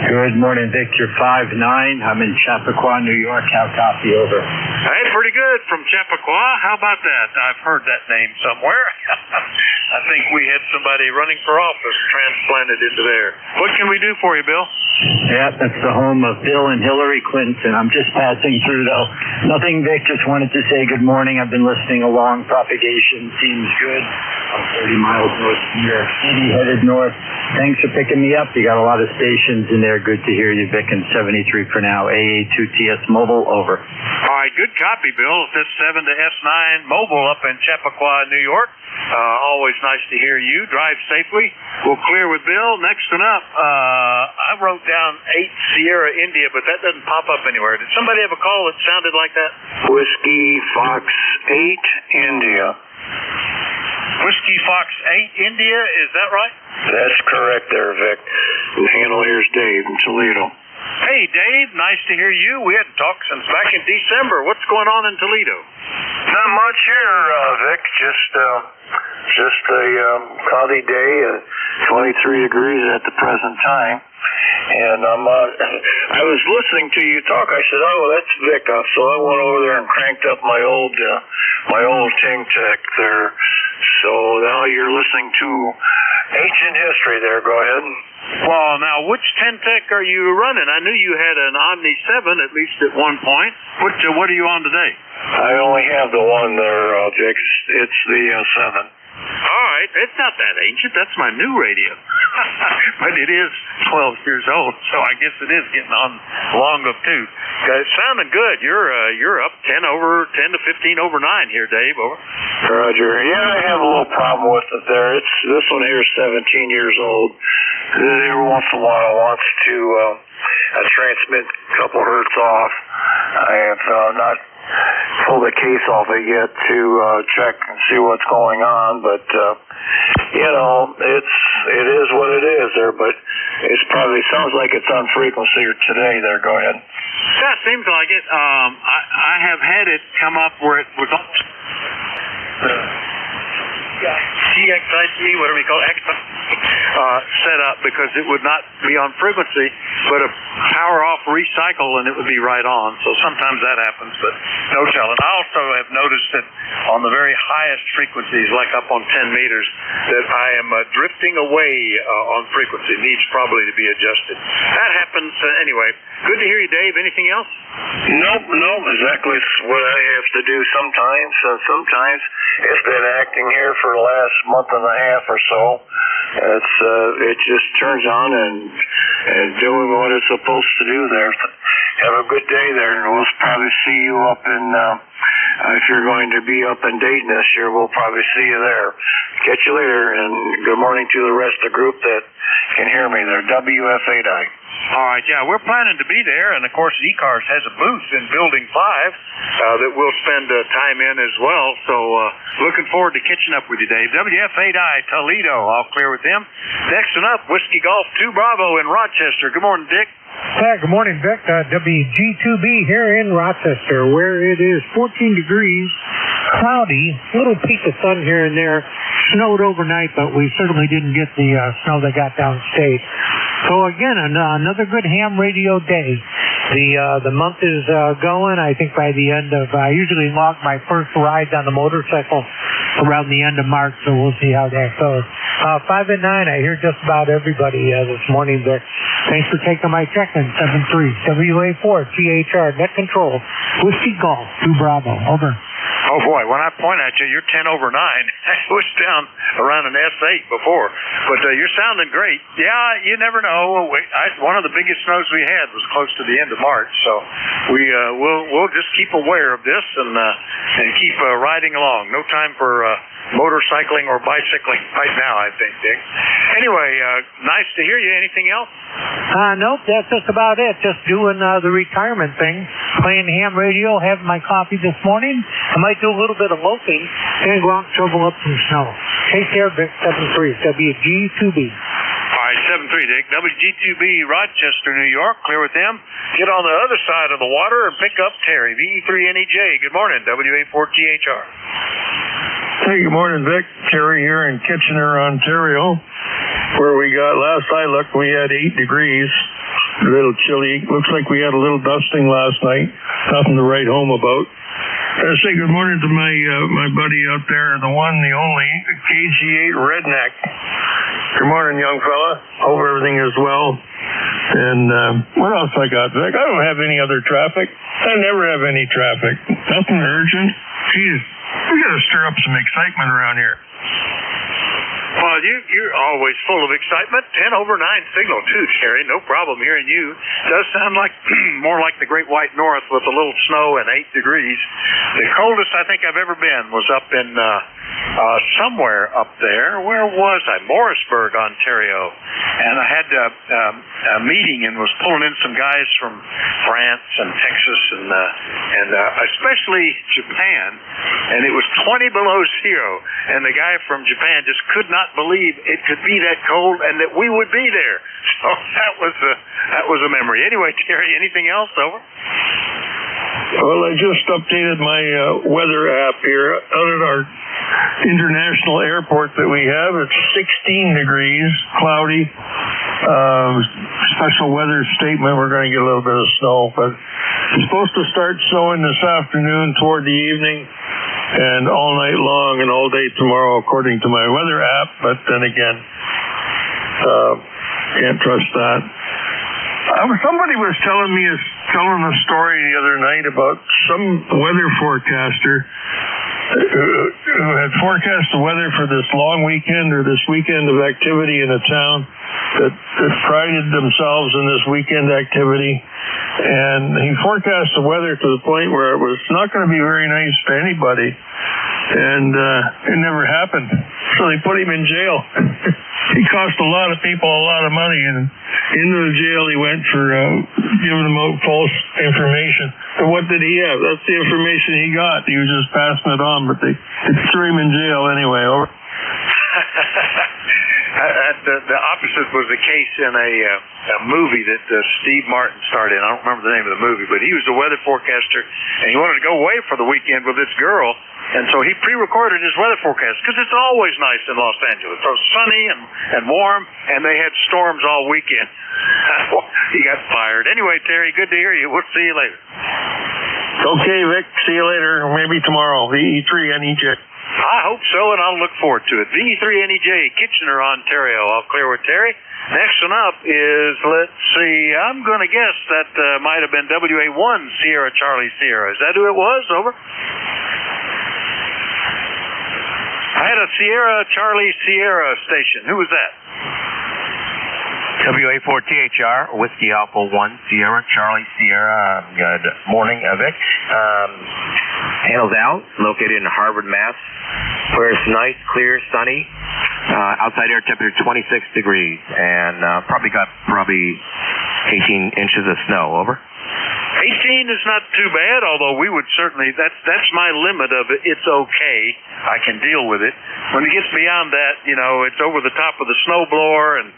Good morning, Victor 5-9. I'm in Chappaqua, New York. How copy? Over. Hey, pretty good from Chappaqua. How about that? I've heard that name somewhere. I think we had somebody running for office transplanted into there. What can we do for you, Bill? Yeah, that's the home of Bill and Hillary Clinton. I'm just passing through, though. Nothing, Vic. Just wanted to say good morning. I've been listening along. Propagation seems good. I'm 30 miles north of New York City, headed north. Thanks for picking me up. You got a lot of stations in there. Good to hear you, Vic. And 73 for now. AA2TS Mobile, over. All right, good copy, Bill. This 7 to S9 Mobile up in Chappaqua, New York. Always nice to hear you. Drive safely. We'll clear with Bill. Next one up, I wrote down 8 Sierra India, but that doesn't pop up anywhere. Did somebody have a call that sounded like that? Whiskey Fox 8 India. Whiskey Fox 8 India, is that right? That's correct there, Vic. The handle here's Dave in Toledo. Hey, Dave, nice to hear you. We hadn't talked since back in December. What's going on in Toledo? Not much here, Vic. Just a cloudy day, 23 degrees at the present time. And I was listening to you talk. I said, "Oh, that's Vic." So I went over there and cranked up my old Ting Tech there. So now you're listening to ancient history there. Go ahead. Well, now, which Tech are you running? I knew you had an Omni 7 at least at one point. What are you on today? I only have the one there, Vic. It's the 7. All right. It's not that ancient. That's my new radio. But it is 12 years old, so I guess it is getting on long of tooth. It's sounding good. You're up 10 to 15 over 9 here, Dave. Over. Roger. Yeah, I have a little problem with it there. This one here is 17 years old. Every once in a while it wants to transmit a couple hertz off. I have not pulled the case off it yet to check and see what's going on, but it is what it is there, but it's probably sounds like it's on frequency today there. Go ahead. Yeah, it seems like it. I have had it come up where it was on TXIT, whatever you call it, set up because it would not be on frequency, but a power off, recycle, and it would be right on. So sometimes that happens, but no telling. I also have noticed that on the very highest frequencies, like up on 10 meters, that I am drifting away on frequency. Needs probably to be adjusted. That happens anyway. Good to hear you, Dave. Anything else? Nope, exactly what I have to do sometimes. Sometimes it's been acting here for the last month and a half or so. It just turns on and doing what it's supposed to do there. Have a good day there, and we'll probably see you up in, if you're going to be up in Dayton this year, we'll probably see you there. Catch you later, and good morning to the rest of the group that can hear me there. WF8I. All right, yeah, we're planning to be there, and of course, ECARS has a booth in Building 5 that we'll spend time in as well. So, looking forward to catching up with you, Dave. WF8I Toledo, all clear with them. Next one up, Whiskey Golf 2 Bravo in Rochester. Good morning, Dick. Hi, good morning, Vic. WG2B here in Rochester, where it is 14 degrees, cloudy, little peak of sun here and there. Snowed overnight, but we certainly didn't get the snow that got downstate. So again, another good ham radio day. The month is going. I think by the end of, I usually log my first rides on the motorcycle around the end of March, so we'll see how that goes. 5 and 9, I hear just about everybody this morning, Vic. Thanks for taking my check-in. 7-3, WA4, THR, net control, Whiskey Golf, 2 Bravo, over. Oh boy, when I point at you, you're 10 over 9. I was down around an S8 before, but you're sounding great. Yeah, you never know. One of the biggest snows we had was close to the end of March, so we'll just keep aware of this and keep riding along. No time for motorcycling or bicycling right now, I think, Dick. Anyway, nice to hear you. Anything else? Nope, that's just about it. Just doing the retirement thing, playing ham radio, having my coffee this morning. I might do a little bit of loafing and go out and shovel up some snow. Take care, Vic. 7-3, WG2B. All right, 7-3, Dick. WG2B, Rochester, New York. Clear with them. Get on the other side of the water and pick up Terry, VE3NEJ. Good morning, WA4THR. Hey, good morning, Vic. Terry here in Kitchener, Ontario, where we got, last I looked, we had 8 degrees. A little chilly. Looks like we had a little dusting last night. Nothing to write home about. I say good morning to my buddy out there, the one, the only, KG8 Redneck. Good morning, young fella. Hope everything is well. And what else I got, Vic? I don't have any other traffic. I never have any traffic. Nothing urgent. Geez, we got to stir up some excitement around here. Well, you're always full of excitement. 10 over 9 signal, too, Terry. No problem hearing you. Does sound like more like the Great White North with a little snow and 8 degrees. The coldest I think I've ever been was up in somewhere up there. Where was I? Morrisburg, Ontario. And I had a meeting and was pulling in some guys from France and Texas and especially Japan. And it was 20 below zero. And the guy from Japan just could not believe it could be that cold and that we would be there. So that was a memory. Anyway, Terry, anything else? Over. Well, I just updated my weather app here. Out at our international airport that we have, it's 16 degrees, cloudy. Special weather statement, we're going to get a little bit of snow, but it's supposed to start snowing this afternoon toward the evening and all night long and all day tomorrow according to my weather app, but then again, can't trust that. Somebody was telling a story the other night about some weather forecaster who had forecast the weather for this long weekend or this weekend of activity in a town that prided themselves in this weekend activity. And he forecast the weather to the point where it was not going to be very nice for anybody. And it never happened. So they put him in jail. He cost a lot of people a lot of money, and into the jail he went for giving them out false information. But what did he have? That's the information he got. He was just passing it on, but they threw him in jail anyway. Over. The opposite was the case in a movie that Steve Martin starred in. I don't remember the name of the movie, but he was the weather forecaster, and he wanted to go away for the weekend with this girl And so he pre-recorded his weather forecast because it's always nice in Los Angeles. So sunny and warm, and they had storms all weekend. He got fired. Anyway, Terry, good to hear you. We'll see you later. Okay, Vic. See you later. Maybe tomorrow. VE3 NEJ. I hope so, and I'll look forward to it. VE3 NEJ, Kitchener, Ontario. I'll clear with Terry. Next one up is, let's see, I'm going to guess that might have been WA1 Sierra Charlie Sierra. Is that who it was? Over. I had a Sierra Charlie Sierra station. Who was that? WA4THR, Whiskey Alpha 1 Sierra Charlie Sierra. Good morning, Vic. Panels out, located in Harvard, Mass. Where it's nice, clear, sunny. Outside air temperature 26 degrees, and probably 18 inches of snow. Over. 18 is not too bad, although we would certainly, that's my limit of it. It's okay. I can deal with it. When it gets beyond that, you know, it's over the top of the snowblower, and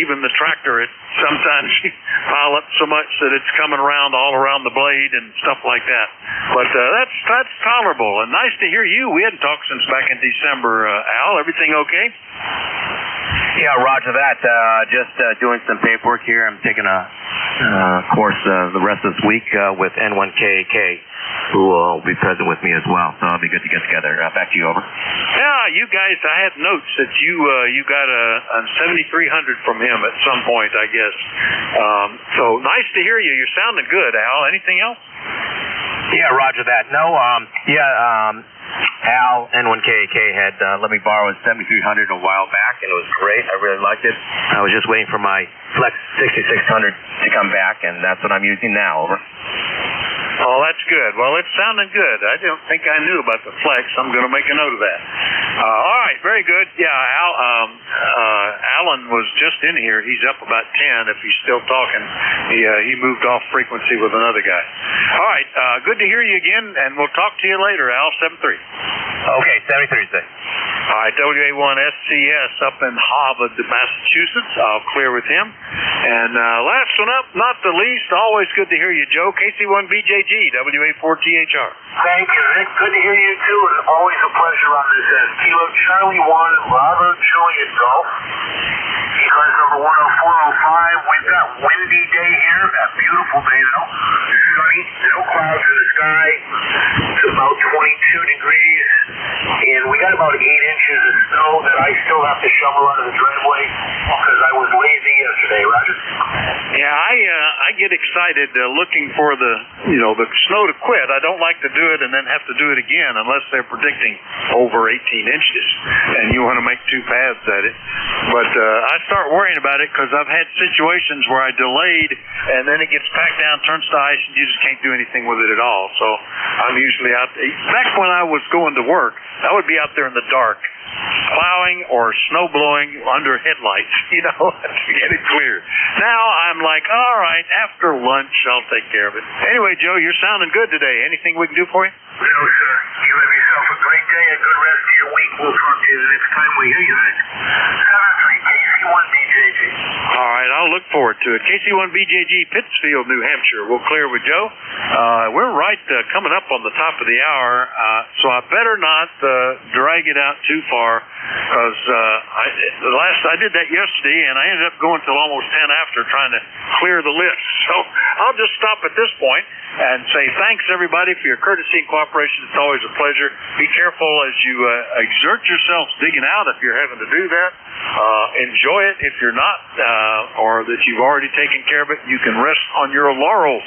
even the tractor, it sometimes pile up so much that it's coming around all around the blade and stuff like that. But that's tolerable, and nice to hear you. We hadn't talked since back in December. Al, everything okay? Yeah, roger that. Just doing some paperwork here. I'm taking a course the rest of this week with N1KK, who will be present with me as well. So it'll be good to get together. Back to you, over. Yeah, you guys, I had notes that you got a 7300 from him at some point, I guess. So nice to hear you. You're sounding good, Al. Anything else? Yeah, roger that. No, Al, N1KK, had let me borrow his 7300 a while back, and it was great. I really liked it. I was just waiting for my Flex 6600 to come back, and that's what I'm using now. Over. Oh, that's good. Well, it's sounding good. I don't think I knew about the Flex. I'm going to make a note of that. All right, very good. Yeah, Alan was just in here. He's up about 10 if he's still talking. He moved off frequency with another guy. All right, good to hear you again, and we'll talk to you later, Al. 73. Okay, 73, sir. All right, WA1 SCS up in Harvard, Massachusetts. I'll clear with him. And last one up, not the least, always good to hear you, Joe. KC1BJG, WA4THR. Thank you, Rick. Good to hear you, too. It's always a pleasure on this end. Kilo Charlie 1, Bravo Juliet Golf. ECARS number 10405. We've got windy day here. A beautiful day, though. Sunny, no clouds in the sky. It's about 22 degrees. And we got about 8 inches of snow that I still have to shovel out of the driveway because I was lazy yesterday, Roger. Yeah, I get excited looking for the snow to quit. I don't like to do it and then have to do it again unless they're predicting over 18 inches and you want to make 2 paths at it. But I start worrying about it because I've had situations where I delayed and then it gets packed down, turns to ice, and you just can't do anything with it at all. So I'm usually out. Back when I was going to work, I would be out there in the dark, plowing or snow blowing under headlights, to get it clear. Now I'm like, all right, after lunch, I'll take care of it. Anyway, Joe, you're sounding good today. Anything we can do for you? No, sir. You have yourself a great day, a good rest of your week. We'll talk to you the next time we hear you, Vic. 73 KC1BJG. All right, I'll look forward to it. KC1BJG, Pittsfield, New Hampshire. We'll clear with Joe. We're right coming up on the top of the hour, so I better not drag it out too far because I did that yesterday, and I ended up going till almost 10 after trying to clear the list. So I'll just stop at this point and say thanks, everybody, for your courtesy and cooperation. It's always a pleasure. Be careful as you exert yourselves digging out if you're having to do that. Enjoy it. If you're not, or that you've already taken care of it, you can rest on your laurels.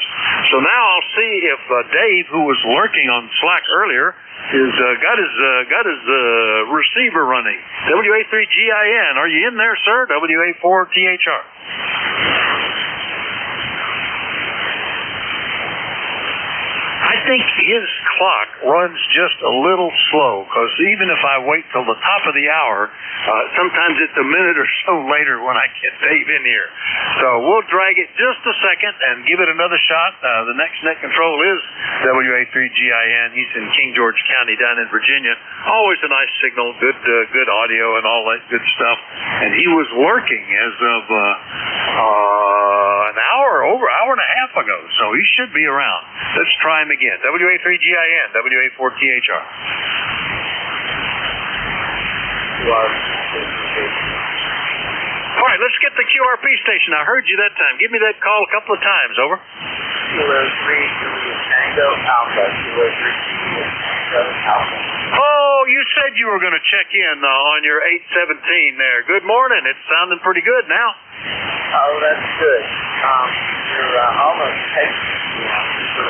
So now I'll see if Dave, who was lurking on Slack earlier, got his receiver running. WA3GIN, are you in there, sir? WA4THR. I think his clock runs just a little slow because even if I wait till the top of the hour, sometimes it's a minute or so later when I get Dave in here. So we'll drag it just a second and give it another shot. The next net control is WA3GIN. He's in King George County down in Virginia. Always a nice signal, good audio and all that good stuff. And he was lurking as of an hour and a half ago, so he should be around. Let's try him again. again. WA3GIN, WA4THR. All right, let's get the QRP station. I heard you that time. Give me that call a couple of times. Over. Kilo 3 Tango Alpha. Kilo 3 Alpha. Oh, you said you were going to check in on your 817 there. Good morning. It's sounding pretty good now. Oh, that's good. You're almost taking me out to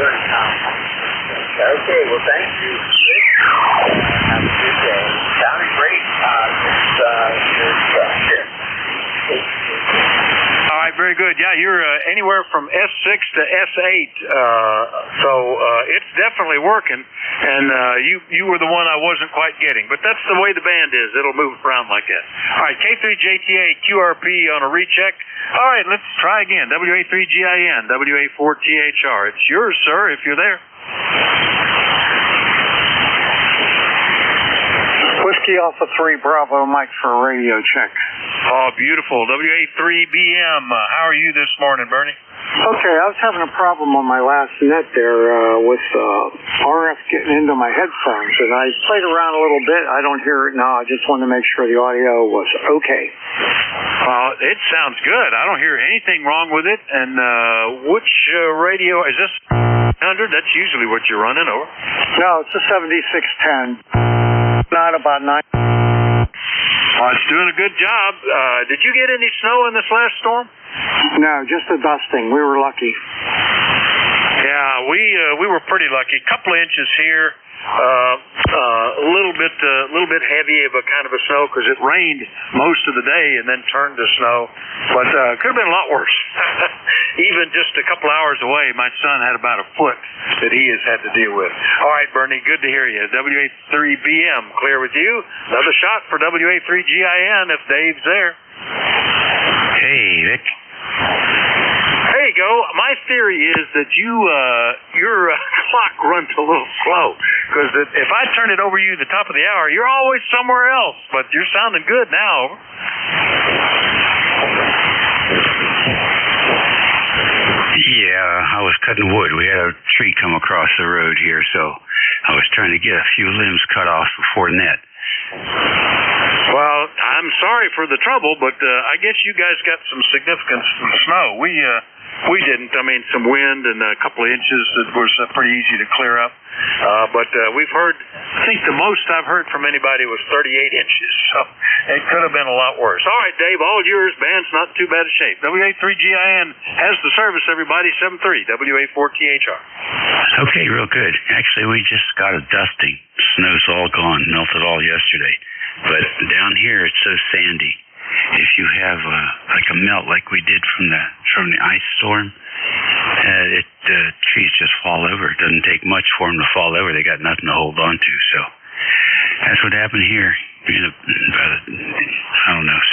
30 pounds. Okay, well, thank you. Have a good day. Sounded great. All right, very good. Yeah, you're anywhere from S6 to S8, so it's definitely working. And you were the one I wasn't quite getting, but that's the way the band is. It'll move around like that. All right, K3JTA QRP on a recheck. All right, let's try again. WA3GIN, WA4THR. It's yours, sir, if you're there. Whiskey Alpha 3 Bravo Mike for a radio check. Oh, beautiful. WA3BM. How are you this morning, Bernie? Okay, I was having a problem on my last net there with RF getting into my headphones, and I played around a little bit. I don't hear it now. I just wanted to make sure the audio was okay. It sounds good. I don't hear anything wrong with it. And which radio is this? 100? That's usually what you're running over. No, it's a 7610. Not about 9. It's doing a good job. Did you get any snow in this last storm? No, just a dusting. We were lucky. Yeah, we were pretty lucky. A couple of inches here. A little bit heavy of a kind of a snow because it rained most of the day and then turned to snow. But could have been a lot worse. Even just a couple hours away, my son had about a foot that he has had to deal with. All right, Bernie, good to hear you. WA3BM, clear with you. Another shot for WA3GIN if Dave's there. Hey, Vic. There you go. My theory is that your clock runs a little slow because if I turn it over you at the top of the hour, you're always somewhere else. But you're sounding good now. Yeah, I was cutting wood. We had a tree come across the road here, so I was trying to get a few limbs cut off before net. Well, I'm sorry for the trouble, but I guess you guys got some significant snow. We didn't. I mean, some wind and a couple of inches that was pretty easy to clear up. But we've heard, I think the most I've heard from anybody was 38 inches. So it could have been a lot worse. All right, Dave, all yours. Band's not too bad a shape. WA3GIN has the service, everybody. 73, WA4THR. Okay, real good. Actually, we just got a dusting. Snow's all gone. Melted all yesterday. But down here, it's so sandy. If you have like a melt like we did from the ice storm, the trees just fall over. It doesn't take much for them to fall over. They got nothing to hold on to. So that's what happened here. About a,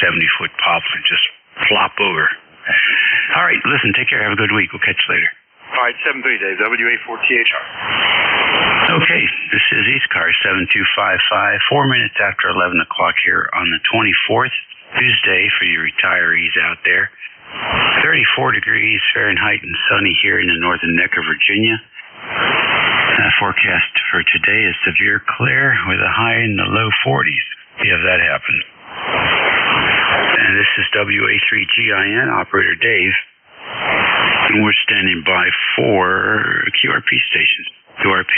70-foot poplar just flop over. All right, listen, take care. Have a good week. We'll catch you later. All right, 73, Dave, WA4THR. Okay, this is ECARS 7255, 4 minutes after 11 o'clock here on the 24th, Tuesday for you retirees out there. 34 degrees Fahrenheit and sunny here in the northern neck of Virginia. Forecast for today is severe clear with a high in the low 40s. We have that happen. And this is WA3GIN, Operator Dave. And we're standing by for QRP stations. QRP.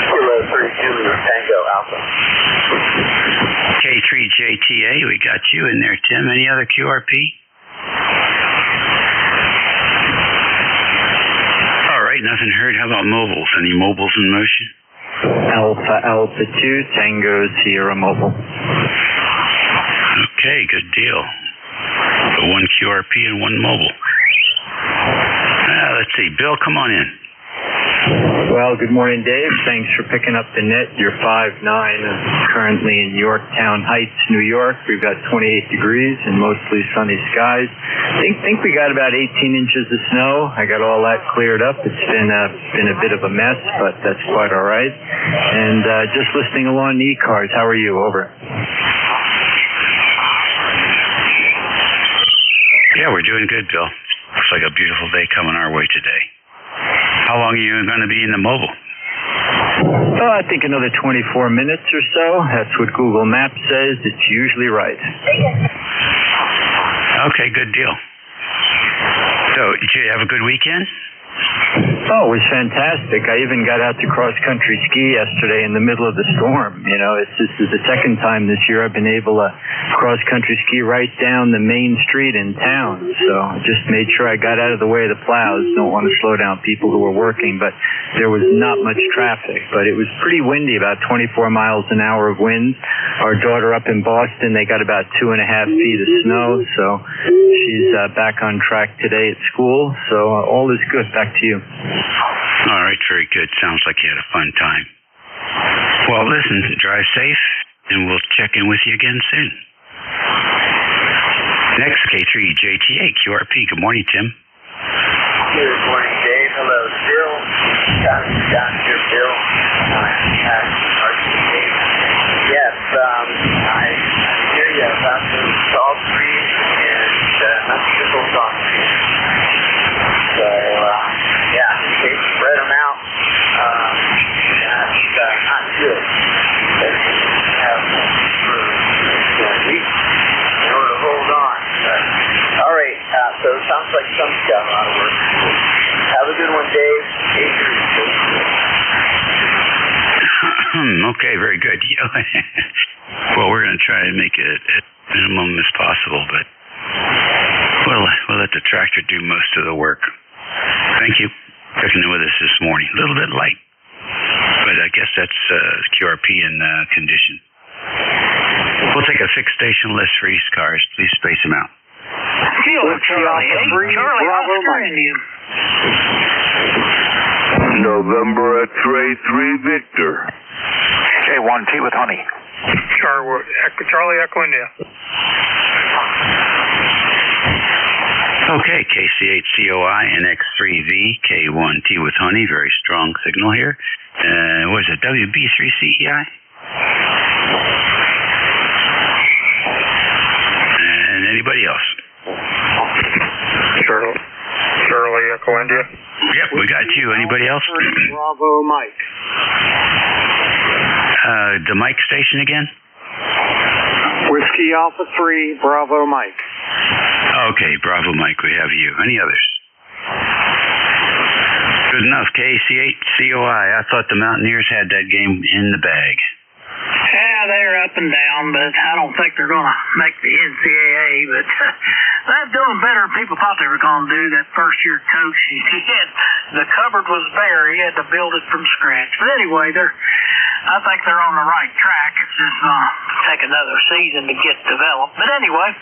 Kilo 3 Tango Alpha. K3JTA, we got you in there, Tim. Any other QRP? All right, nothing heard. How about mobiles? Any mobiles in motion? Alpha 2 Tango Sierra Mobile. Okay, good deal. So one QRP and one mobile. Let's see. Bill, come on in. Well, good morning, Dave. Thanks for picking up the net. You're 5'9", currently in Yorktown Heights, New York. We've got 28 degrees and mostly sunny skies. Think we got about 18 inches of snow. I got all that cleared up. It's been a bit of a mess, but that's quite all right. And just listening along ECARS. How are you? Over. doing good, Bill. Looks like a beautiful day coming our way today. How long are you going to be in the mobile? Oh, I think another 24 minutes or so. That's what Google Maps says. It's usually right. Okay, good deal. So, did you have a good weekend? Oh, it was fantastic. I even got out to cross-country ski yesterday in the middle of the storm. You know, this is the second time this year I've been able to cross-country ski right down the main street in town. So I just made sure I got out of the way of the plows. Don't want to slow down people who were working, but there was not much traffic. But it was pretty windy, about 24 miles an hour of wind. Our daughter up in Boston, they got about 2.5 feet of snow, so she's back on track today at school. So all is good. Back to you. All right, very good. Sounds like you had a fun time. Well, listen, drive safe, and we'll check in with you again soon. Next, K3JTA QRP. Good morning, Tim. Good morning, Dave. Hello, Bill. Dr. Bill. Yes, I hear you about the salt trees and unusual salt trees. So, yeah, they spread them out. That's not good. They have for weeks in order to hold on. All right, so it sounds like some's got a lot of work. Have a good one, Dave. Okay, very good. Well, we're going to try to make it as minimum as possible, but we'll let the tractor do most of the work. Thank you for checking in with us this morning. A little bit light, but I guess that's QRP in condition. We'll take a fixed station list for ECARS. Please space them out. Charlie, Oscar, India. November X-ray 3 Victor. K1T with honey. Charlie Echo India. Okay, KC8COI and X3V, K1T with honey, very strong signal here. What is it, WB3CEI? And anybody else? Charlie Echo India. Yep, we got you. Anybody else? Bravo, Mike. The Mike station again? Whiskey Alpha 3, Bravo, Mike. Okay, Bravo, Mike, we have you. Any others? Good enough. KC8COI. I thought the Mountaineers had that game in the bag. Yeah, they're up and down, but I don't think they're going to make the NCAA. But they're doing better than people thought they were going to do. That first-year coach, the cupboard was bare. He had to build it from scratch. But anyway, I think they're on the right track. It's just going to take another season to get developed. But anyway,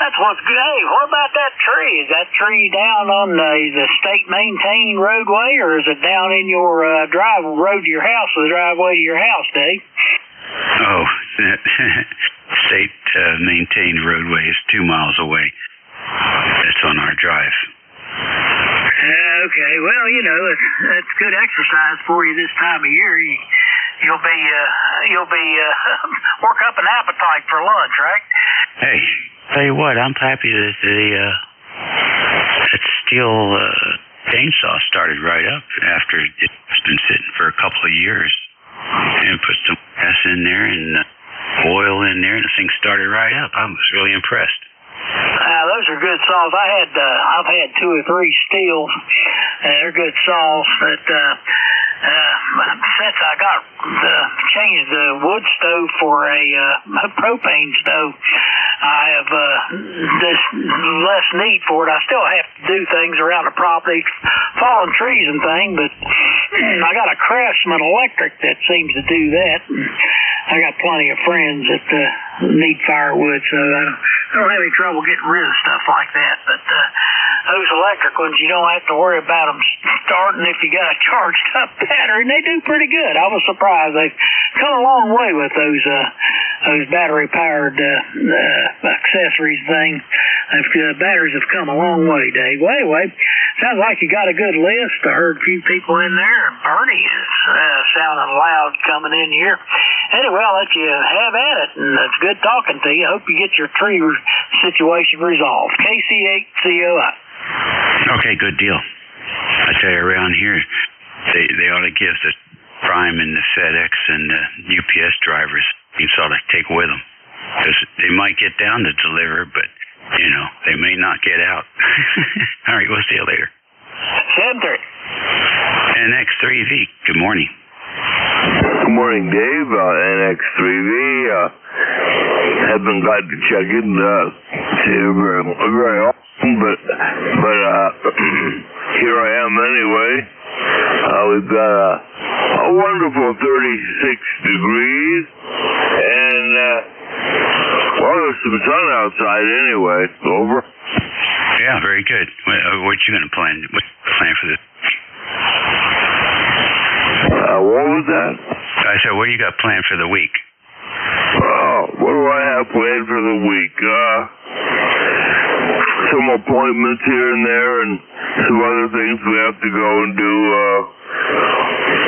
that's what's good. Hey, what about that tree? Is that tree down on the state-maintained roadway, or is it down in your road to your house, or the driveway to your house, Dave? Oh, that state-maintained roadway is 2 miles away. That's on our drive. Okay, well, that's good exercise for you this time of year. You'll be work up an appetite for lunch, right? Hey, tell you what, I'm happy that that steel chainsaw started right up after it's been sitting for a couple of years, and put some gas in there and oil in there, and the thing started right up. I was really impressed. Those are good saws. I've had 2 or 3 steels. They're good saws. But since I got changed the wood stove for a propane stove, I have this less need for it. I still have to do things around the property, falling trees and things, but I got a Craftsman electric that seems to do that. I got plenty of friends that need firewood, so I don't have any trouble getting rid of stuff like that. But those electric ones, you don't have to worry about them starting if you got a charged up battery, and they do pretty good. I was surprised. They've come a long way with those battery powered accessories thing. Batteries have come a long way, Dave. Well, anyway, sounds like you got a good list. I heard a few people in there, and Bernie is sounding loud coming in here. Anyway, I'll let you have at it, and it's good talking to you. Hope you get your tree situation resolved. KC8COI. Okay, good deal. I tell you, around here, they ought to give the Prime and the FedEx and the UPS drivers you sort of take with them. Because they might get down to deliver, but, you know, they may not get out. All right, we'll see you later. 7:30. NX3V, good morning. Good morning, Dave. NX3V. Haven't got to check in very often, but here I am anyway. We've got a wonderful 36 degrees, and well, there's some sun outside anyway. Over. Yeah, very good. What you going to plan? What's the plan for this? What was that? I said, what do you got planned for the week? What do I have planned for the week? Some appointments here and there, and some other things we have to go and do.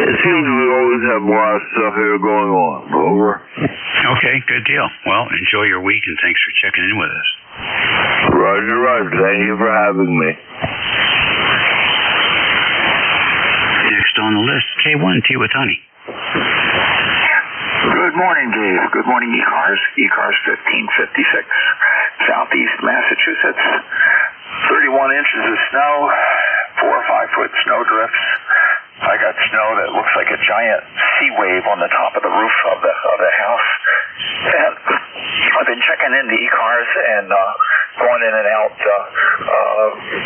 It seems we always have a lot of stuff here going on. Over. Okay, good deal. Well, enjoy your week, and thanks for checking in with us. Roger, Roger. Thank you for having me. Next on the list, K1, Tea with Honey. Good morning, Dave. Good morning, ECARS. ECARS 1556, Southeast Massachusetts. 31 inches of snow, 4 or 5 foot snow drifts. I got snow that looks like a giant sea wave on the top of the roof of the house. And I've been checking into ECARS and going in and out,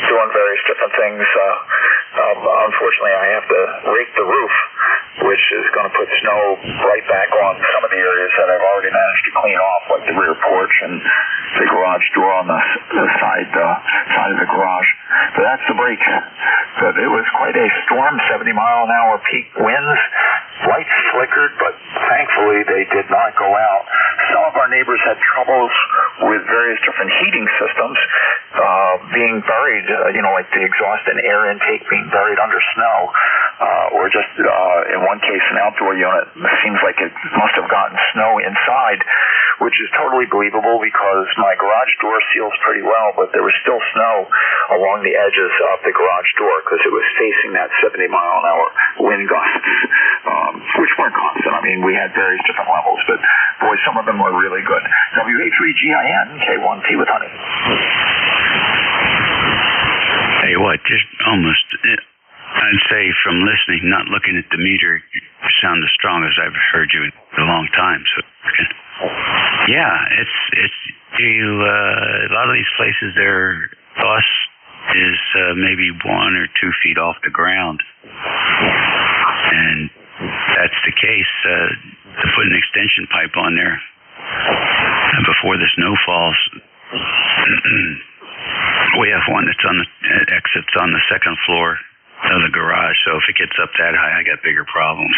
doing various different things. Unfortunately, I have to rake the roof, which is going to put snow right back on some of the areas that I've already managed to clean off, like the rear porch and the garage door on the side of the garage. But that's the break. But it was quite a storm, 70-mile-an-hour peak winds. Lights flickered, but thankfully they did not go out. Some of our neighbors had troubles with various different heating systems being buried, like the exhaust and air intake being buried under snow, or just in one case an outdoor unit. It seems like it must have gotten snow inside, which is totally believable because my garage door seals pretty well, but there was still snow along the edges of the garage door because it was facing that 70-mile-an-hour wind gusts, which weren't constant. I mean, we had various different levels, but boy, some of them were really good. WA3GIN, K1T with Honey. Hey, what? Just almost, I'd say from listening, not looking at the meter, you sound the strongest I've heard you in a long time. So, yeah, it's a lot of these places, their bus is maybe 1 or 2 feet off the ground, and that's the case. To put an extension pipe on there before the snow falls. We have one that's on the exits on the second floor of the garage, so if it gets up that high, I got bigger problems.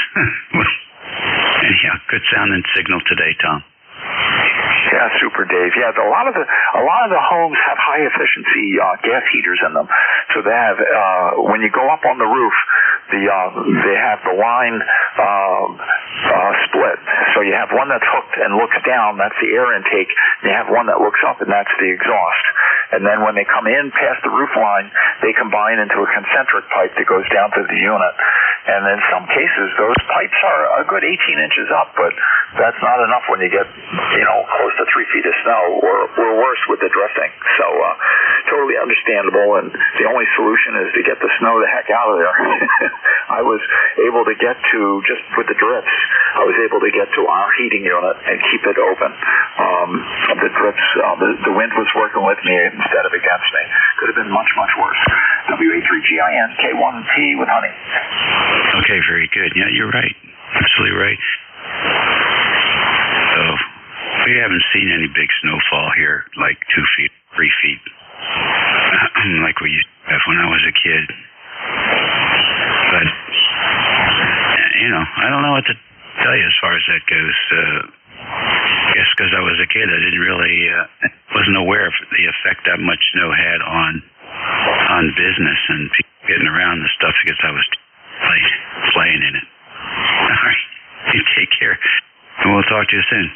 Anyhow, good sound and signal today, Tom. Yeah, super, Dave. Yeah, a lot of the homes have high efficiency gas heaters in them. So they have when you go up on the roof, they have the line split. So you have one that's hooked and looks down, that's the air intake. And you have one that looks up, and that's the exhaust. And then when they come in past the roof line, they combine into a concentric pipe that goes down to the unit. And in some cases, those pipes are a good 18 inches up, but that's not enough when you get, close to 3 feet of snow or worse with the drifting. So totally understandable, and the only solution is to get the snow the heck out of there. I was able to get to, just with the drifts, I was able to get to our heating unit and keep it open. The drifts, the wind was working with me instead of against me. Could have been much, much worse. WA3GIN, K1T with Honey. Okay, very good. Yeah, you're right. Absolutely right. So, we haven't seen any big snowfall here, like 2 feet, 3 feet, like we used to have when I was a kid. But, I don't know what to tell you as far as that goes. guess because I was a kid, I didn't really, wasn't aware of the effect that much snow had on business and people getting around and stuff because I was playing in it. All right. You take care. And we'll talk to you soon.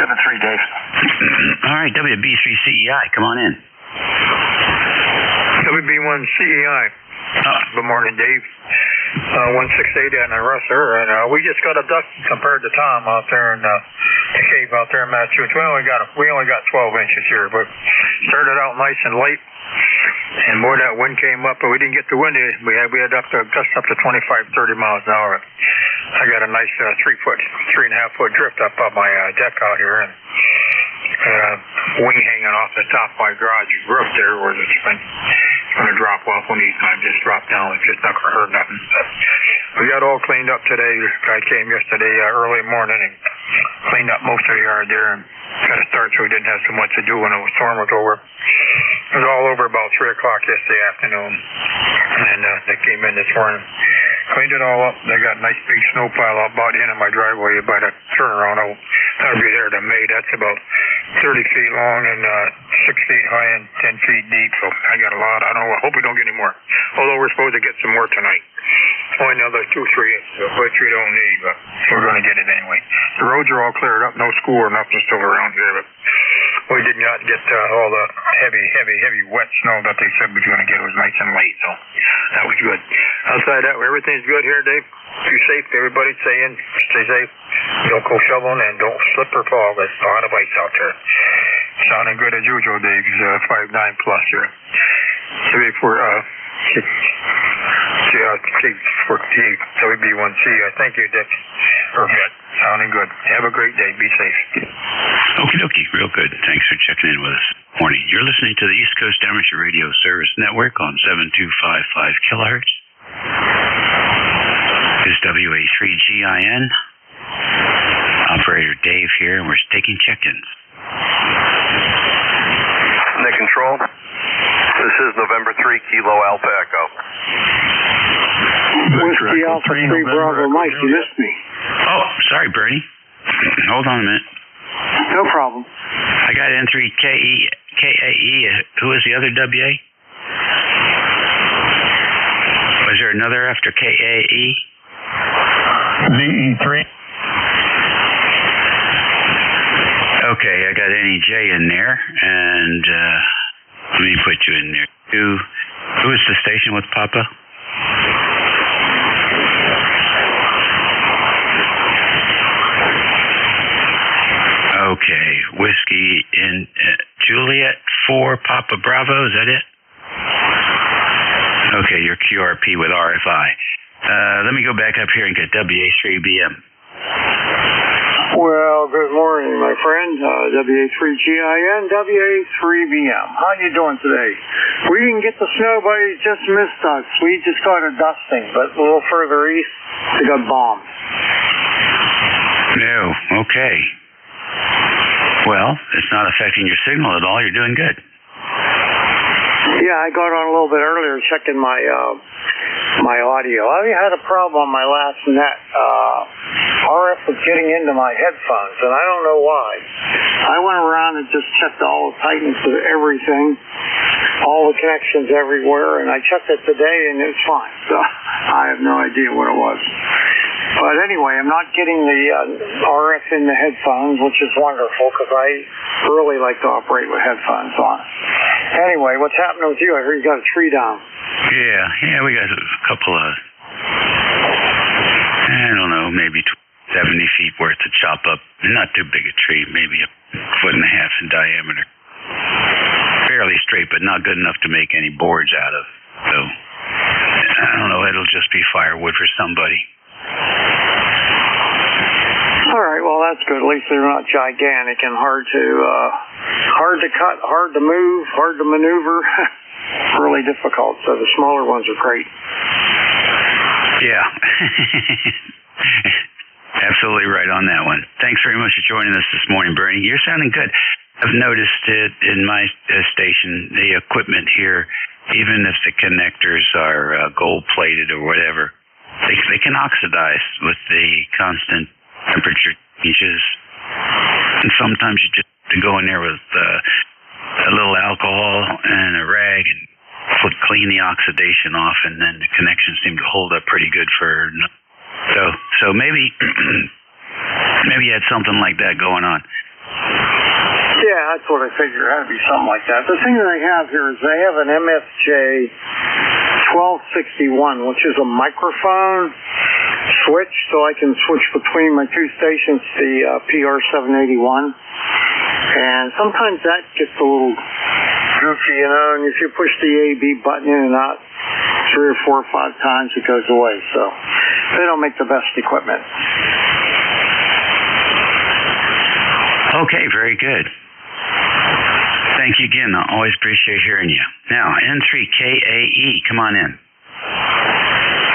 7-3, Dave. All right, WB3CEI, come on in. WB1CEI. Good morning, Dave. 168 and Russer, and we just got a duck compared to Tom out there in the cave out there in Massachusetts. We only got 12 inches here, but started out nice and late. And boy, that wind came up, but we didn't get the wind. We had up to gust up to 25, 30 miles an hour. I got a nice 3.5 foot drift up on my deck out here, and wing hanging off the top of my garage roof there, where it's going to drop off one of these times. Just drop down. It's just not going to hurt nothing. We got all cleaned up today. This guy came yesterday early morning and cleaned up most of the yard there, and got to start so we didn't have so much to do when the storm was over. It was all over about 3 o'clock yesterday afternoon, and they came in this morning, cleaned it all up. They got a nice big snow pile out about the end of my driveway by the turnaround. That'll be there to May. That's about 30 feet long and 6 feet high and 10 feet deep. So I got a lot. I don't know. I hope we don't get any more. Although we're supposed to get some more tonight. Only another 2-3 inches, which we don't need, but we're going to get it anyway. The roads are all cleared up. No school or nothing still around here, but we did not get all the heavy wet snow that they said we were going to get. It was nice and late, so that was good. Outside that, everything's good here, Dave. Be safe, everybody. Stay safe. Don't go shoveling and don't slip or fall. There's a lot of ice out there. Sounding good as usual, Dave. 5'9" plus here. WB1C. Thank you, Dick. Perfect. Sounding good. Have a great day. Be safe. Okie dokie. Real good. Thanks for checking in with us. Morning. You're listening to the East Coast Amateur Radio Service Network on 7255 kilohertz. This is WA3GIN. Operator Dave here, and we're taking check-ins. Net Control. This is November 3 Kilo Alpha Echo. Whiskey Alpha 3 Bravo Mike, you missed me. Oh, sorry, Bernie. Hold on a minute. No problem. I got N3 KAE. Who was the other WA? Was there another after KAE? VE3. Okay, I got NJ in there, and let me put you in there. Who is the station with Papa? Okay, Whiskey in Juliet 4 Papa Bravo, is that it? Okay, your QRP with RFI. Let me go back up here and get WA3BM. Well, good morning, my friend. WA3GIN, WA3BM. How you doing today? We didn't get the snow, but it just missed us. We just got a dusting, but a little further east, we got bombed. No, okay. Well, it's not affecting your signal at all. You're doing good. Yeah, I got on a little bit earlier checking my audio. I had a problem on my last net. RF was getting into my headphones, and I don't know why. I went around and just checked all the tightness of everything, all the connections everywhere, and I checked it today, and it was fine. So I have no idea what it was. But anyway, I'm not getting the RF in the headphones, which is wonderful because I really like to operate with headphones on. Anyway, what's happening with you? I heard you got a tree down. Yeah, we got a couple of, I don't know, maybe 70 feet worth of chop up. Not too big a tree, maybe 1.5 feet in diameter. Fairly straight, but not good enough to make any boards out of. So, I don't know, it'll just be firewood for somebody. All right, well, that's good. At least they're not gigantic and hard to cut, hard to move, hard to maneuver. Really difficult. So the smaller ones are great. Yeah. Absolutely right on that one. Thanks very much for joining us this morning, Bernie. You're sounding good. I've noticed it in my station, the equipment here, even if the connectors are gold-plated or whatever, they can oxidize with the constant temperature changes And sometimes you just have to go in there with a little alcohol and a rag and clean the oxidation off, and then the connections seem to hold up pretty good for. So maybe you had something like that going on. Yeah, that's what I figured. It had to be something like that. The thing that I have here is I have an MFJ 1261, which is a microphone switch, so I can switch between my two stations, the PR781. And sometimes that gets a little goofy, you know, and if you push the A-B button in and out 3 or 4 or 5 times, it goes away. So they don't make the best equipment. Okay, very good. Thank you again. I always appreciate hearing you. Now, N3KAE, come on in.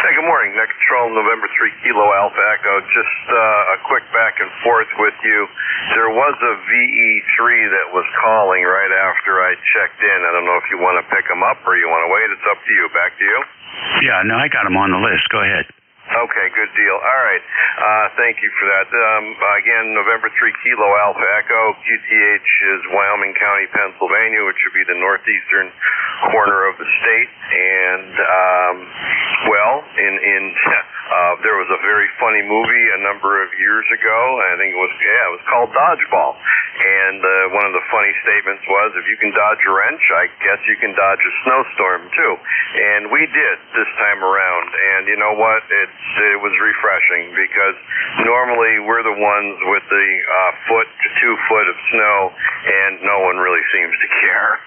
Hey, good morning. Net Control, November 3 Kilo Alpha Echo. Just a quick back and forth with you. There was a VE3 that was calling right after I checked in. I don't know if you want to pick them up or you want to wait. It's up to you. Back to you. Yeah, no, I got them on the list. Go ahead. Okay, good deal. All right. Thank you for that. Again, November 3 Kilo Alpha Echo. QTH is Wyoming County, Pennsylvania, which would be the northeastern corner of the state. And, there was a very funny movie a number of years ago. I think it was called Dodgeball. And one of the funny statements was, if you can dodge a wrench, I guess you can dodge a snowstorm too. And we did this time around. And you know what? It was refreshing, because normally we're the ones with the foot to 2 foot of snow, and no one really seems to care.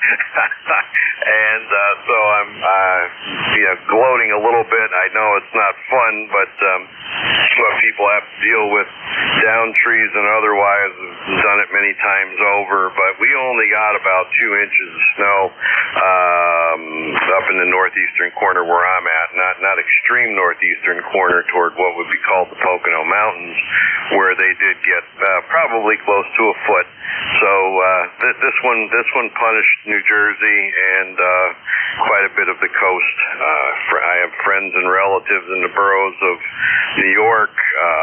And so I'm gloating a little bit. I know it's not fun, but people have to deal with down trees and otherwise. I've done it many times over, but we only got about 2 inches of snow up in the northeastern corner where I'm at, not extreme northeastern corner toward what would be called the Pocono Mountains, where they did get probably close to a foot. So this one punished New Jersey and quite a bit of the coast. I have friends and relatives in the boroughs of New York,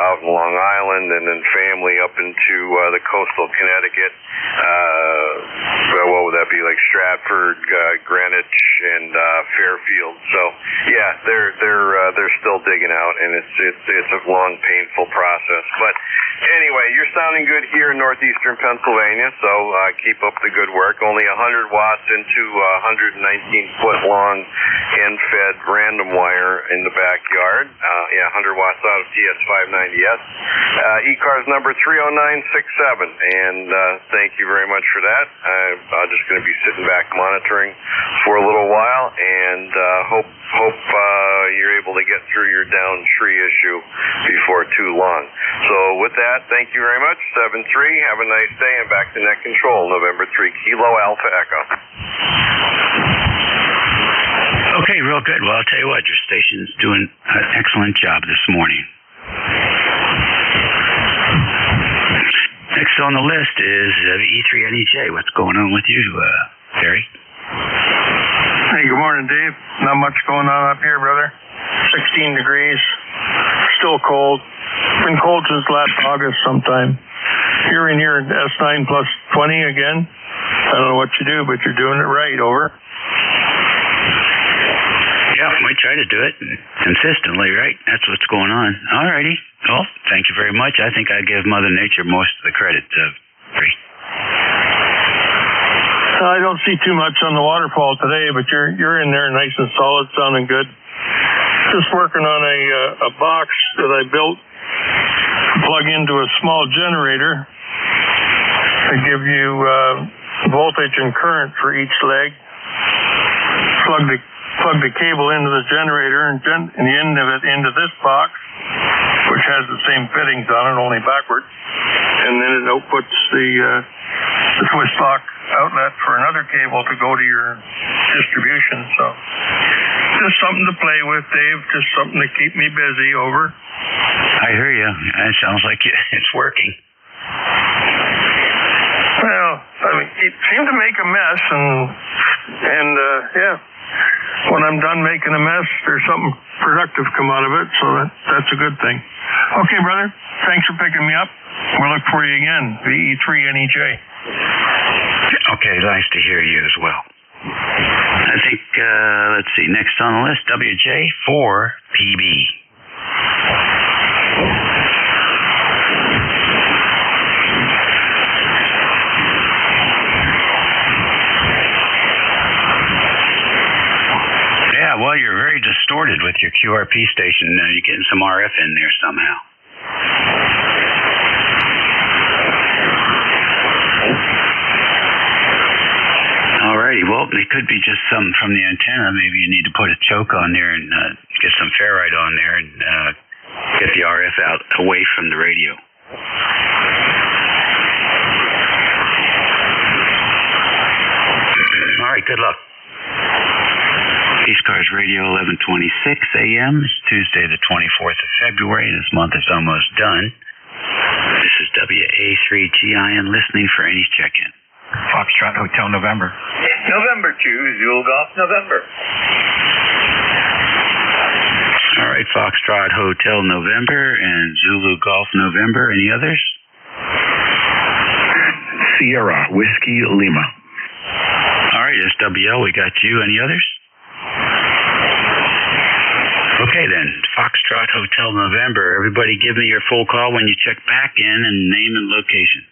out in Long Island, and then family up into the coastal Connecticut. What would that be, like Stratford, Greenwich, and Fairfield? So yeah, they're still digging out, and it's a long, painful process. But anyway, you're sounding good here in northeastern Pennsylvania, so keep up the good work. Only 100 watts into 119 foot long end-fed random wire in the backyard. 100 watts out of TS590S. ECARS number 30967, and thank you very much for that. I'm just going to be sitting back monitoring for a little while, and hope you're able to get through your down tree issue before too long. So with that, thank you very much. 7-3, have a nice day, and back to Net Control, November 3 Kilo Alpha Echo. Okay, real good. Well, I'll tell you what, your station's doing an excellent job this morning. Next on the list is E3NEJ. What's going on with you, Terry? Hey, good morning, Dave. Not much going on up here, brother. 16 degrees. Still cold. Been cold since last August sometime. You're in here at S9 plus 20 again. I don't know what you do, but you're doing it right, over. Yeah, we try to do it consistently, right? That's what's going on. All righty. Well, thank you very much. I think I give Mother Nature most of the credit. I don't see too much on the waterfall today, but you're in there nice and solid, sounding good. Just working on a box that I built to plug into a small generator to give you voltage and current for each leg. Plug the cable into the generator and the end of it into this box, which has the same fittings on it, only backward. And then it outputs the twist lock outlet for another cable to go to your distribution. So just something to play with, Dave. Just something to keep me busy, over. I hear you. It sounds like it's working. Well, I mean, it seemed to make a mess, and yeah. When I'm done making a mess, there's something productive come out of it, so that's a good thing. Okay, brother. Thanks for picking me up. We'll look for you again, the E3 NEJ. Okay, nice to hear you as well. I think, let's see, next on the list, WJ4PB. Yeah, well, you're very distorted with your QRP station. You're getting some RF in there somehow. Alrighty, well, it could be just something from the antenna. Maybe you need to put a choke on there and get some ferrite on there and get the RF out away from the radio. Alright, good luck. ECARS Radio 11:26 a.m. It's Tuesday the 24th of February. This month is almost done. This is WA3GIN listening for any check-in. Foxtrot Hotel November. November 2, Zulu Golf November. All right, Foxtrot Hotel November and Zulu Golf November. Any others? Sierra Whiskey Lima. All right, SWL, we got you. Any others? Okay then, Foxtrot Hotel November. Everybody give me your full call when you check back in and name and location.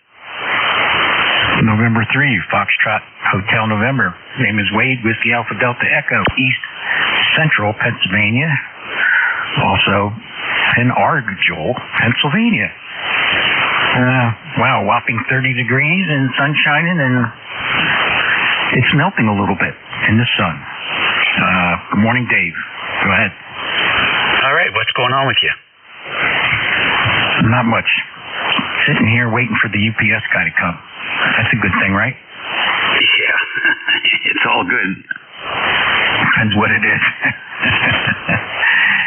November 3, Foxtrot Hotel November. Name is Wade, Whiskey Alpha Delta Echo, East Central Pennsylvania. Also in Argyle, Pennsylvania. Wow, whopping 30 degrees and sun shining, and it's melting a little bit in the sun. Good morning, Dave. Go ahead. All right, what's going on with you? Not much. Sitting here waiting for the UPS guy to come. That's a good thing, right? Yeah, it's all good. Depends what it is.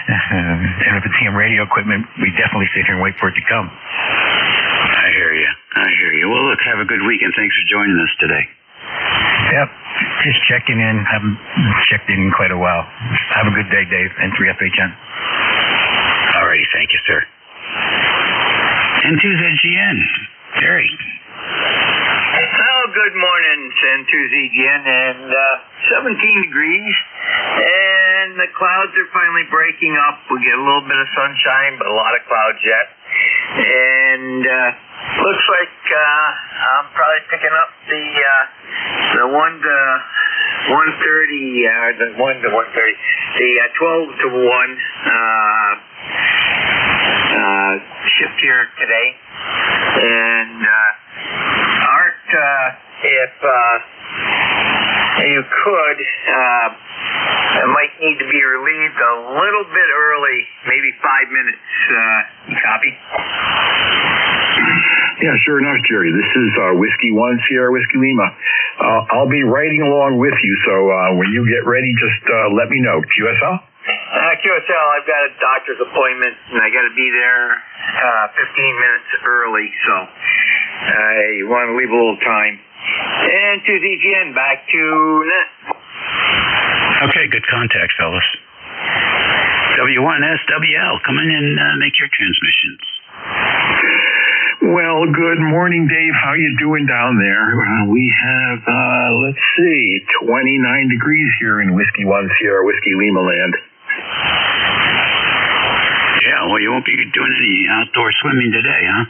And if it's ham radio equipment, we definitely sit here and wait for it to come. I hear you. Well, look, have a good week, and thanks for joining us today. Yep, just checking in. Haven't checked in quite a while. Have a good day, Dave, and 3FHN. All righty, thank you, sir. N2ZGN, Terry. Well, good morning, N2ZGN, and 17 degrees, and the clouds are finally breaking up. We get a little bit of sunshine, but a lot of clouds yet. And looks like I'm probably picking up the 1 to 130, the 1 to 130, the 12 to 1 shift here today. And Art, if you could, it might need to be relieved a little bit early, maybe 5 minutes. Copy? Yeah, sure enough, Jerry. This is Whiskey 1, Sierra Whiskey Lima. I'll be riding along with you, so when you get ready, just let me know. QSL? QSL, I've got a doctor's appointment, and I got to be there 15 minutes early, so I want to leave a little time. And to ZGN, back to net. Okay, good contact, fellas. W1SWL, come in and make your transmissions. Well, good morning, Dave. How you doing down there? We have, let's see, 29 degrees here in Whiskey 1 Sierra Whiskey Lima land. Yeah, well, you won't be doing any outdoor swimming today, huh?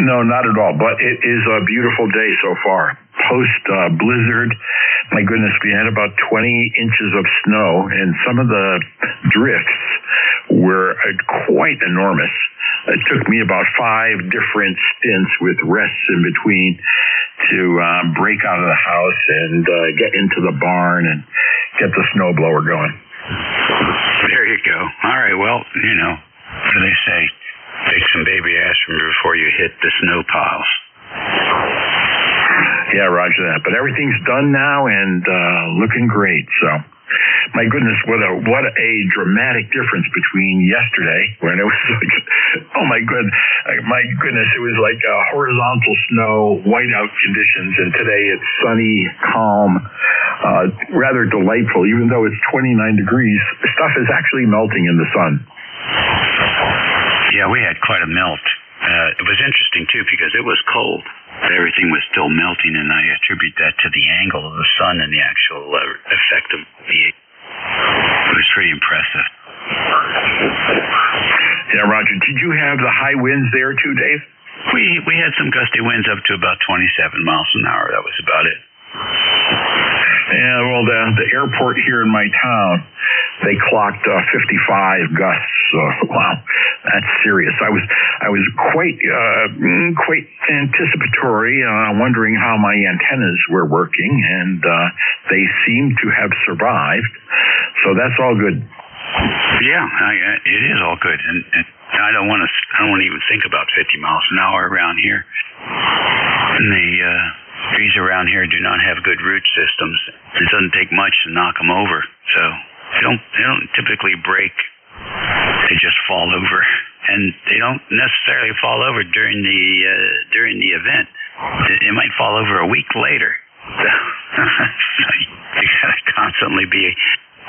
No, not at all, but it is a beautiful day so far. Post-blizzard, my goodness, we had about 20 inches of snow, and some of the drifts were quite enormous. It took me about 5 different stints with rests in between to break out of the house and get into the barn and get the snowblower going. There you go. All right, well, you know, what do they say? Take some baby aspirin before you hit the snow piles. Yeah, roger that. But everything's done now and looking great. So, my goodness, what a dramatic difference between yesterday when it was like, oh my goodness, it was like horizontal snow, whiteout conditions, and today it's sunny, calm, rather delightful. Even though it's 29 degrees, stuff is actually melting in the sun. Yeah, we had quite a melt. It was interesting, too, because it was cold. Everything was still melting, and I attribute that to the angle of the sun and the actual effect of the... It was pretty impressive. Yeah, Roger, did you have the high winds there, too, Dave? We had some gusty winds up to about 27 miles an hour. That was about it. Yeah, well, the airport here in my town, they clocked 55 gusts. Wow, that's serious. I was quite anticipatory, wondering how my antennas were working, and they seem to have survived. So that's all good. Yeah, it is all good, and I don't want to even think about 50 miles an hour around here. And the trees around here do not have good root systems. It doesn't take much to knock them over, so they don't typically break. They just fall over, and they don't necessarily fall over during the event. It might fall over a week later. So you gotta constantly be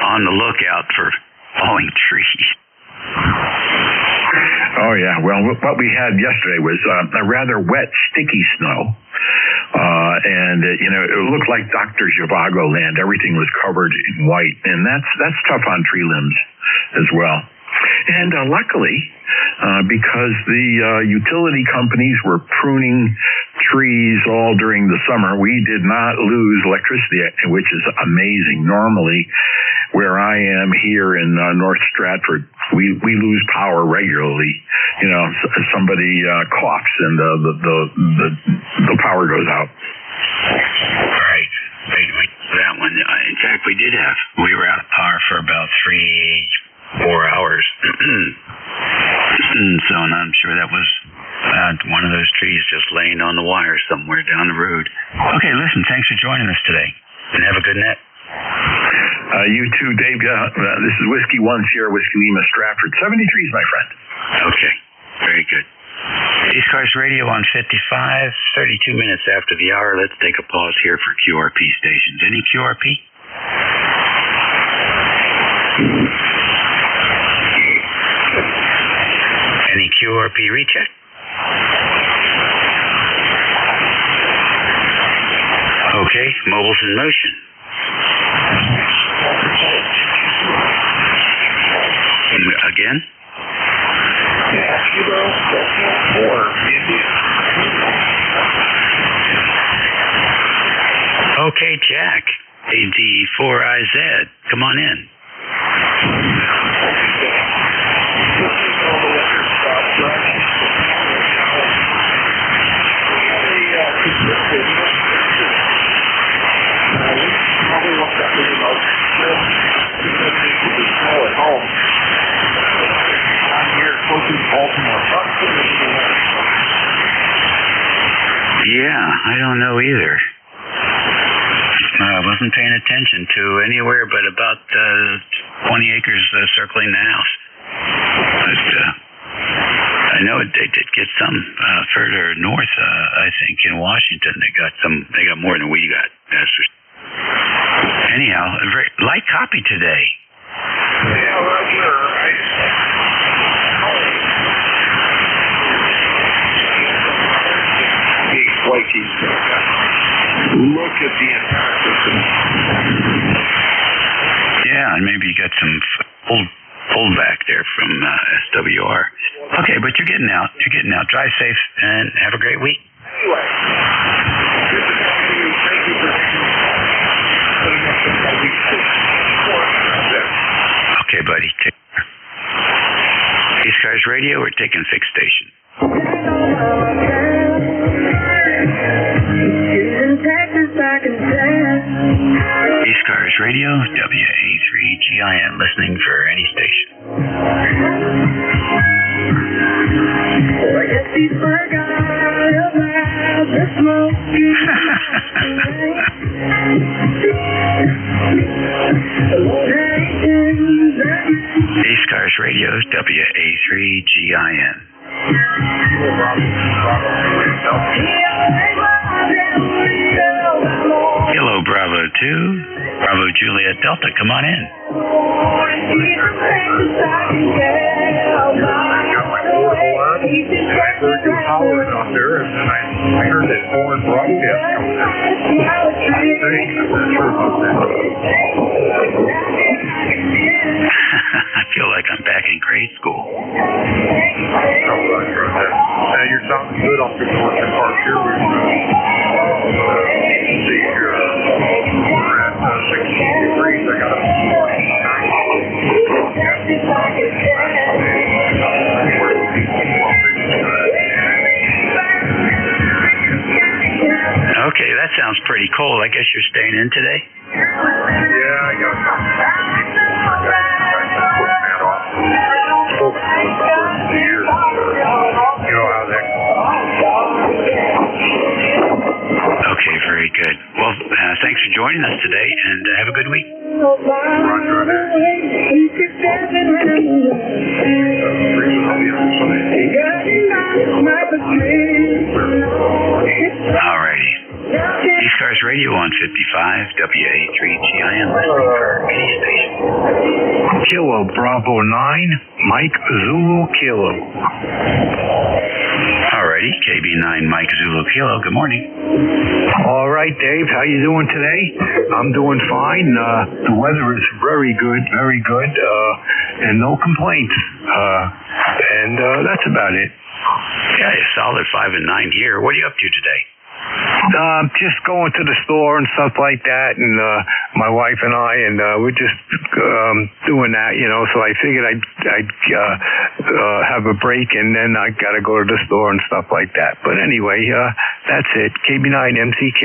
on the lookout for falling trees. Oh, yeah. Well, what we had yesterday was a rather wet, sticky snow. And it looked like Dr. Zhivago land. Everything was covered in white. And that's tough on tree limbs as well. And luckily, because the utility companies were pruning trees all during the summer, we did not lose electricity, which is amazing. Normally, where I am here in North Stratford, we lose power regularly. Somebody coughs and the power goes out. Right. That one. In fact, we were out of power for about 4 hours. So I'm sure that was one of those trees just laying on the wire somewhere down the road. Okay, listen, thanks for joining us today, and have a good night. You too, Dave. This is Whiskey 1 Sierra Whiskey Lima Stratford. 73s, my friend. Okay, very good. ECARS Radio on 55, 32 minutes after the hour. Let's take a pause here for QRP stations. Any QRP? Any QRP recheck? Okay, mobile's in motion. Again? Okay, Jack. AD4IZ. Come on in. Yeah, I don't know either. I wasn't paying attention to anywhere but about 20 acres circling the house. But I know they did get some further north, I think, in Washington. They got more than we got. That's for... Anyhow, a very light copy today. Yeah, Roger. Like he's look at the entire system. Yeah, and maybe you got some pulled back there from SWR. Okay, but you're getting out. Drive safe and have a great week. Anyway, good to talk to you. Thank you for putting up with my week. Okay, buddy. Take care. ECARS Radio, we're taking fixed station. ECARS Radio, WA3GIN, listening for any station. ECARS Radio, WA3GIN. Hello, Bravo 2. Bravo Juliet Delta, come on in. trade school. You're sounding good on 51 Park here. Let's see here. We're at 16 degrees. I got a Okay, that sounds pretty cold. I guess you're staying in today? Yeah, I got Okay, very good. Well, thanks for joining us today, and have a good week. Alrighty. ECARS Radio on 55 WA3GIN, listening for any station. Kilo Bravo 9, Mike Zulu Kilo. Alrighty, KB9 Mike Zulu Kilo. Good morning. All right, Dave. How you doing today? I'm doing fine. The weather is very good, and no complaints. And that's about it. Yeah, you're solid 5 and 9 here. What are you up to today? Just going to the store and stuff like that, and my wife and I, and we're just doing that, you know. So I figured I'd have a break, and then I got to go to the store and stuff like that. But anyway, that's it. KB9 MCK.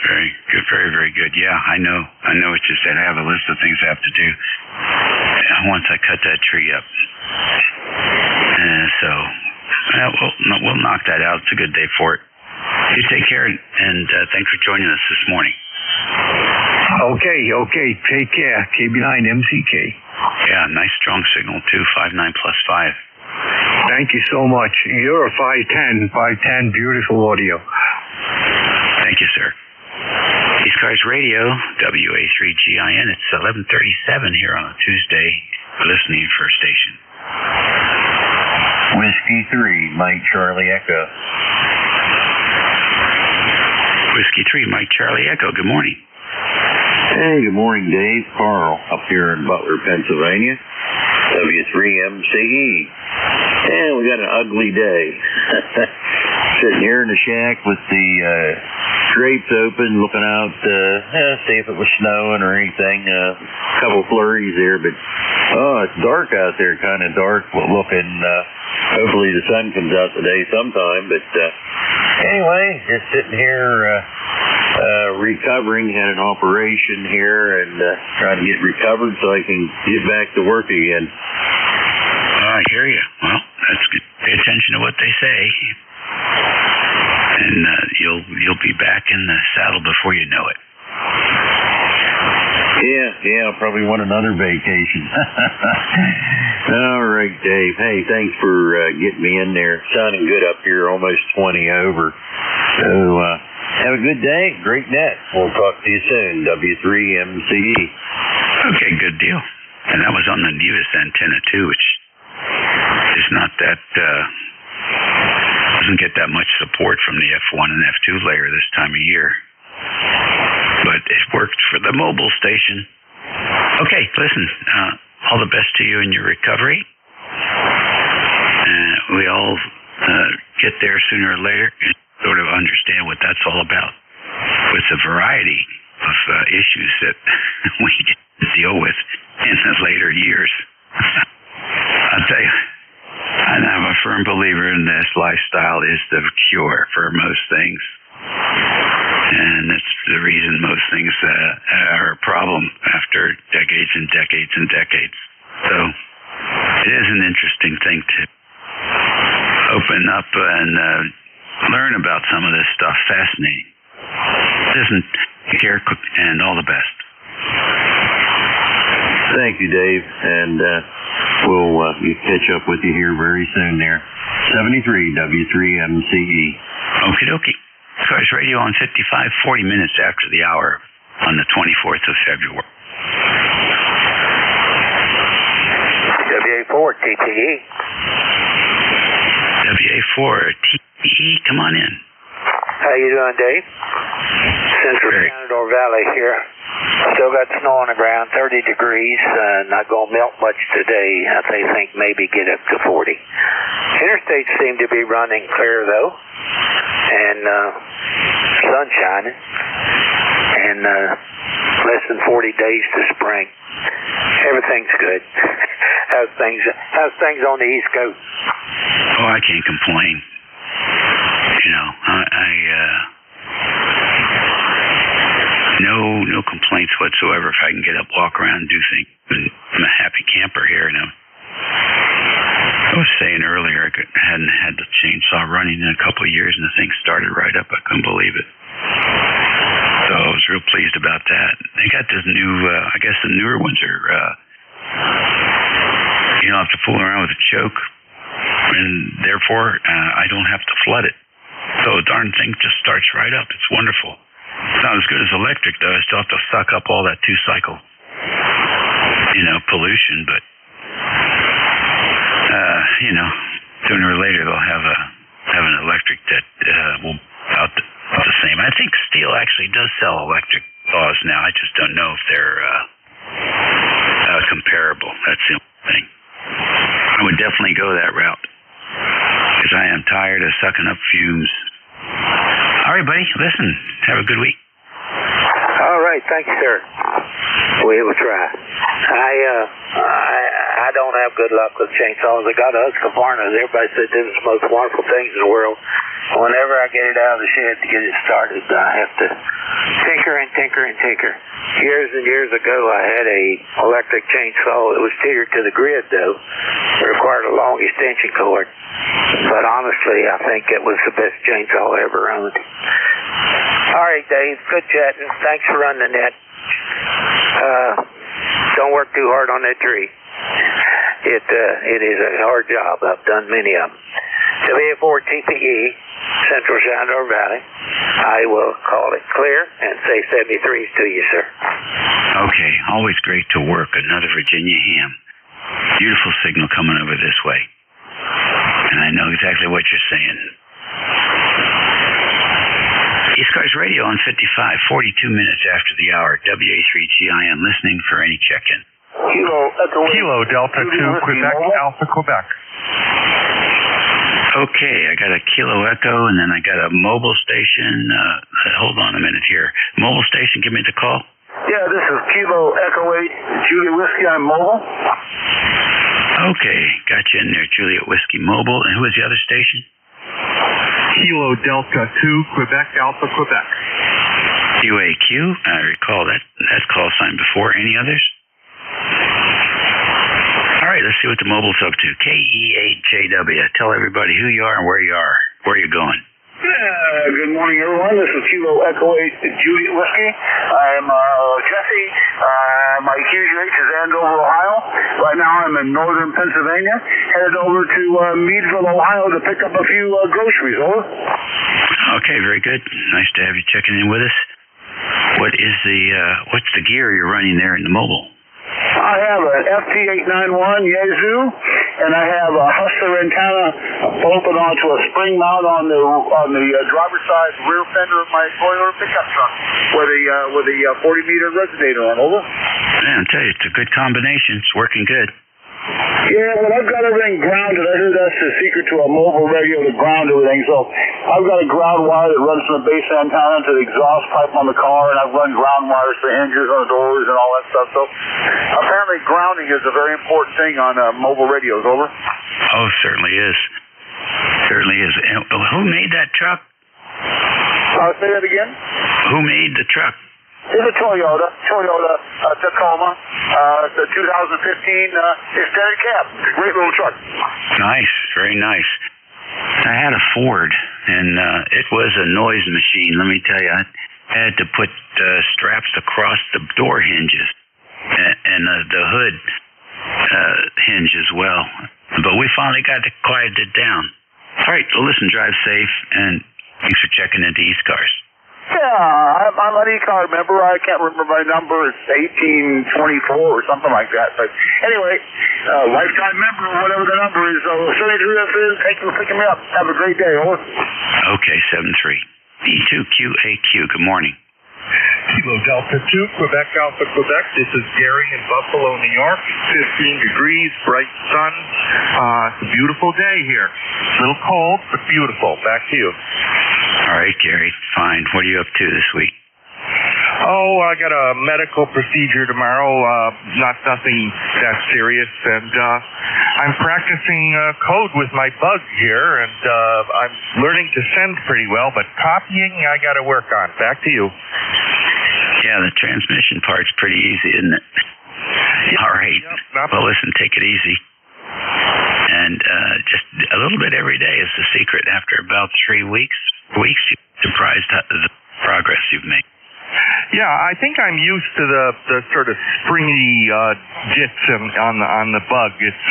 Very good, very good. Yeah, I know what you said. I have a list of things I have to do once I cut that tree up. So we'll knock that out. It's a good day for it. You take care, and thanks for joining us this morning. Okay. Take care. KB9 MCK. Yeah, nice strong signal, too. 5.9 plus 5. Thank you so much. You're a 510. Beautiful audio. Thank you, sir. ECARS Radio, WA3GIN. It's 11:37 here on a Tuesday, listening for station. Whiskey 3, Mike Charlie Echo. Whiskey 3, Mike Charlie Echo. Good morning. Hey, good morning, Dave. Carl, up here in Butler, Pennsylvania. W3MCE. And we got an ugly day. Sitting here in the shack with the drapes open, looking out, see if it was snowing or anything. A couple flurries there, but it's dark out there, kind of dark looking. Hopefully the sun comes out today sometime, but anyway, just sitting here recovering. Had an operation here and trying to get recovered so I can get back to work again. I hear you. Well, that's good. Pay attention to what they say, and you'll be back in the saddle before you know it. Yeah, I'll probably want another vacation. All right, Dave. Hey, thanks for getting me in there. Sounding good up here, almost 20 over. So, have a good day. Great net. We'll talk to you soon. W3MCE. Okay, good deal. And that was on the Nevis antenna, too, which is not that, doesn't get that much support from the F1 and F2 layer this time of year. But it worked for the mobile station. Okay, listen, all the best to you in your recovery. We all get there sooner or later and sort of understand what that's all about. With a variety of issues that we deal with in the later years. I'll tell you, I'm a firm believer in this. Lifestyle is the cure for most things. And that's the reason most things are a problem after decades and decades and decades. So it is an interesting thing to open up and learn about some of this stuff. Fascinating. Listen, take care and all the best. Thank you, Dave. And we'll catch up with you here very soon there. 73 W3MCE. Okie dokie. ECARS Radio on 55, 40 minutes after the hour on the 24th of February. WA4 TTE. WA4 TTE, come on in. How you doing, Dave? Central Shenandoah Valley here. Still got snow on the ground, 30 degrees, not going to melt much today. They think maybe get up to 40. Interstates seem to be running clear, though, and sun shining, and less than 40 days to spring. Everything's good. How's things on the East Coast? Oh, I can't complain. You know, no complaints whatsoever. If I can get up, walk around, and do things, and I'm a happy camper here. And I was saying earlier, I hadn't had the chainsaw running in a couple of years, and the thing started right up. I couldn't believe it. So I was real pleased about that. They got this new, I guess the newer ones are, you don't have to fool around with a choke, and therefore I don't have to flood it. So the darn thing just starts right up. It's wonderful. It's not as good as electric, though. I still have to suck up all that 2-cycle, pollution, but, sooner or later they'll have an electric that will about the same. I think Steel actually does sell electric saws now. I just don't know if they're comparable. That's the only thing. I would definitely go that route, because I am tired of sucking up fumes. All right, buddy. Listen, have a good week. All right, thank you, sir. We will try. I don't have good luck with chainsaws. I got a Husqvarna. Everybody said this is the most wonderful things in the world. Whenever I get it out of the shed to get it started, I have to tinker and tinker and tinker. Years and years ago, I had a electric chainsaw. It was tethered to the grid, though. It required a long extension cord. But honestly, I think it was the best chainsaw I ever owned. All right, Dave. Good chatting. Thanks for running the net. Don't work too hard on that tree. It is a hard job. I've done many of them. WA4TPE, Central Shenandoah Valley. I will call it clear and say 73s to you, sir. Okay. Always great to work. Another Virginia ham. Beautiful signal coming over this way. And I know exactly what you're saying. ECARS Radio on 55, 42 minutes after the hour. WA3GIN listening for any check-in. Kilo Delta 2 Quebec Alpha Quebec. Okay, I got a Kilo Echo, and then I got a mobile station. Hold on a minute here. Mobile station, give me the call. Yeah, this is Kilo Echo 8 Juliet Whiskey. I'm mobile. Okay, got you in there, Juliet Whiskey Mobile. And who was the other station? Kilo Delta 2 Quebec Alpha Quebec. QAQ, I recall that call sign before. Any others? All right, let's see what the mobile's up to. KE8JW. Tell everybody who you are and where you are. Where are you going? Good morning, everyone. This is Kilo Echo 8 Juliet Whiskey. I'm Jesse. My QGH is Andover, Ohio. Right now I'm in northern Pennsylvania. Headed over to Meadville, Ohio to pick up a few groceries. Over. Okay, very good. Nice to have you checking in with us. What's the gear you're running there in the mobile? I have an FT891 Yazoo, and I have a Hustler antenna bolted onto a spring mount on the driver's side rear fender of my Toyota pickup truck with a 40-meter resonator on. Over. Man, I'll tell you, it's a good combination. It's working good. Yeah, well, I've got everything grounded. I heard that's the secret to a mobile radio, to ground everything. So I've got a ground wire that runs from the base antenna to the exhaust pipe on the car, and I've run ground wires for hinges on the doors and all that stuff. So apparently grounding is a very important thing on mobile radios. Over. Oh, certainly is. Certainly is. And who made that truck? Say that again? Who made the truck? It's a Toyota Tacoma. It's a 2015 extended cab. Great little truck. Nice, very nice. I had a Ford, and it was a noise machine. Let me tell you, I had to put straps across the door hinges and the hood hinge as well. But we finally got it quieted down. All right, well, listen, drive safe, and thanks for checking into ECARS. Yeah, I'm an ECAR member. I can't remember my number. It's 1824 or something like that. But anyway, lifetime member, whatever the number is. So 73F is. Thank you for picking me up. Have a great day. Over. Okay, 73. B2QAQ. Good morning. Kilo Delta 2, Quebec Alpha, Quebec. This is Gary in Buffalo, New York. 15 degrees, bright sun. It's a beautiful day here. A little cold, but beautiful. Back to you. All right, Gary. Fine. What are you up to this week? Oh, I got a medical procedure tomorrow. Nothing that serious, and I'm practicing code with my bug here, and I'm learning to send pretty well, but copying I got to work on. Back to you. Yeah, the transmission part's pretty easy, isn't it? All right. Well, listen, take it easy. And just a little bit every day is the secret. After about 3 weeks, you're surprised at the progress you've made. Yeah, I think I'm used to the sort of springy dips on the bug. It's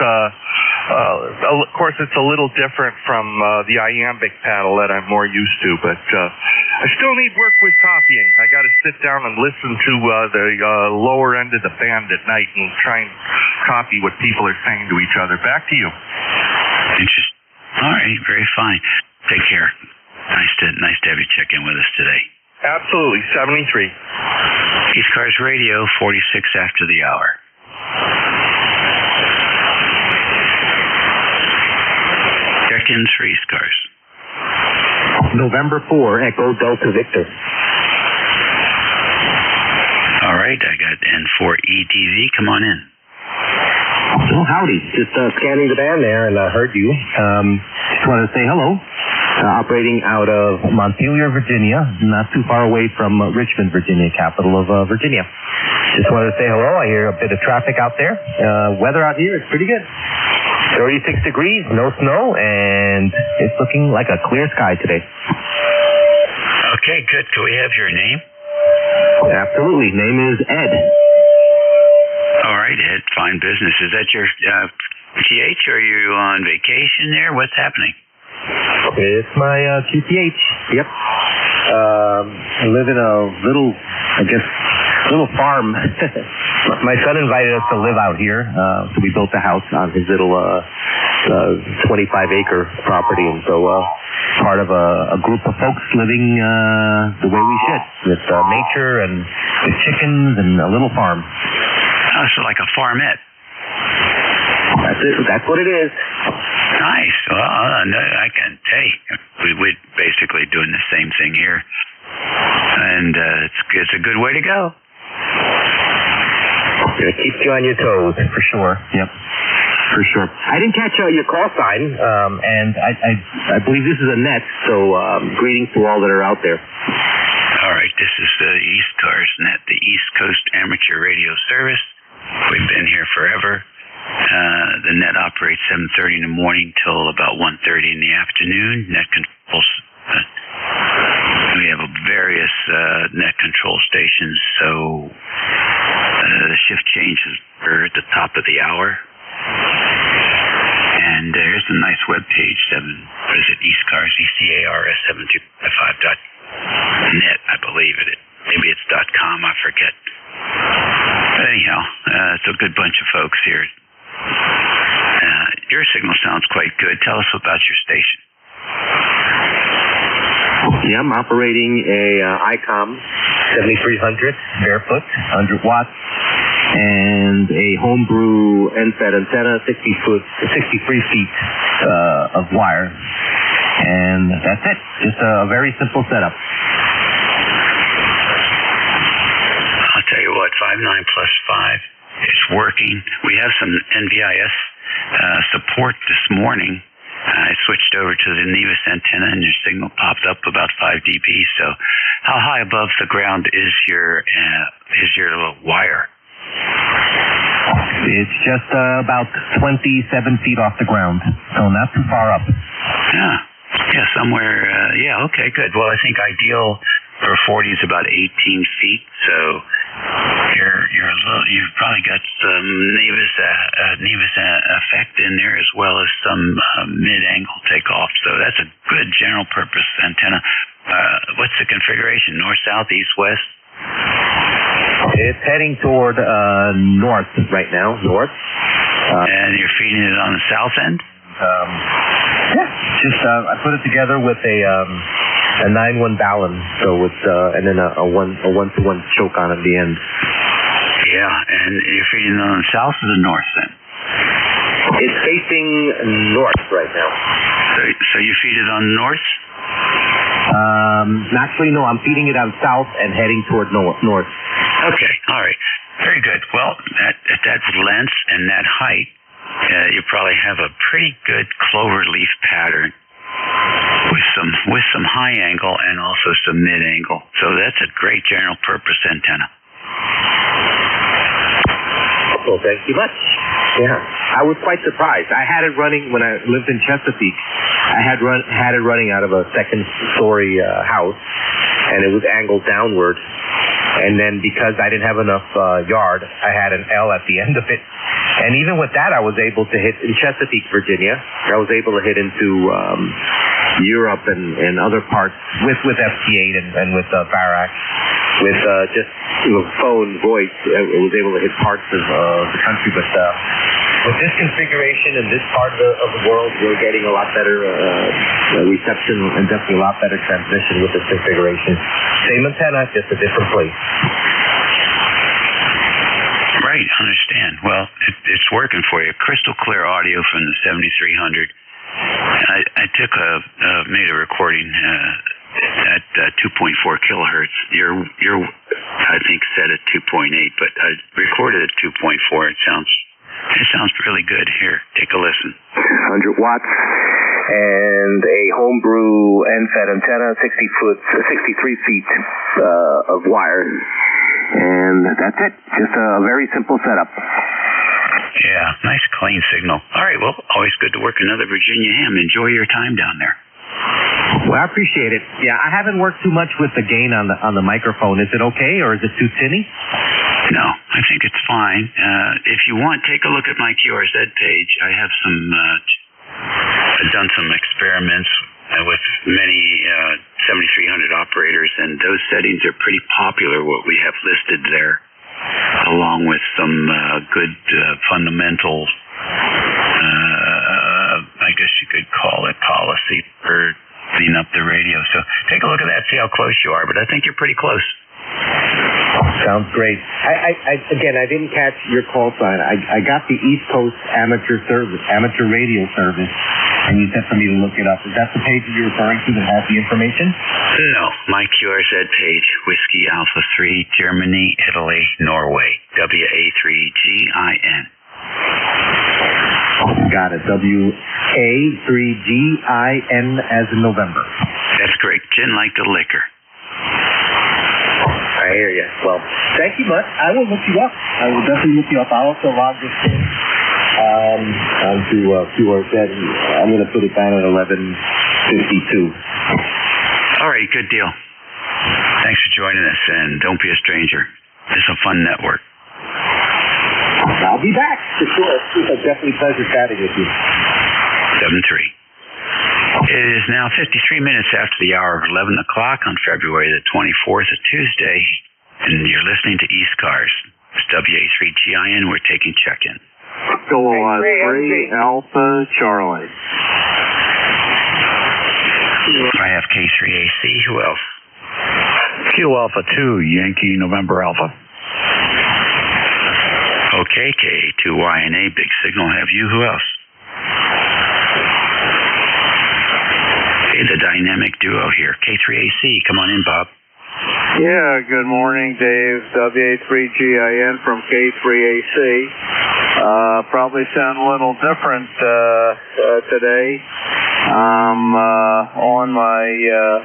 of course it's a little different from the iambic paddle that I'm more used to, but I still need work with copying. I got to sit down and listen to the lower end of the band at night and try and copy what people are saying to each other. Back to you. Interesting. All right, very fine. Take care. Nice to have you check in with us today. Absolutely, 73. ECARS Radio, 46 after the hour. Check-ins for ECARS. November 4, Echo Delta Victor. All right, I got N4EDV. Come on in. Well, howdy. Just scanning the band there, and I heard you. Just wanted to say hello. Operating out of Montpelier, Virginia, not too far away from Richmond, Virginia, capital of Virginia. Just wanted to say hello. I hear a bit of traffic out there. Weather out here is pretty good. 36 degrees, no snow, and it's looking like a clear sky today. Okay, good. Can we have your name? Absolutely. Name is Ed. All right, Ed. Fine business. Is that your TH, or are you on vacation there? What's happening? It's my QTH. Yep. I live in a little farm. My son invited us to live out here, so we built a house on his little 25-acre property, and so part of a group of folks living the way we should, with nature and with chickens and a little farm. Oh, so like a farmette. That's it. That's what it is. Nice. Well, I can tell you, we're basically doing the same thing here, and it's a good way to go. It keeps you on your toes, for sure. Yep, for sure. I didn't catch your call sign, and I believe this is a net, so greetings to all that are out there. All right, this is the ECARS net, the East Coast Amateur Radio Service. We've been here forever. The net operates 7:30 in the morning till about 1:30 in the afternoon. Net controls. We have various net control stations, so the shift changes are at the top of the hour. And there's a nice web page, ECARS, ECARS 7255.net, I believe it. Maybe it's .com, I forget. But anyhow, it's a good bunch of folks here. Your signal sounds quite good. Tell us about your station. Yeah, I'm operating a ICOM 7300 barefoot, 100 watts, and a homebrew NFET antenna, 63 feet of wire. And that's it. Just a very simple setup. I'll tell you what, 59+5 is working. We have some NVIS support this morning. I switched over to the Nevis antenna, and your signal popped up about 5 dB. So, how high above the ground is your little wire? It's just about 27 feet off the ground, so not too far up. Yeah, somewhere. Yeah, okay, good. Well, I think ideal for 40 is about 18 feet. So you've probably got some Nevis effect in there, as well as some mid-angle takeoff. So that's a good general purpose antenna. What's the configuration? North, south, east, west? It's heading toward north right now. North. And you're feeding it on the south end? Yeah. Just I put it together with a a 9-1 balance, so it's and then a 1-to-1 choke on at the end. Yeah, and you're feeding on the south or the north then? It's facing north right now. So you feed it on north? Actually, no, I'm feeding it on south and heading toward north. Okay, all right. Very good. Well, at that length and that height, you probably have a pretty good clover leaf pattern with some high angle and also some mid angle. So that's a great general purpose antenna. Well, thank you much. Yeah, I was quite surprised. I had it running when I lived in Chesapeake. I had it running out of a second-story house, and it was angled downward. And then because I didn't have enough yard, I had an L at the end of it. And even with that, I was able to hit in Chesapeake, Virginia. I was able to hit into Europe and other parts with FT8 and with Barak. With just phone voice, I was able to hit parts of the country. But with this configuration in this part of the world, we're getting a lot better reception and definitely a lot better transmission with this configuration. Same antenna, just a different place. Right, understand. Well, it's working for you. Crystal clear audio from the 7300. I made a recording at 2.4 kilohertz. You're I think set at 2.8, but I recorded at 2.4. It sounds really good. Here, take a listen. 100 watts and a homebrew end-fed antenna, 63 feet of wire. And that's it. Just a very simple setup. Yeah, nice clean signal. All right, well, always good to work another Virginia ham. Enjoy your time down there. Well, I appreciate it. Yeah, I haven't worked too much with the gain on the microphone. Is it okay, or is it too tinny? No, I think it's fine. If you want, take a look at my QRZ page. I have I've done some experiments with many 7300 operators, and those settings are pretty popular, what we have listed there, along with some good fundamental, I guess you could call it policy for cleaning up the radio. So take a look at that, see how close you are, but I think you're pretty close. Sounds great. Again, I didn't catch your call sign. I got the East Coast amateur radio service, and you said for me to look it up. Is that the page that you're referring to that has the information? No, my QRZ page, Whiskey Alpha 3, Germany, Italy, Norway, WA3GIN. Got it. WA3GIN as in November. That's great. Gin like the liquor. I hear you. Well, thank you much. I will look you up. I will definitely look you up. I'll also log this in onto QRZ. I'm going to put it down at 11:52. All right, good deal. Thanks for joining us, and don't be a stranger. It's a fun network. I'll be back for sure. It's a definitely pleasure chatting with you. 7-3. It is now 53 minutes after the hour of 11 o'clock on February the 24th, a Tuesday, and you're listening to ECARS. It's WA3GIN. We're taking check-in. Go on 3 Alpha Charlie. I have K3AC. Who else? Q Alpha 2 Yankee November Alpha. Okay, K2YNA, big signal. Have you? Who else? Okay, the dynamic duo here. K3AC, come on in, Bob. Yeah, good morning, Dave. WA3GIN from K3AC. Probably sound a little different today. I'm on my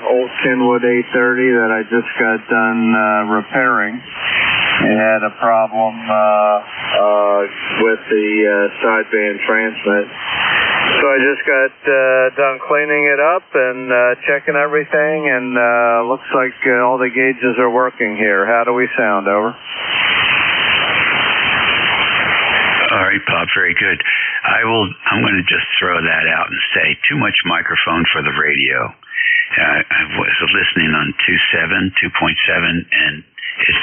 old Kenwood 830 that I just got done repairing. It had a problem with the sideband transmit. So I just got done cleaning it up and checking everything, and looks like all the gauges are working here. How do we sound? Over. All right, Bob, very good. I'm going to just throw that out and say too much microphone for the radio. I was listening on 2.7, and it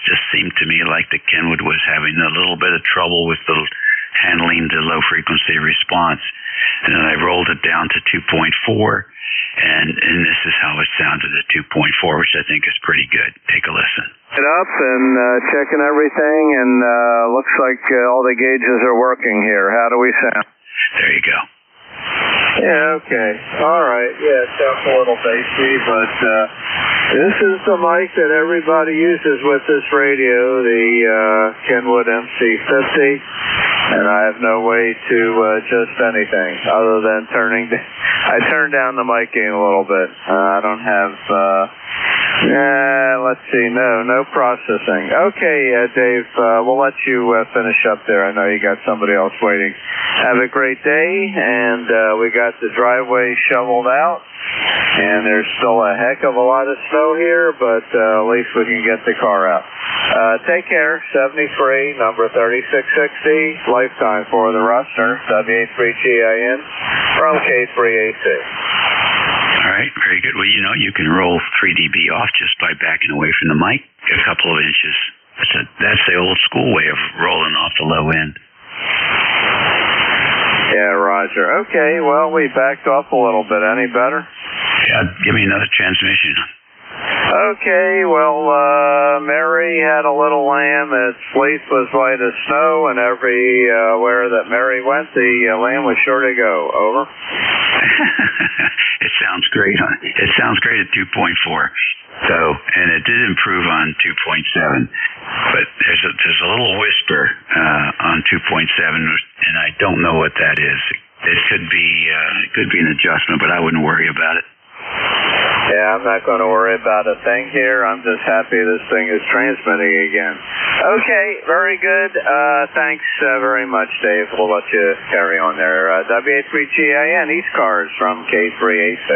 just seemed to me like the Kenwood was having a little bit of trouble with handling the low frequency response. and then I rolled it down to 2.4, and this is how it sounded at 2.4, which I think is pretty good. Take a listen. It up and checking everything, and looks like all the gauges are working here. How do we sound? There you go. Yeah, okay. All right. Yeah, it sounds a little bassy, but this is the mic that everybody uses with this radio, the Kenwood MC50, and I have no way to adjust anything other than I turned down the mic gain a little bit. I don't have, let's see, no processing. Okay, Dave, we'll let you finish up there. I know you got somebody else waiting. Have a great day, and we got the driveway shoveled out, and there's still a heck of a lot of snow here, but at least we can get the car out. Take care. 73, number 3660, lifetime for the Rustner, W83GIN from K3AC. All right, very good. Well, you can roll 3 dB off just by backing away from the mic a couple of inches. That's the old school way of rolling off the low end. Yeah, Roger. Okay, well, we backed off a little bit. Any better? Yeah, give me another transmission. Okay, well, Mary had a little lamb. Its fleece was white as snow, and everywhere that Mary went, the lamb was sure to go. Over. It sounds great. It sounds great at 2.4. So, and it did improve on 2.7, but there's a little whisper on 2.7, and I don't know what that is. It could be an adjustment, but I wouldn't worry about it. Yeah, I'm not going to worry about a thing here. I'm just happy this thing is transmitting again. Okay, very good. Thanks very much, Dave. We'll let you carry on there. W83GIN, ECARS from K3AC.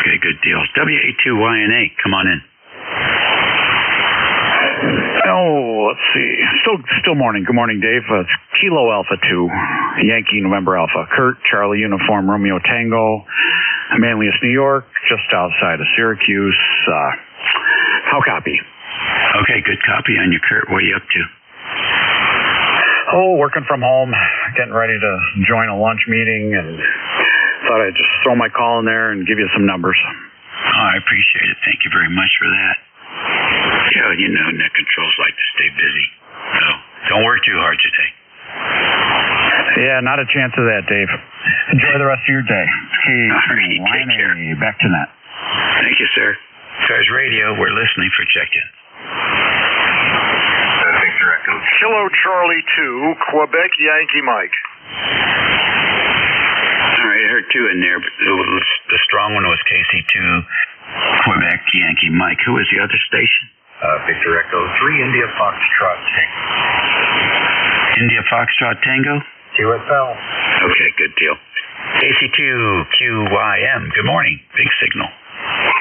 Okay, good deal. W82YNA, come on in. Oh, let's see. Still morning. Good morning, Dave. It's Kilo Alpha 2, Yankee November Alpha. Kurt, Charlie Uniform, Romeo Tango, Manlius, New York, just outside of Syracuse. How copy? Okay, good copy on you, Kurt. What are you up to? Oh, working from home, getting ready to join a lunch meeting, and thought I'd just throw my call in there and give you some numbers. Oh, I appreciate it. Thank you very much for that. Yeah, net controls like to stay busy. So don't work too hard today. Yeah, not a chance of that, Dave. Enjoy the rest of your day. All right, take care. Back to net. Thank you, sir. ECARS Radio, we're listening for check-in. Kilo Charlie 2, Quebec Yankee Mike. All right, I heard 2 in there, but the strong one was KC2, Quebec Yankee Mike. Who was the other station? Victor Echo 3, India Foxtrot Tango. India Foxtrot Tango? QSL. Okay, good deal. KC2QYM, good morning. Big signal.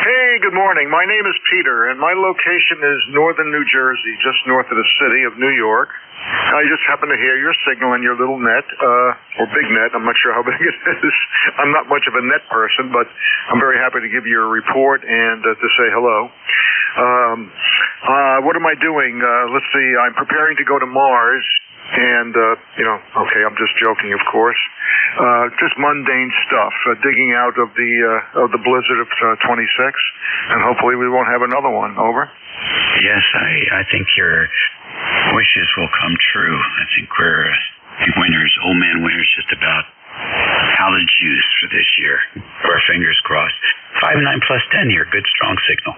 Hey, good morning. My name is Peter, and my location is northern New Jersey, just north of the city of New York. I just happened to hear your signal in your little net, or big net. I'm not sure how big it is. I'm not much of a net person, but I'm very happy to give you a report and to say hello. What am I doing? Let's see. I'm preparing to go to Mars. And, okay, I'm just joking, of course. Just mundane stuff, digging out of the blizzard of 26, and hopefully we won't have another one. Over. Yes, I think your wishes will come true. I think old man winter's just about out of juice for this year. Our fingers crossed. 5-9 plus 10 here, good strong signal.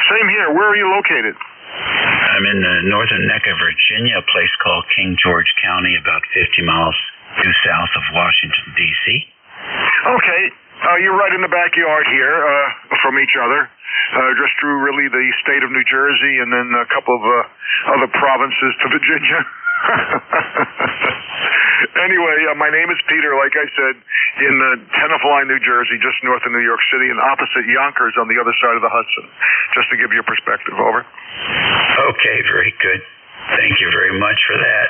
Same here. Where are you located? I'm in the northern neck of Virginia, a place called King George County, about 50 miles due south of Washington, D.C. Okay. You're right in the backyard here from each other. Just through really the state of New Jersey and then a couple of other provinces to Virginia. Anyway, my name is Peter, like I said, in Tenafly, New Jersey, just north of New York City, and opposite Yonkers on the other side of the Hudson, just to give you a perspective. Over. Okay, very good. Thank you very much for that.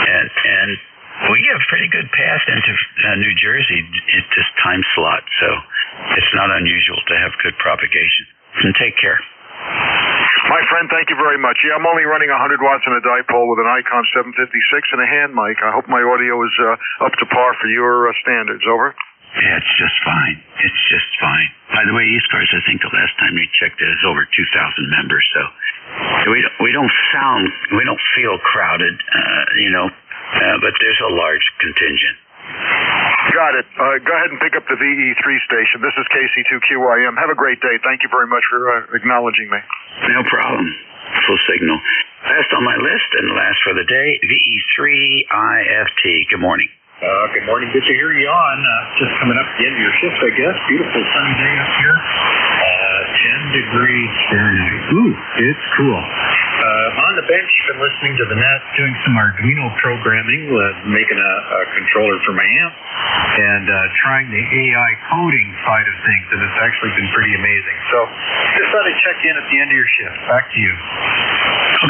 And we get a pretty good path into New Jersey at this time slot, so it's not unusual to have good propagation. And take care. My friend, thank you very much. Yeah, I'm only running 100 watts in a dipole with an Icon 756 and a hand mic. I hope my audio is up to par for your standards. Over. Yeah, it's just fine. It's just fine. By the way, ECARS, I think the last time we checked it is over 2,000 members, so we don't feel crowded, but there's a large contingent. Got it. Go ahead and pick up the VE3 station. This is KC2QYM. Have a great day. Thank you very much for acknowledging me. No problem. Full signal. Last on my list and last for the day, VE3IFT. Good morning. Good morning. Good to hear you on. Just coming up to the end of your shift, I guess. Beautiful sunny day up here. 10 degrees Fahrenheit. Ooh, it's cool. On the bench, been listening to the net, doing some Arduino programming, making a controller for my amp, and trying the AI coding side of things, and it's actually been pretty amazing. So just thought I'd check in at the end of your shift. Back to you.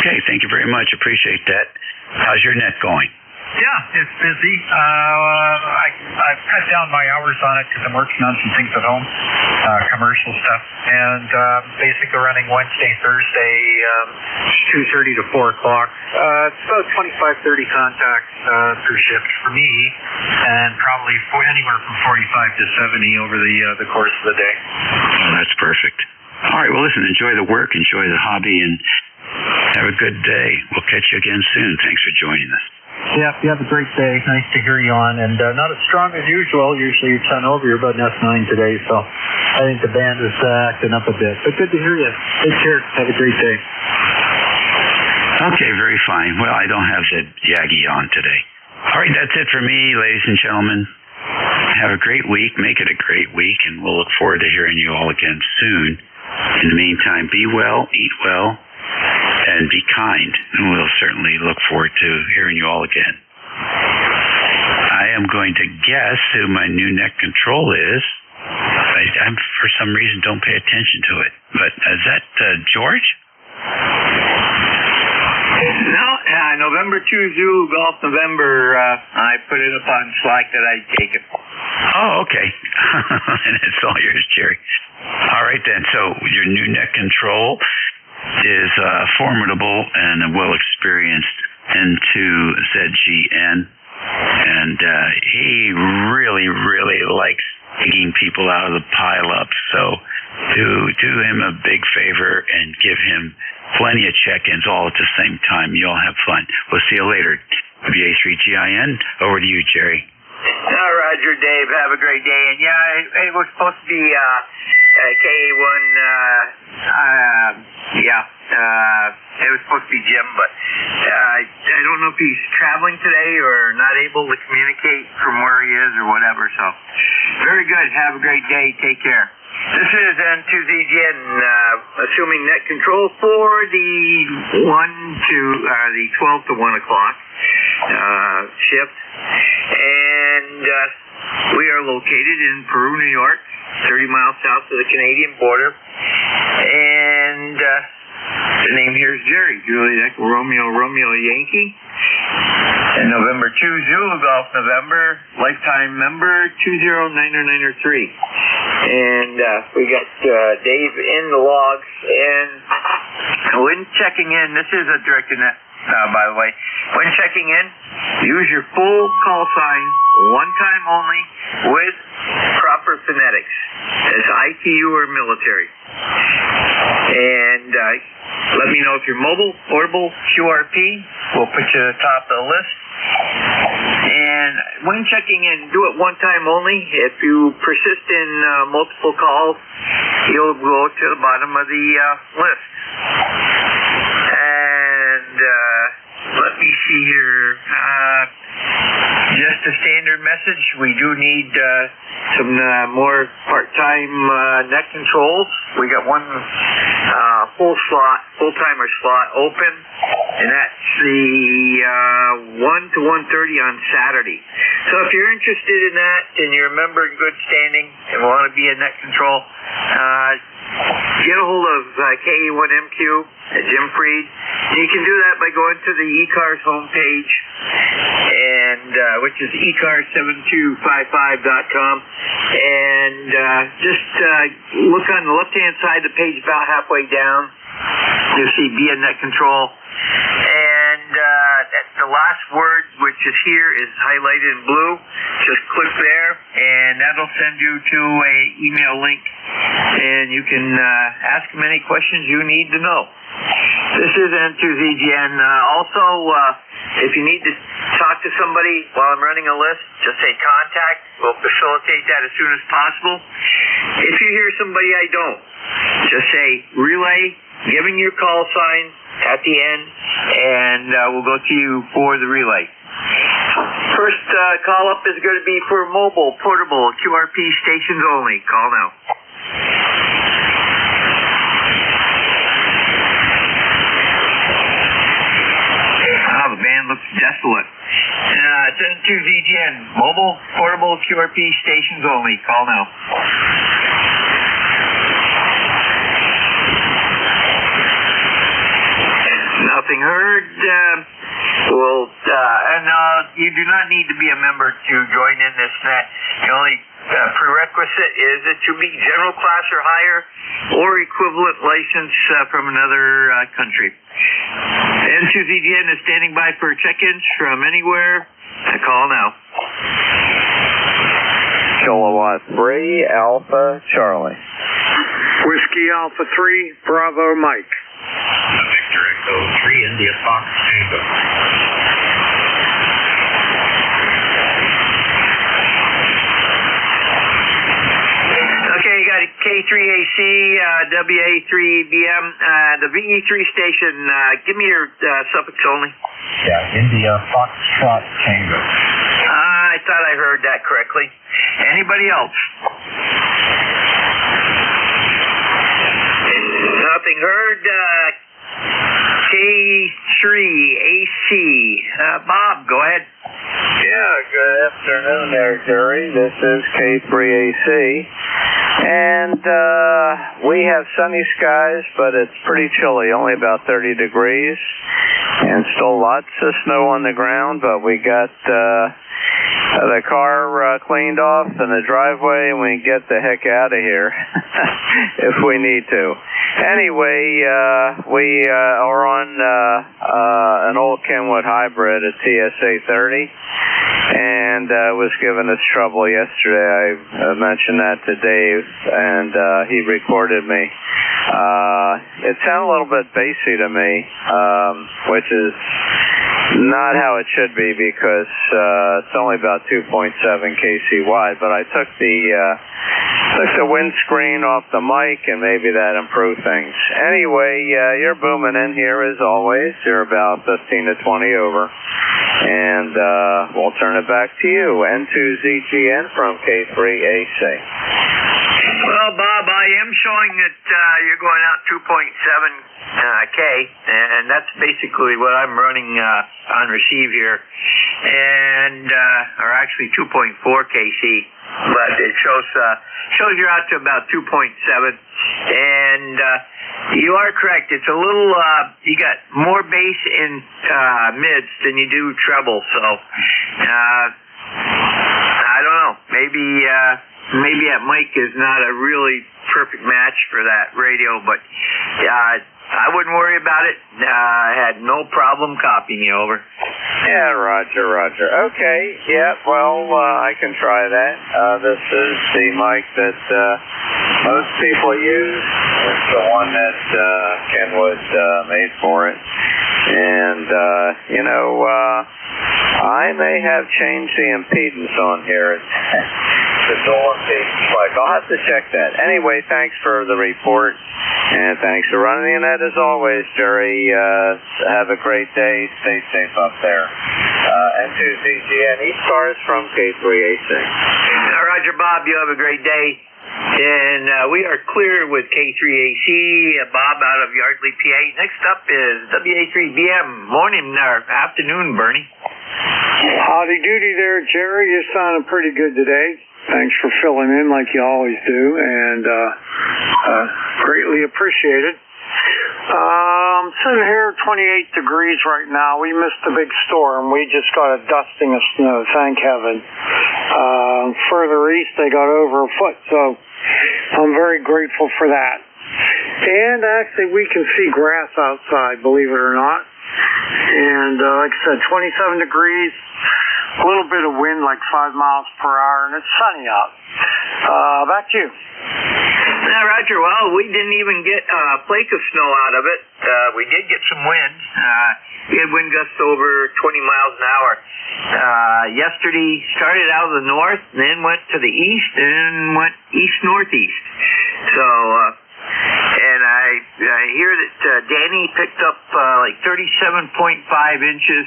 Okay, thank you very much. Appreciate that. How's your net going? Yeah, it's busy. I've cut down my hours on it because I'm working on some things at home, commercial stuff, and basically running Wednesday, Thursday, 2:30 to 4 o'clock. It's about 25-30 contacts per shift for me, and probably anywhere from 45 to 70 over the course of the day. Oh, that's perfect. All right, well, listen, enjoy the work, enjoy the hobby, and have a good day. We'll catch you again soon. Thanks for joining us. Yeah, you have a great day. Nice to hear you on, and not as strong as usual. Usually you turn over. You're about an F9 today, so I think the band is acting up a bit. But good to hear you. Take care. Have a great day. Okay, very fine. Well, I don't have the Yagi on today. All right, that's it for me, ladies and gentlemen. Have a great week. Make it a great week, and we'll look forward to hearing you all again soon. In the meantime, be well, eat well, and be kind, and we'll certainly look forward to hearing you all again. I am going to guess who my new net control is. I for some reason don't pay attention to it. But is that George? No, November 2 Zulu Golf November. I put it up on Slack that I'd take it. Oh, okay. And it's all yours, Jerry. All right then. So your new net control is formidable and well experienced N2ZGN, and he really likes digging people out of the pileup. So do him a big favor and give him plenty of check-ins all at the same time. You all have fun. We'll see you later. BA3GIN, over to you, Jerry. Roger, Dave. Have a great day. And yeah, it was supposed to be KA1. It was supposed to be Jim, but I don't know if he's traveling today or not able to communicate from where he is or whatever. So very good. Have a great day. Take care. This is N2ZGN, assuming net control for the 12 to 1 o'clock shift. And we are located in Peru, New York, 30 miles south of the Canadian border. And the name here is Jerry, Juliet Echo Romeo Yankee. And November 2 Zulu Golf November, lifetime member 209903. And we got Dave in the logs. And when checking in, this is a directed net, by the way. When checking in, use your full call sign, one time only, with proper phonetics. It's ITU or military. And let me know if you're mobile, portable, QRP. We'll put you at the top of the list. And when checking in, do it one time only. If you persist in multiple calls, you'll go to the bottom of the list. And let me see here. Just a standard message. We do need some more part-time net controls. We got one full-timer slot open, and that's the 1 to 1:30 on Saturday. So if you're interested in that and you're a member in good standing and want to be a net control, get a hold of KA1MQ at Jim Freed. You can do that by going to the ECARS homepage, and which is ECARS7255.com, and just look on the left-hand side of the page about halfway down. You see BNet control. And the last word, which is here, is highlighted in blue. Just click there, and that'll send you to a email link, and you can ask them any questions you need to know. This is N2ZGN. Also, if you need to talk to somebody while I'm running a list, just say contact. We'll facilitate that as soon as possible. If you hear somebody I don't, just say relay, giving your call sign at the end, and we'll go to you for the relay. First call up is going to be for mobile, portable, QRP stations only. Call now. The band looks desolate. It's N2ZGN. Mobile, portable, QRP stations only. Call now. Nothing heard. You do not need to be a member to join in this net. The only prerequisite is that you be general class or higher or equivalent license from another country. N2ZGN is standing by for check-ins from anywhere. Call now. Kilowatt 3, Alpha Charlie. Whiskey Alpha 3, Bravo Mike. Victor Echo 3, India Fox Tango. Okay, you got a K3AC, WA3BM, the VE3 station. Give me your suffix only. Yeah, India Foxtrot Tango. I thought I heard that correctly. Anybody else? Nothing heard. K3AC. Bob, go ahead. Yeah, good afternoon there, Jerry. This is K3AC. And we have sunny skies, but it's pretty chilly, only about 30 degrees. And still lots of snow on the ground, but we got the car cleaned off in the driveway, and we can get the heck out of here if we need to. Anyway, we are on an old Kenwood hybrid, a TSA 30, and was giving us trouble yesterday. I mentioned that to Dave, and he recorded me. It sounded a little bit bassy to me, which is not how it should be because it's only about 2.7 kC wide, but I took the windscreen off the mic, and maybe that improved things. Anyway, you're booming in here as always. You're about 15 to 20 over. And we'll turn it back to you. N2ZGN from K3AC. Well, Bob, I am showing that you're going out 2.7 K, and that's basically what I'm running on receive here, and or actually 2.4 kc, but it shows you're out to about 2.7, and you are correct. It's a little you got more bass in mids than you do treble, so I don't know. Maybe that mic is not a really perfect match for that radio, but I wouldn't worry about it. I had no problem copying you over. Yeah, Roger. Okay, yeah, well, I can try that. This is the mic that most people use. It's the one that Kenwood made for it. And, I may have changed the impedance on here. The dual impedance mic. I'll have to check that. Anyway, thanks for the report. And thanks for running the net as always, Jerry. Have a great day. Stay safe up there. N2ZGN, ECARS from K3AC. Roger, Bob. You have a great day. And we are clear with K3AC. Bob out of Yardley, PA. Next up is WA3BM. Morning or afternoon, Bernie. Howdy doody there, Jerry. You're sounding pretty good today. Thanks for filling in like you always do, and greatly appreciated. I'm sitting here 28 degrees right now. We missed the big storm. We just got a dusting of snow, thank heaven. Further east, they got over a foot, so I'm very grateful for that. And actually, we can see grass outside, believe it or not. And like I said, 27 degrees, a little bit of wind, like 5 miles per hour, and it's sunny out. Back to you. Yeah, Roger. Well, we didn't even get a flake of snow out of it. We did get some wind. We had wind gusts over 20 miles an hour. Yesterday started out of the north, and then went to the east, and went east-northeast. So, and I hear that Danny picked up like 37.5 inches,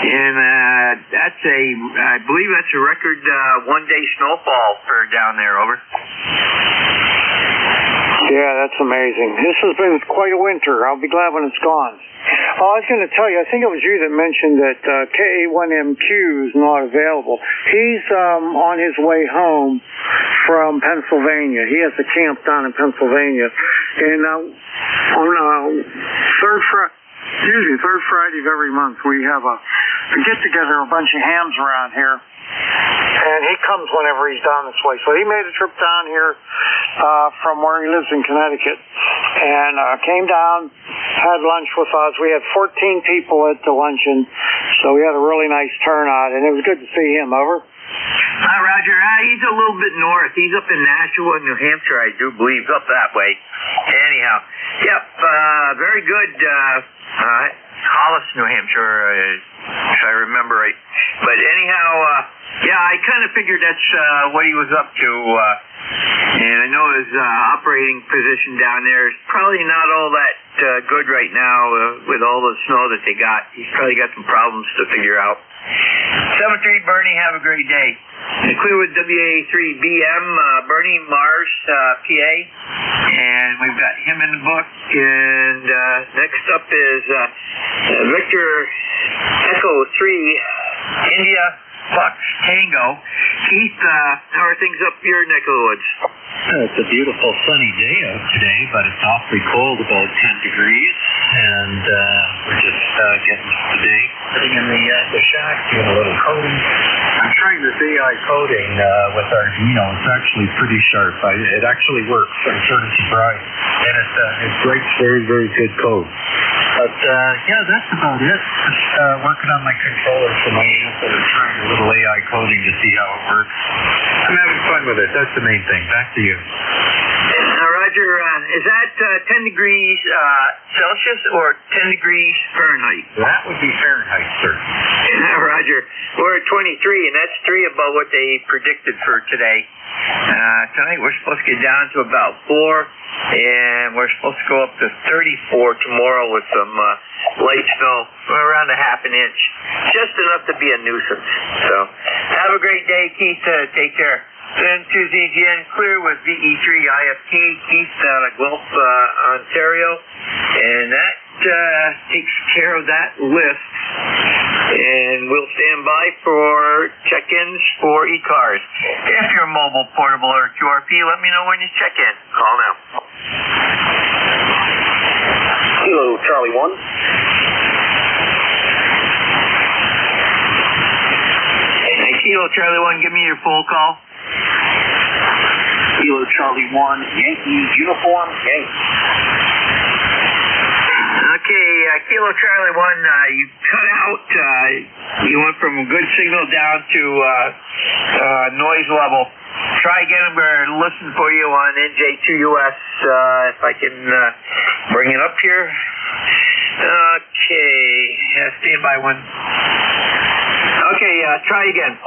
and I believe that's a record one-day snowfall for down there. Over. Yeah, that's amazing. This has been quite a winter. I'll be glad when it's gone. I was going to tell you, I think it was you that mentioned that KA1MQ is not available. He's on his way home from Pennsylvania. He has a camp down in Pennsylvania. And on third Friday of every month, we have a get-together, a bunch of hams around here. And he comes whenever he's down this way. So he made a trip down here from where he lives in Connecticut and came down, had lunch with us. We had 14 people at the luncheon, so we had a really nice turnout, and it was good to see him. Over. Hi, Roger. He's a little bit north. He's up in Nashua, New Hampshire, I do believe, up that way. Anyhow, yep, very good. Hollis, New Hampshire, if I remember right. But anyhow, yeah, I kind of figured that's what he was up to. And I know his operating position down there is probably not all that good right now with all the snow that they got. He's probably got some problems to figure out. 7-3, Bernie, have a great day. And clear with WA3BM, Bernie Mars, PA. And we've got him in the book. And next up is Victor Echo 3, India Fox Tango. Keith, how are things up your neck of the woods? It's a beautiful sunny day out today, but it's awfully cold, about 10 degrees, and we're just getting through the day. Sitting in the shack, doing a little coding. I'm trying this AI coding with Arduino. It's actually pretty sharp. It actually works. I'm sort of surprised. And it writes very, very good code. But, yeah, that's about it. Just working on my controller for my amp and trying a little AI coding to see how it works. I'm having fun with it. That's the main thing. Back to you. Roger, is that 10 degrees Celsius or 10 degrees Fahrenheit? That would be Fahrenheit, sir. Roger. We're at 23, and that's 3 above what they predicted for today. Tonight we're supposed to get down to about 4, and we're supposed to go up to 34 tomorrow with some light snow, around a half an inch. Just enough to be a nuisance. So, have a great day, Keith. Take care. Then to ZGN Clear with VE3IFT, Keith out of Guelph, Ontario. And that takes care of that list. And we'll stand by for check-ins for ECARS. If you're mobile, portable, or QRP, let me know when you check in. Call now. Kilo Charlie 1. Hey, Kilo Charlie 1, give me your full call. Kilo Charlie 1, Yankee Uniform, Yankee. Okay, Kilo Charlie 1, you cut out, you went from a good signal down to noise level. Try again, we're listening for you on NJ2US, if I can bring it up here. Okay, stand by one. Okay, try again.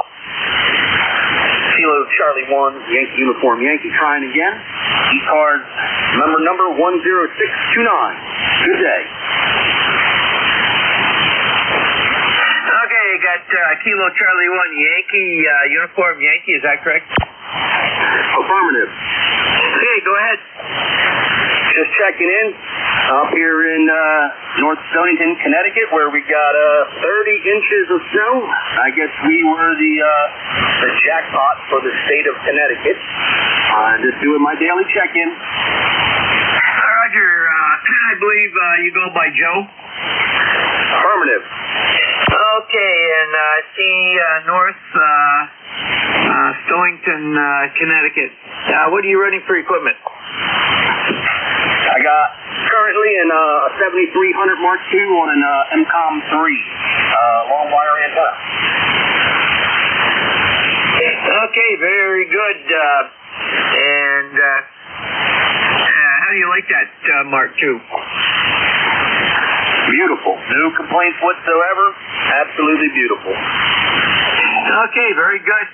Kilo Charlie 1, Yankee Uniform, Yankee, trying again. ECARS, number 10629. Good day. Okay, got Kilo Charlie 1, Yankee, Uniform, Yankee, is that correct? Affirmative. Okay, go ahead. Just checking in up here in North Stonington, Connecticut, where we got 30 inches of snow. I guess we were the jackpot for the state of Connecticut. I'm just doing my daily check-in. Roger, I believe you go by Joe? Affirmative. Okay, and see North Stonington, Connecticut. What are you running for equipment? I got currently in a 7300 Mark II on an MCOM 3 long wire antenna. Okay, very good. And how do you like that Mark II? Beautiful. No complaints whatsoever. Absolutely beautiful. Okay, very good.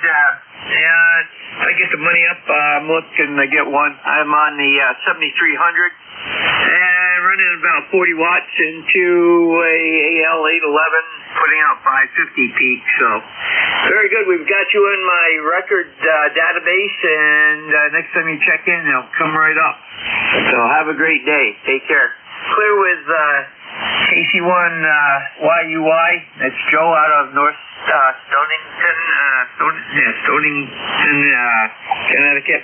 I get the money up. I'm looking to get one. I'm on the 7300 and running about 40 watts into a AL811, putting out 550 peak. So very good. We've got you in my record database, and next time you check in, it'll come right up. So have a great day. Take care. Clear with KC1 YUY. That's Joe out of North Stonington, Connecticut.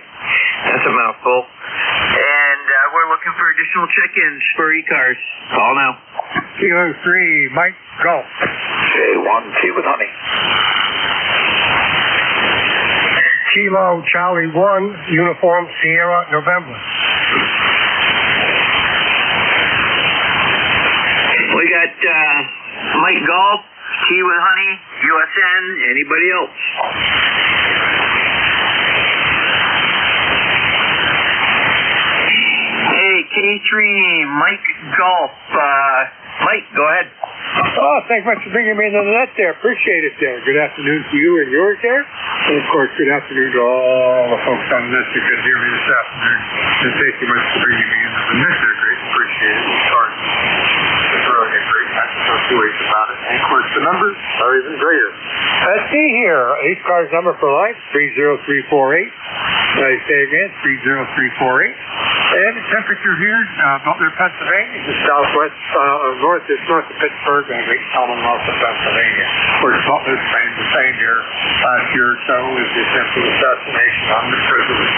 That's a mouthful. And we're looking for additional check-ins for ECARS. Call now. Kilo 3, Mike, go. J1T with honey. Kilo Charlie 1, Uniform Sierra, November. We got Mike Golf, T with honey, USN, anybody else? Hey, K3, Mike Golf. Mike, go ahead. Oh, thanks much for bringing me into the net there. Appreciate it there. Good afternoon to you and yours there. And, of course, good afternoon to all the folks on this who could hear me this afternoon. And thank you much for bringing me into the net there. Great. Appreciate it. Sorry. It's really a great message. No two ways about it. And, of course, the numbers are even greater. Let's see here. ECARS number for life, 30348. I say again, 30348. And the temperature here, Butler, Pennsylvania, just southwest, north of Pittsburgh, and Commonwealth of Pennsylvania. Of course, Butler's claimed the same here last year or so with the attempted assassination on the president.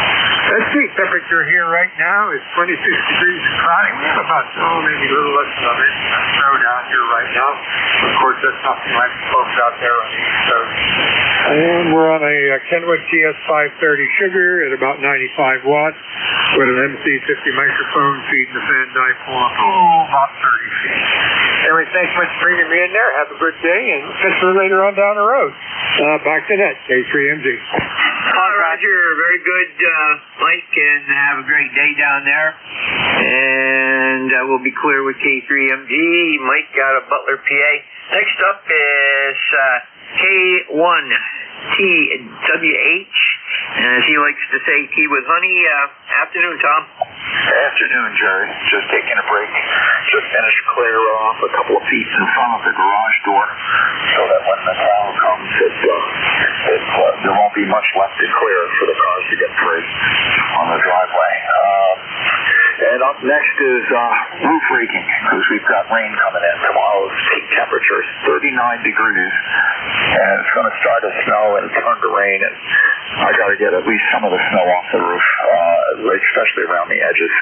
Let's see, temperature here right now is 26 degrees and cloudy. We have about, maybe a little less than an inch of snow down here right now. Of course, that's nothing like the folks out there on the East Coast. And we're on a Kenwood TS530 sugar at about 95 watts with an MC50 microphone feeding the fan dipole up, about 30 feet. Anyway, thanks much for bringing me in there. Have a good day, and catch you later on down the road. Back to net, K3MG. Hi, Roger. Very good, Mike, and have a great day down there. And we'll be clear with K3MG. Mike out of Butler, PA. Next up is K1TWH. And as he likes to say, tea with honey. Afternoon, Tom. Afternoon, Jerry. Just taking a break. Just finished clear off a couple of feet in front of the garage door so that when the crowd comes, there won't be much left to clear for the cars to get free on the driveway. And up next is roof raking, because we've got rain coming in. Tomorrow's peak temperature is 39 degrees, and it's going to start to snow and turn to rain, and I got to get at least some of the snow off the roof, especially around the edges.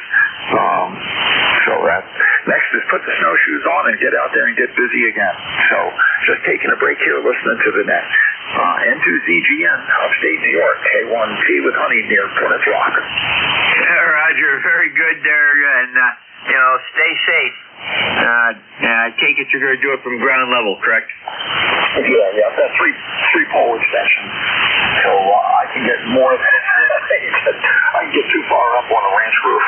So that next is put the snowshoes on and get out there and get busy again. So just taking a break here, listening to the net. N2ZGN, upstate New York, K1T with honey near Plymouth Rock. Roger, very good there, and stay safe. I take it you're going to do it from ground level, correct? Yeah, I've got three pole extensions, so I can get more than I can get too far up on a ranch roof.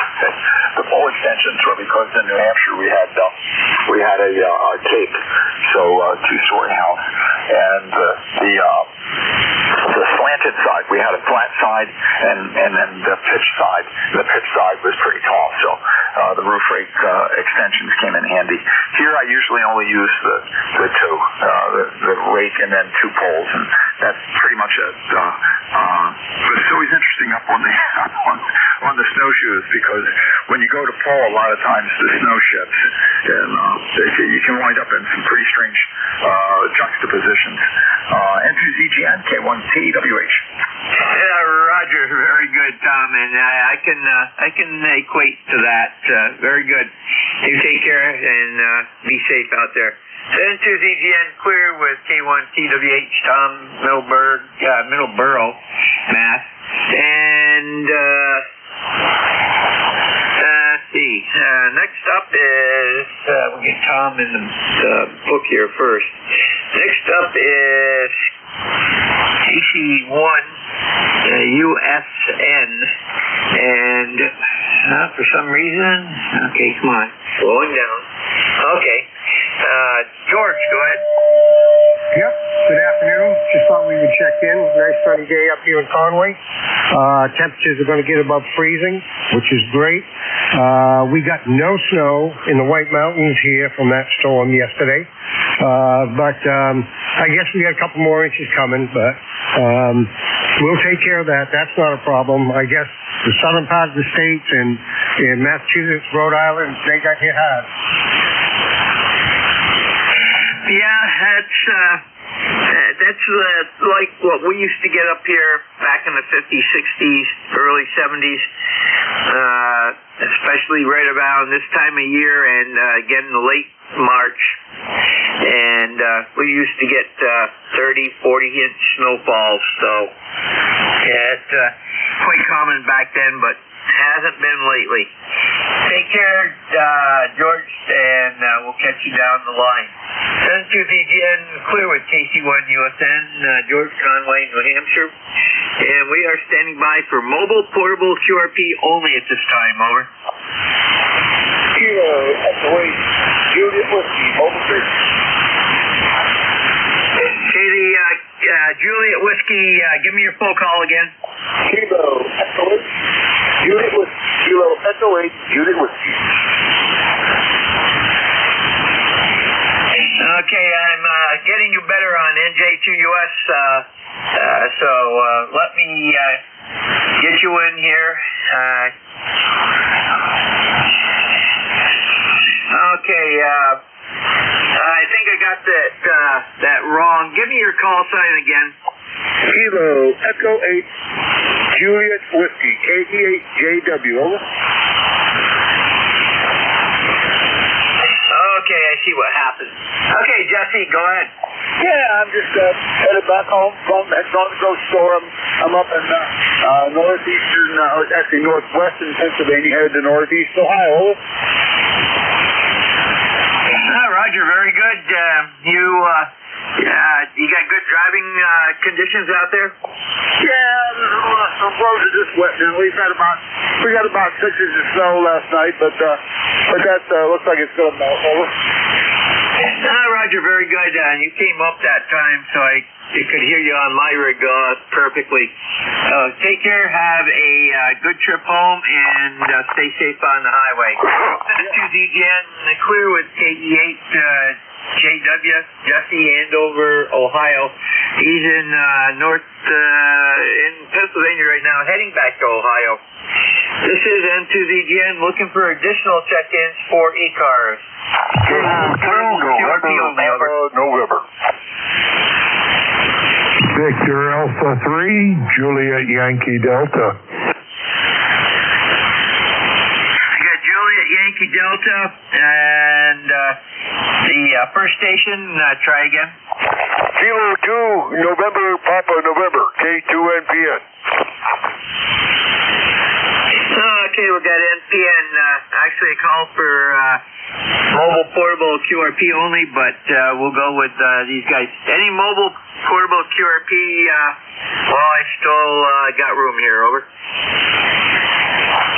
The pole extensions were because in New Hampshire we had a cape, so two-story house, and the slanted side, we had a flat side, and then the pitch side. The pitch side was pretty tall, so the roof rake extensions came in handy. Here I usually only use the two, the rake and then two poles, and that's pretty much it. But it's always interesting up on the snowshoes, because when you go to pull, a lot of times the snow shifts, and you can wind up in some pretty strange juxtapositions. N2ZGN, K1TWH. Yeah, Roger, very good, Tom, and I can equate to that. Very good. You take care and be safe out there. N2ZGN clear with K1TWH, Tom, Middleborough, Mass. And let's see. up is, we'll get Tom in the book here first. Next up is AC1 USN, and for some reason, okay, come on, slowing down. Okay, George, go ahead. Yep, good afternoon. Just thought we would check in. Nice sunny day up here in Conway. Temperatures are going to get above freezing, which is great. We got no snow in the White Mountains here from that storm yesterday. But I guess we got a couple more inches coming, but we'll take care of that. That's not a problem. I guess the southern part of the states and Massachusetts, Rhode Island, they got hit hard. Yeah, that's like what we used to get up here back in the 50s, 60s, early 70s, especially right around this time of year and again in late March. And we used to get 30, 40-inch snowfalls, so it's quite common back then, but hasn't been lately. Take care, George, and we'll catch you down the line. Send to VGN clear with KC1USN, George, Conway, New Hampshire. And we are standing by for mobile portable QRP only at this time. Over. Kilo at the way. Juliet Whiskey, mobile search. Okay, the Juliet Whiskey, give me your full call again. Kilo at the way. Juliet Whiskey. Kilo at the way. Juliet Whiskey. Okay, I'm getting you better on NJ2US, so let me get you in here. Okay, I think I got that wrong. Give me your call sign again. Kilo Echo 8 Juliet Whiskey, KE8JW, over. Okay, I see what happened. Okay, Jesse, go ahead. Yeah, I'm just headed back home from the grocery store. I'm up in northeastern, actually northwestern Pennsylvania, headed to northeast Ohio. Roger, very good. You got good driving conditions out there? Yeah, the roads are just wet now. We got about 6 inches of snow last night, but that looks like it's going to melt over. Roger, very good. You came up that time, so I could hear you on my rig perfectly. Take care, have a good trip home, and stay safe on the highway. Send to VGN clear with KE8 JW, Jesse, Andover, Ohio. He's in in Pennsylvania right now, heading back to Ohio. This is N2VGN looking for additional check-ins for ECARS. November. Victor Alpha 3, Juliet Yankee Delta. I got Juliet Yankee Delta, and the first station, try again. Kilo 2, November, Papa November, K2NPN. Okay, we got NPN. Actually, a call for mobile portable QRP only, but we'll go with these guys. Any mobile portable QRP? Well, I still got room here. Over.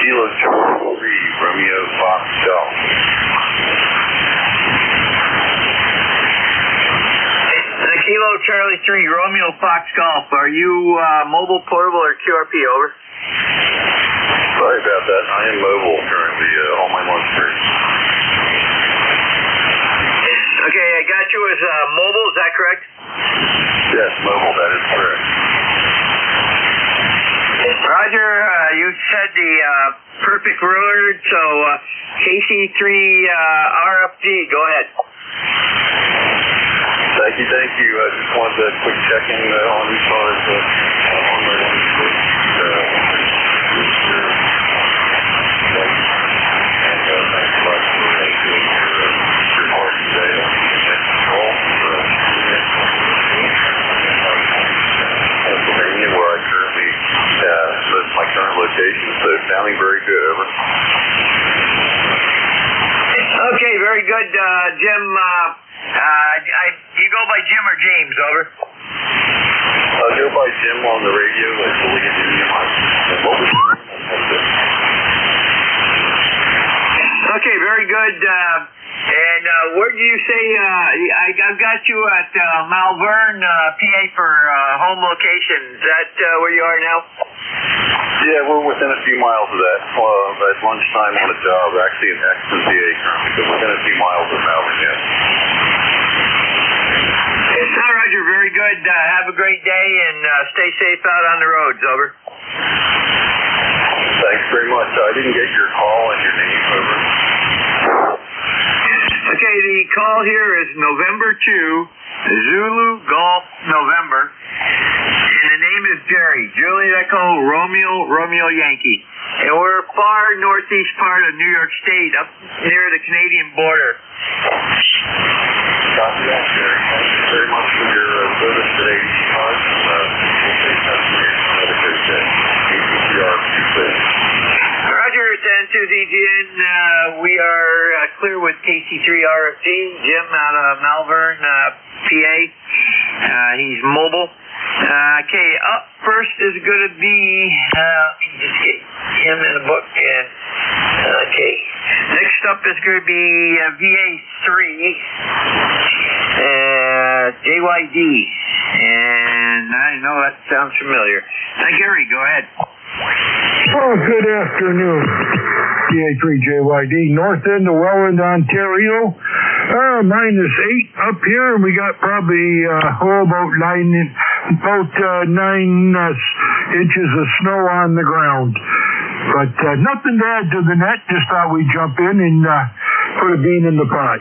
Kilo 3, Romeo Fox Golf. Kilo Charlie 3, Romeo Fox Golf. Are you mobile portable or QRP? Over. Sorry about that. I am mobile currently on my lunch break. Okay, I got you as mobile. Is that correct? Yes, mobile. That is correct. Roger, you said the perfect word, so KC3 RFG, go ahead. Thank you. I just wanted a quick check-in on ECARS on my lunch break. Thanks a lot for making your part today on the control for Pennsylvania, where I currently that's my current location, so sounding very good. Over. Jim, you go by Jim or James, over? I go by Jim on the radio. I fully agree. Okay, very good. And where do you say, I've got you at Malvern, PA for home location. Is that where you are now? Yeah, we're within a few miles of that. At lunchtime on a job, actually in Exton, PA currently, but within a few miles of Malvern, yeah. Hi, Roger. Very good. Have a great day and stay safe out on the roads. Over. Thanks very much. I didn't get your call and your name. Over. Okay, the call here is November 2, Zulu Golf November. And the name is Jerry. Juliet Echo Romeo Yankee. And we're far northeast part of New York State, up near the Canadian border. Copy that, Jerry. Thank you very much for your service today, ECARS. We'll take that from you. Have a good day. ECARS. Roger, it's N2ZGN. We are clear with KC3RFG. Jim out of Malvern, PA. He's mobile. Okay, up first is going to be, let me just get him in the book. Okay, next up is going to be VA3, JYD. And I know that sounds familiar. Gary, go ahead. Oh, good afternoon. PA3JYD, north end of Welland, Ontario. -8 up here, and we got probably about 9 inches of snow on the ground. But nothing to add to the net. Just thought we'd jump in and put a bean in the pot.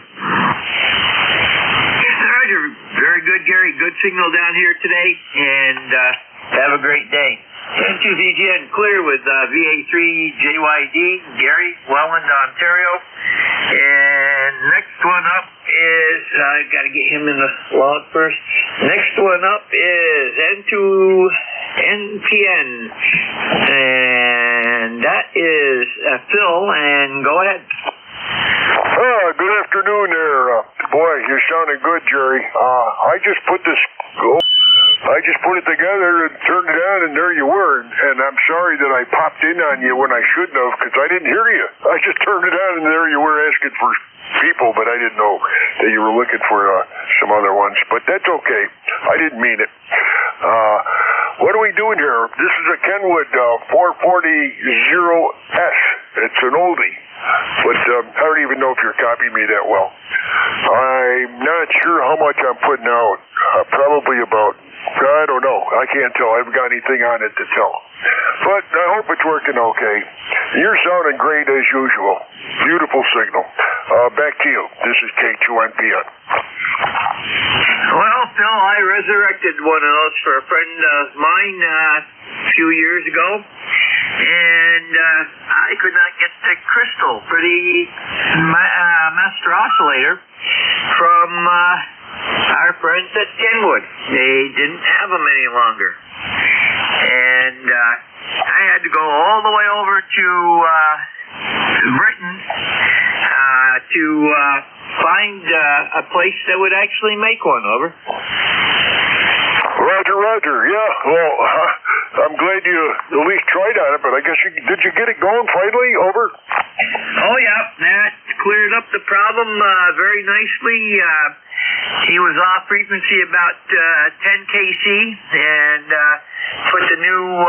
Roger, very good, Gary. Good signal down here today, and have a great day. N2ZGN clear with VA3 JYD, Gary, Welland, Ontario. And next one up is, I've got to get him in the log first. Next one up is N2NPN. And that is Phil, and go ahead. Good afternoon there. Boy, you're sounding good, Jerry. I just put it together and turned it on, and there you were. And I'm sorry that I popped in on you when I shouldn't have, because I didn't hear you. I just turned it on, and there you were asking for people, but I didn't know that you were looking for some other ones. But that's okay. I didn't mean it. What are we doing here? This is a Kenwood 440-0S. It's an oldie. But I don't even know if you're copying me that well. I'm not sure how much I'm putting out. Probably about, I don't know. I can't tell. I haven't got anything on it to tell. But I hope it's working okay. You're sounding great as usual. Beautiful signal. Back to you. This is K2NPN. Well, Phil, I resurrected one of those for a friend of mine a few years ago. And I could not get the crystal for the master oscillator from our friends at Kenwood. They didn't have them any longer. And I had to go all the way over to Britain to find a place that would actually make one. Over. Roger. Yeah, well, I'm glad you at least tried on it, but I guess did you get it going finally? Over. Oh, yeah. That cleared up the problem very nicely. He was off frequency about 10 kc and put the new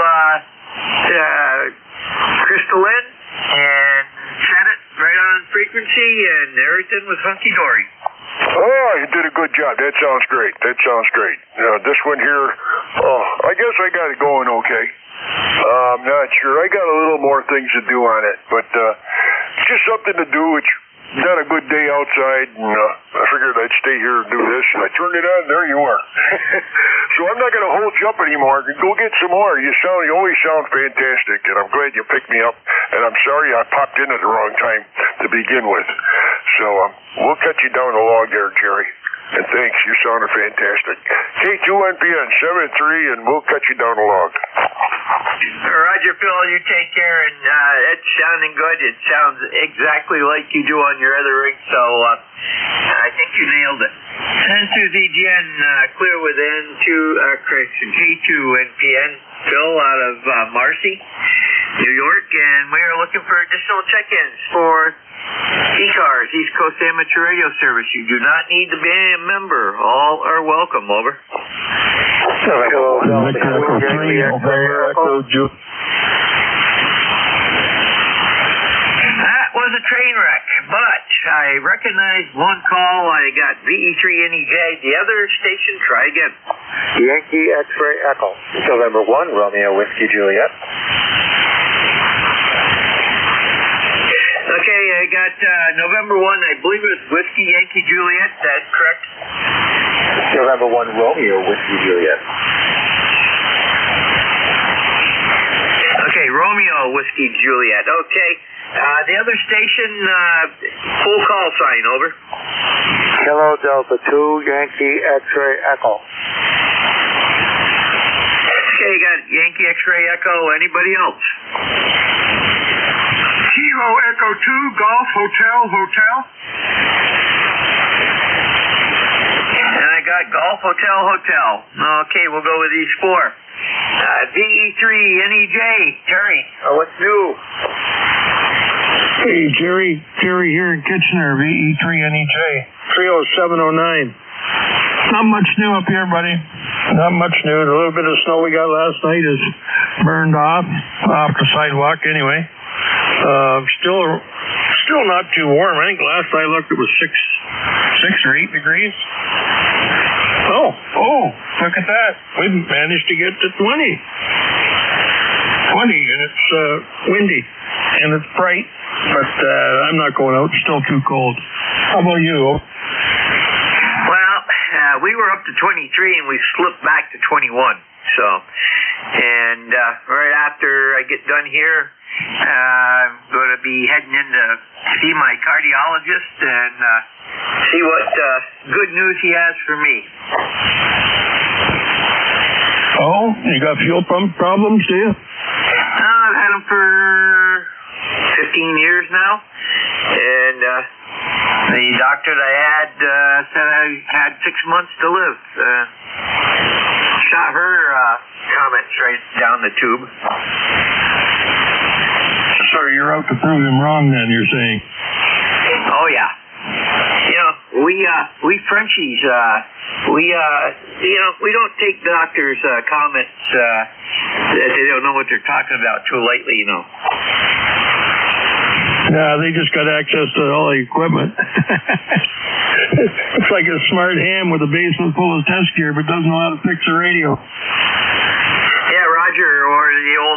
crystal in and set it right on frequency, and everything was hunky-dory. Oh, you did a good job. That sounds great. This one here, I guess I got it going okay. I'm not sure. I got a little more things to do on it, but it's just something to do. It's not a good day outside, and I figured I'd stay here and do this, and I turned it on, and there you are. So I'm not going to hold you up anymore. Go get some more. You always sound fantastic, and I'm glad you picked me up, and I'm sorry I popped in at the wrong time to begin with. So we'll cut you down the log there, Jerry. And thanks, you sounded fantastic. K2NPN 73, and we'll cut you down the log. Roger, Phil, you take care, and it's sounding good. It sounds exactly like you do on your other rig, so I think you nailed it. N2ZGN, clear with K2 NPN. Phil out of Marcy, New York, and we are looking for additional check-ins for ECARS, East Coast Amateur Radio Service. You do not need to be a member. All are welcome. Over. That was a train wreck, but I recognized one call. I got VE3NEJ. The other station, try again. Yankee X-Ray Echo. November 1, Romeo Whiskey Juliet. Okay, I got November 1, I believe it was Whiskey Yankee Juliet. That's correct. November 1, Romeo Whiskey Juliet. Okay, Romeo Whiskey Juliet. Okay. The other station, full call sign, over. Kilo Delta 2, Yankee X-Ray Echo. Okay, got Yankee X-Ray Echo. Anybody else? Kilo Echo 2, Golf Hotel. And I got Golf Hotel. Okay, we'll go with these four. VE3NEJ, Terry. What's new? Hey, Jerry here in Kitchener, VE3NEJ, 30709. Not much new up here, buddy. Not much new. The little bit of snow we got last night is burned off the sidewalk anyway. Still not too warm. I think last I looked it was 6 or 8 degrees. Oh, look at that. We managed to get to 20. 20, and it's windy, and it's bright, but I'm not going out. It's still too cold. How about you? Well, we were up to 23, and we slipped back to 21. So, and right after I get done here, I'm going to be heading in to see my cardiologist and see what good news he has for me. Oh, you got fuel pump problems, do you? I've had them for 15 years now, and the doctor that I had said I had 6 months to live. Shot her comments right down the tube. So you're out to prove him wrong then, you're saying? Oh, yeah. You know, we Frenchies, we don't take doctors' comments that they don't know what they're talking about too lightly, you know. Yeah, they just got access to all the equipment. It's like a smart ham with a basement full of test gear, but doesn't know how to fix a radio.